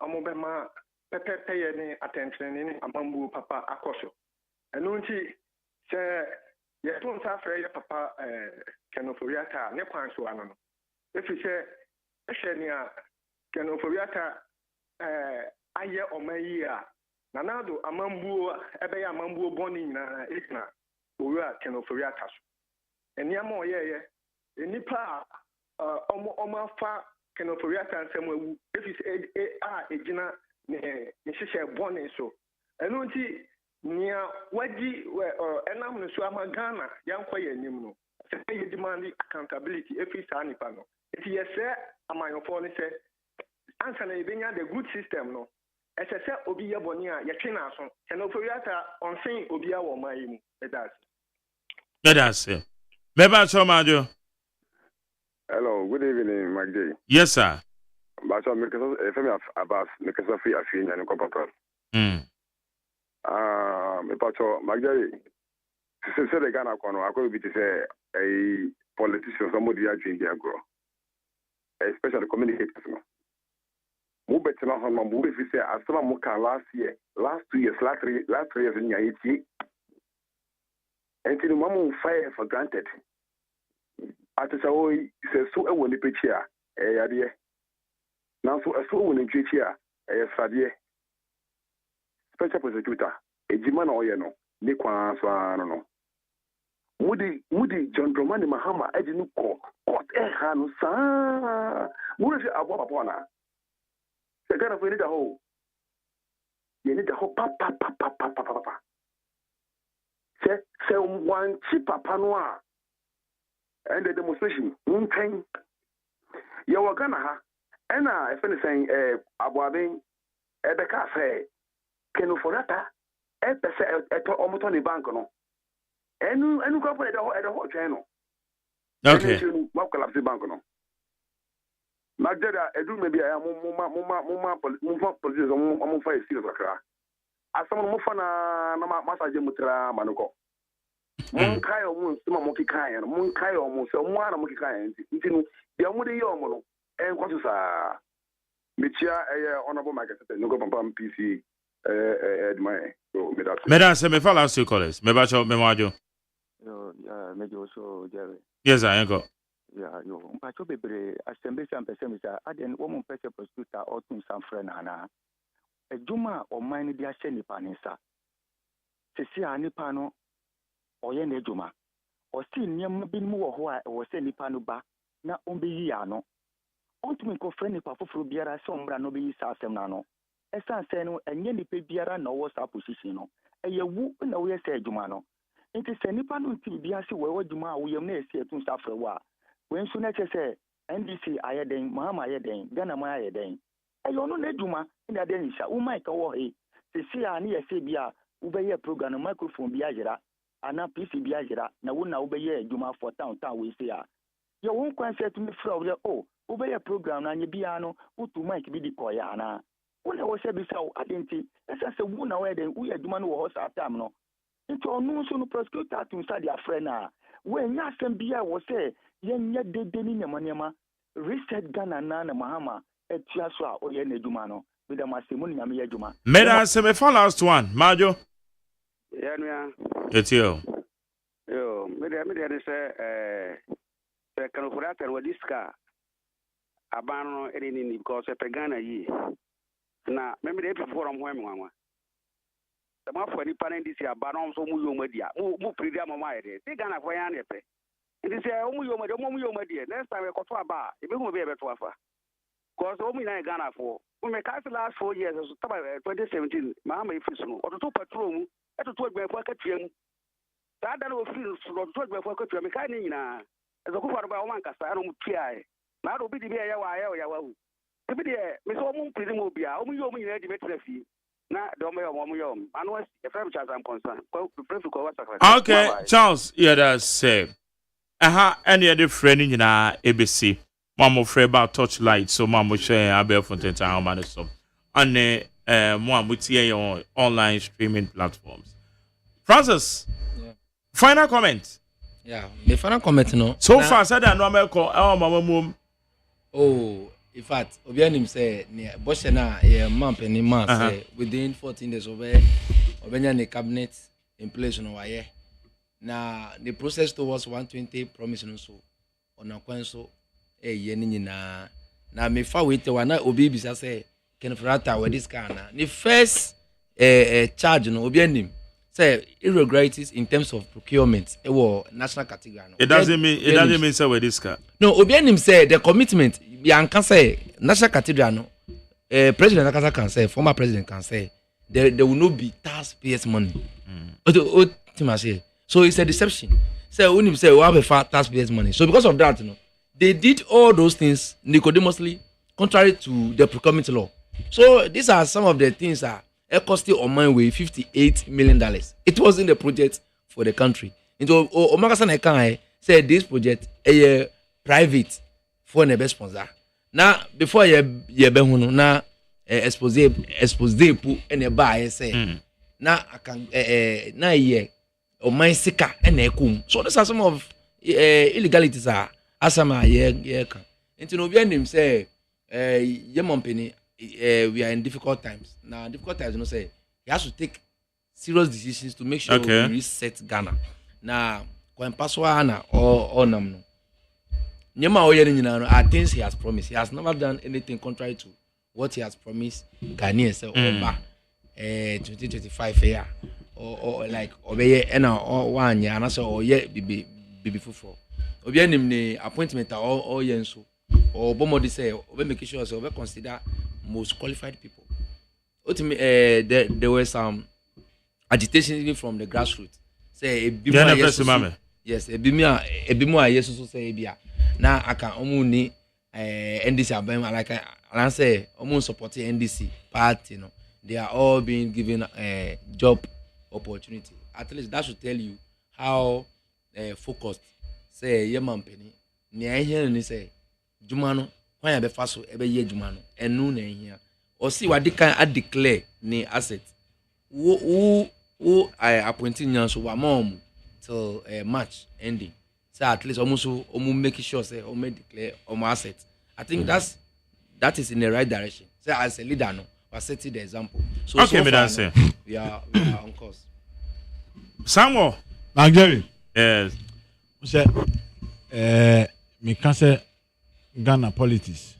I'm over my pay any attention in a bamboo papa akoso. And don't say, you don't have papa Kenoforiata, Nepan so ano. If you say, Eshenia Kenoforiata, aye or my year, Nanado, a mambu, ebe a mambu boni na itna, we are Kenoforiatas. And yamo ye, nipa, oma fa Kenoforiata and some if it's a gina, Nisha boni so. And don't Nia waji enam no so amagana yankwa yanim no say you demand accountability every sanipa no if you say amayofo ni say answer na ibenya the good system no ese say obi ye boni a ye twe na so and oforiata on saying obi a wo man mu that's it Beba so Majo. Hello, good evening, Magdi. Yes sir. But so make us about make us free afin and compare. Me pacho Magdari. Say the Ghana kono akọ bi to say a politician somebody ya change their grow. Especially communicators no. Mo bet na ho mo be say asema mo kan last 2 years, last 3 years in yiti. Enti no mo fire for granted. Atisa o say so e woni pechi a yade. Now so so woni pechi a sade. Special prosecutor ejima oye no ni kwa so ano no mudi John Dramani Mahama edi no court ha no sa mudi abo papa na se Ghana for need a ho you need a ho papa se one chi papa no a and the demonstration nkan ye wa Ghana ha ena e fe ne sen abo aben ebeka say Kenoforiata pese eto omoto ni bank no enu ko pele the whole chain no okay mo collapse bank no magdada edu me bia mo police mo fa serious akra asam mo fa na massage mutra manoko mo kai o mo nsima mo kikan no mo kai o mo so mo ana mo kikan nti no bia mo de ye o mo no kwaso sa michia honorable market no go pam PC Madam, say me follow us callers. Me bacho me Majo. Yo, me also Jerry. Yes, I go. Yeah, yo. Bacho bebre assembly sam person is aden wo mo person prosecutor or tun sam friend ana. Ejuma o mine dia hye nipa nsa. Sesi anipa no ɔyɛ n'adwuma ɔsi nneɛma bi mu wɔ hɔ a ɛwɔ sɛ nipa no ba na ɔmbɛyi ano ɔntumi nkɔfrɛ nipa foforɔ biara sɛ ɔmbra na ɔbɛyi saa asɛm no ano ɛsan sɛ no ɛnyɛ nipa biara na ɔwɔ saa position no ɛyɛ wu na woyɛ sɛ adwuma no nti sɛ nipa no ntimi bi ase wɔwɔ adwuma a woyam na ɛsi ɛto nsa frɛ wo a wɔn nso na kyɛ sɛ NDC ayɛ den Mahama ayɛ den Ghana ma ayɛ den ɛyɛ ɔno n'adwuma na ade nhyia wo mic wɔ he sisi a ne yɛsɛ bi a wobɛyɛ program no microphone bi agyera ana PC bi agyera na wo na wobɛyɛ adwuma for town we say a yɛ wo kwan sɛ tumi frɛ wo oh wobɛyɛ program na nye bia no wotu mic bi di kɔyɛ ana wo na wɔhyɛ bi sɛ ade nti ɛsɛ sɛ wo na wɔyɛ den woyɛ adwuma no wɔ hɔ saa time no nti ɔno nso no prosecutor atum sa de afrɛ na wɔanya asɛm bi a wɔ sɛ yɛnyɛ dede ne nneɛma reset Ghana na Mahama etua so a ɔyɛ n'adwuma no with them asɛm no nyame yɛ adwuma meda se me for last one majo ya nua etio yo me de sɛ sɛ kanofura ter wa diska abano ni because pe Ghana yi na me de forum ho me nwanwa ma for ni panel this year abano so mu yo madia mu pridi amama yede ti Ghana for ya na pe ndi sɛ mu yo madia next time e koto aba e be hu be beto afa because omu na Ghana for we cast last 4 years so 2017 Mahama ifisu no ototo patrol mu etoto agbafo akatuam saa da no ofiri so ototo agbafo akatuam me kai ni nyina ezo ko faru ba o man kasa no mu tuae na do bi di ya wa ya wa hu bi di me so mu mpiri mu bia omu yo mu nyina di metra fi na do mo yo anu e frame Charles am concern ko prefer ko wa sakra okay Charles yeah that say any other friend nyina ebesi Mamo free about Torchlight, so Mamo share Abel Fontaine how man so and mo amutie on online streaming platforms. Francis, final comment. Yeah, the final comment no. So far said that no America mama mum. Oh, in fact, Obianim say near Boshena a man say within 14 days obenya the cabinet in place no why. Now the process towards 120 promise no so on a so na me fa wait wa na obi bisa say ken frata we this kana the first charge no obi anim say irregularities in terms of procurement e wo national category no it doesn't mean say we this car no obi anim say the commitment yan can say national category no president Akasa can say former president can say there will not be taxpayers money so it's a deception say unim say we have a taxpayers money so because of that no they did all those things nicodemously contrary to the procurement law. So these are some of the things that costing on mine with $58 million. It was in the project for the country. Into Omagasan Ekan said this project a private for the best sponsor. Now before ye behuno na expose pu and buy say na I can na ye o mine sika and ekum. So these are some of illegalities are asama ye kan nti no obi anim say ye company we are in difficult times now difficult times you know say he has to take serious decisions to make sure we reset Ghana na when paswa na or nam no nyema oye ni nyina no are things he has promised. He has never done anything contrary to what he has promised Ghanaians say over 2025 year or like obeye na one year na say oye bibi fufu obi anim ne appointment or yenso or bomodi say obi make sure say obi consider most qualified people. There were some agitation even from the grassroots say yes ebimu yesu say bia na aka omu ni NDC abem like I say omu support NDC party no they are all being given job opportunity. At least that should tell you how focused say ye mampeni ni ahia ni say juma no kwan ya be fa so e be ye juma no enu na ahia o si wadi kan a declare ni asset wo appointing nyan so wa mom till March ending so at least almost make sure say o make declare o asset. I think that is in the right direction. Say as a leader no we setting the example. So okay, so far, no, we are on course. Samuel Magdalene. Yes. Say me can say Ghana politics.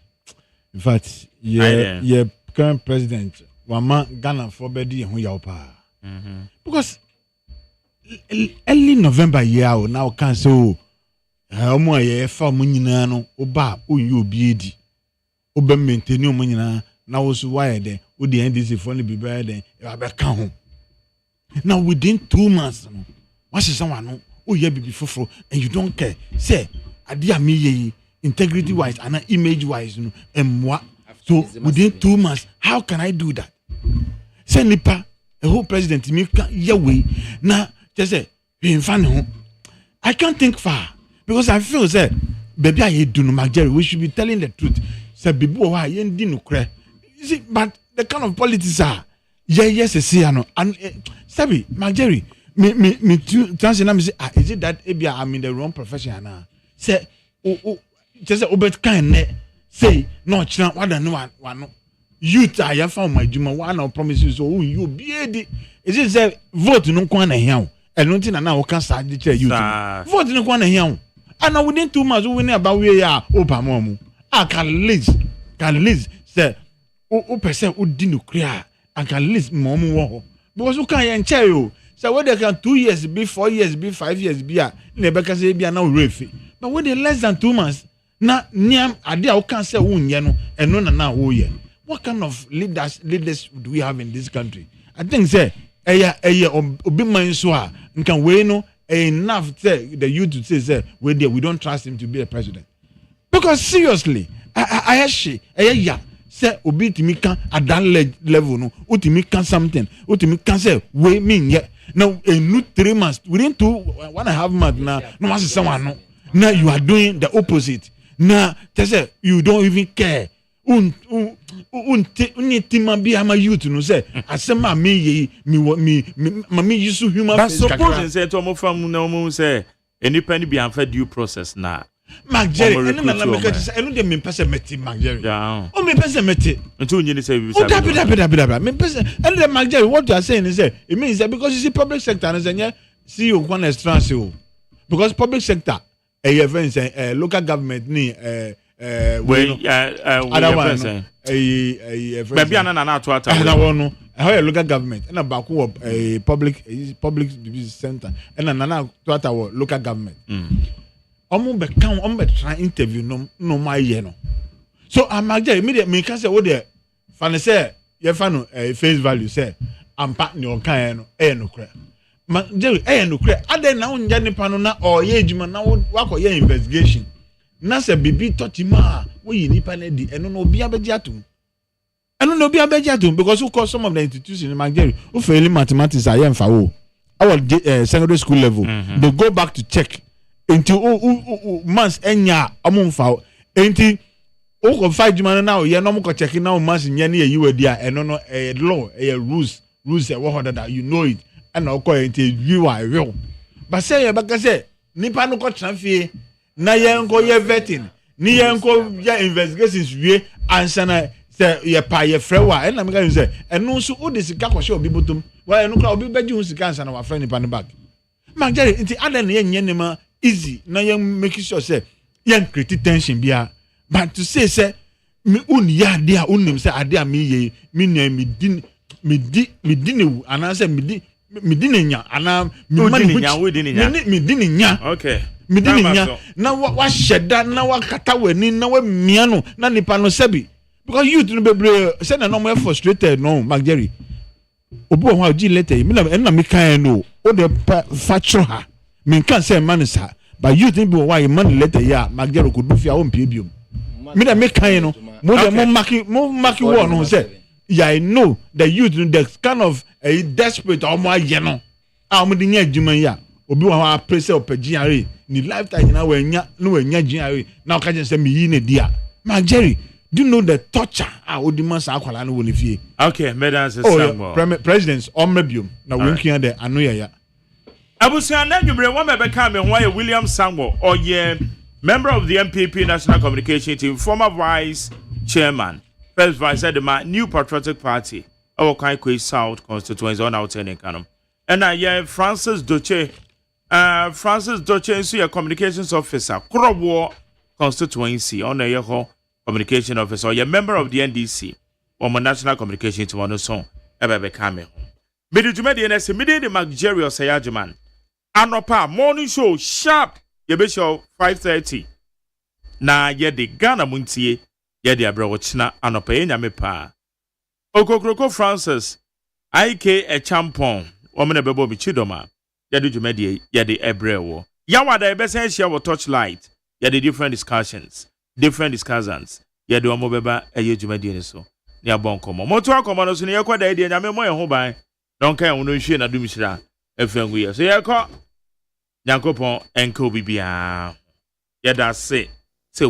In fact, your current president, Wama Ghana for bedi hu ya pa. Because early November year now can so omo ye fa mo nyina no oba oyi obi edi oba maintain omo nyina na wo so why den wo the NDC for no be better den e ba ka ho now within 2 months no what is someone no oh yeah bibi foforo and you don't care say ade ami ye integrity wise and image wise no emwa so within 2 months how can I do that say nipa a whole president me yawe na just say I can't think far because I feel say baby I do no Jerry we should be telling the truth say bibi o ha ye ndi no kre see but the kind of politics are yes ano and sabi Jerry me chance na me say is it that ebia I'm in the wrong profession na say just say obet kan ne say no china wada no one youth I have found my juma one of promises so you be is it say vote no kwa na hia and no tin na o kan sa de youth vote no kwa na hia and within 2 months we win about we ya obama mu can list say o person o di no kria and can list mom wo because you can yen chair o so whether can 2 years be 4 years be 5 years be a na be ka say be na refi but when they less than 2 months na niam ade a o kan say wonye no eno na wo ye what kind of leaders do we have in this country? I think say obi man so a nkan we no enough say the youth to say we don't trust him to be a president because seriously I actually say obi timi kan at that level no utimi kan something utimi kan say we mean yeah now a new 3 months within 1.5 months now no one someone no now you are doing the opposite now say you don't even care untima bi ama youth no say asema me use human but suppose say to mo fam na mo say any penny be am due process na Jerry eno na make say eno de me pese meti Jerry o me pese meti until you say we say me pese eno de Jerry what you are saying is say it means that because you see public sector and say see you one extra because public sector events local government ni other one baby na to ata na one how local government and back a public center and na to ata local government omo be kan omo be try interview no my ye no so amagja immediate me can say what the fan say ye fan no face value say am partner on kan no no kra Jerry no kra ade na unja nipa no na o ye ejuma na wako ye investigation na se bibi totima wo yi nipa na di eno no obi abeji atum because who call some of the institutions in Nigeria who fail mathematics are here for our secondary school level they go back to check until months enya amumfa until o fight juma now ye no mo ko check now months nya na yi we dia eno no law rules e wo that you know it and o ko until you are real but say ye baka say nipa no ko transfer na ye nko ye vetting ni ye nko ya investigations wie answer na say ye pa ye frewa and na me can say eno so o de sika ko she obi botom wa eno kra obi beji hu sika answer na wa friend nipa no back Jerry nti ada na ye nye ma easy na ye make sure say ye create tension bia but to say me un ya de a unim say ade a me ye me nua me di ne ana say me di ne nya ana me di ne nya okay me di ne nya na wa sheda na wa kata wani na wa mia no na nipa no sebi because youth no bebre say na no more frustrated no Jerry obi wo ha gi letter me na me kan no o de factual ha me kan say man sa but youth no be why man letter ya Jerry ko do fi a o mpie biom me na me kan no mo de mo maki wo no say yeah I know the youth the kind of a desperate omo aye no a omo de nya adwuma ya obi wo ha pressure opagiare ni lifetime na we nya giare na o ka je say me yi na dia Jerry do you know the torture odima sa akwala no woni fie okay madam Samuel presidents omrebium na we nkia de anoya ya abusia na nwumre wo mebe ka me ho William Samuel oye member of the MPP National Communication Team, former vice chairman, first vice at the New Patriotic Party, our Kaikwe South constituency on our turning canum. And I Francis Doche, a communications officer, Kurawo constituency on a communication officer, a member of the NDC, or my national communication to one song, Ebe Kame. Midi Jumedi and Midi the Jerry OSEI AGYEMAN. Anopa morning show sharp. Yebe show 5:30. Na yede Ghana muntie yede abrawochina anopa enyame pa. Okokroko Francis IK a champon. Womene bebo bichidoma. Yede jumedi yede ebrewo. Yawada ebesen share with Torchlight. Yede different discussions. Different discussants. Yede omobeba eye jumedi ni so. Ni abon komo. Moto akomo no so ne yakwa da ide nyame moye ho ban. Don kan wono hwie na dumishira. Efengu ye. So yakọ Nyankopon enko bibia. Yeda se we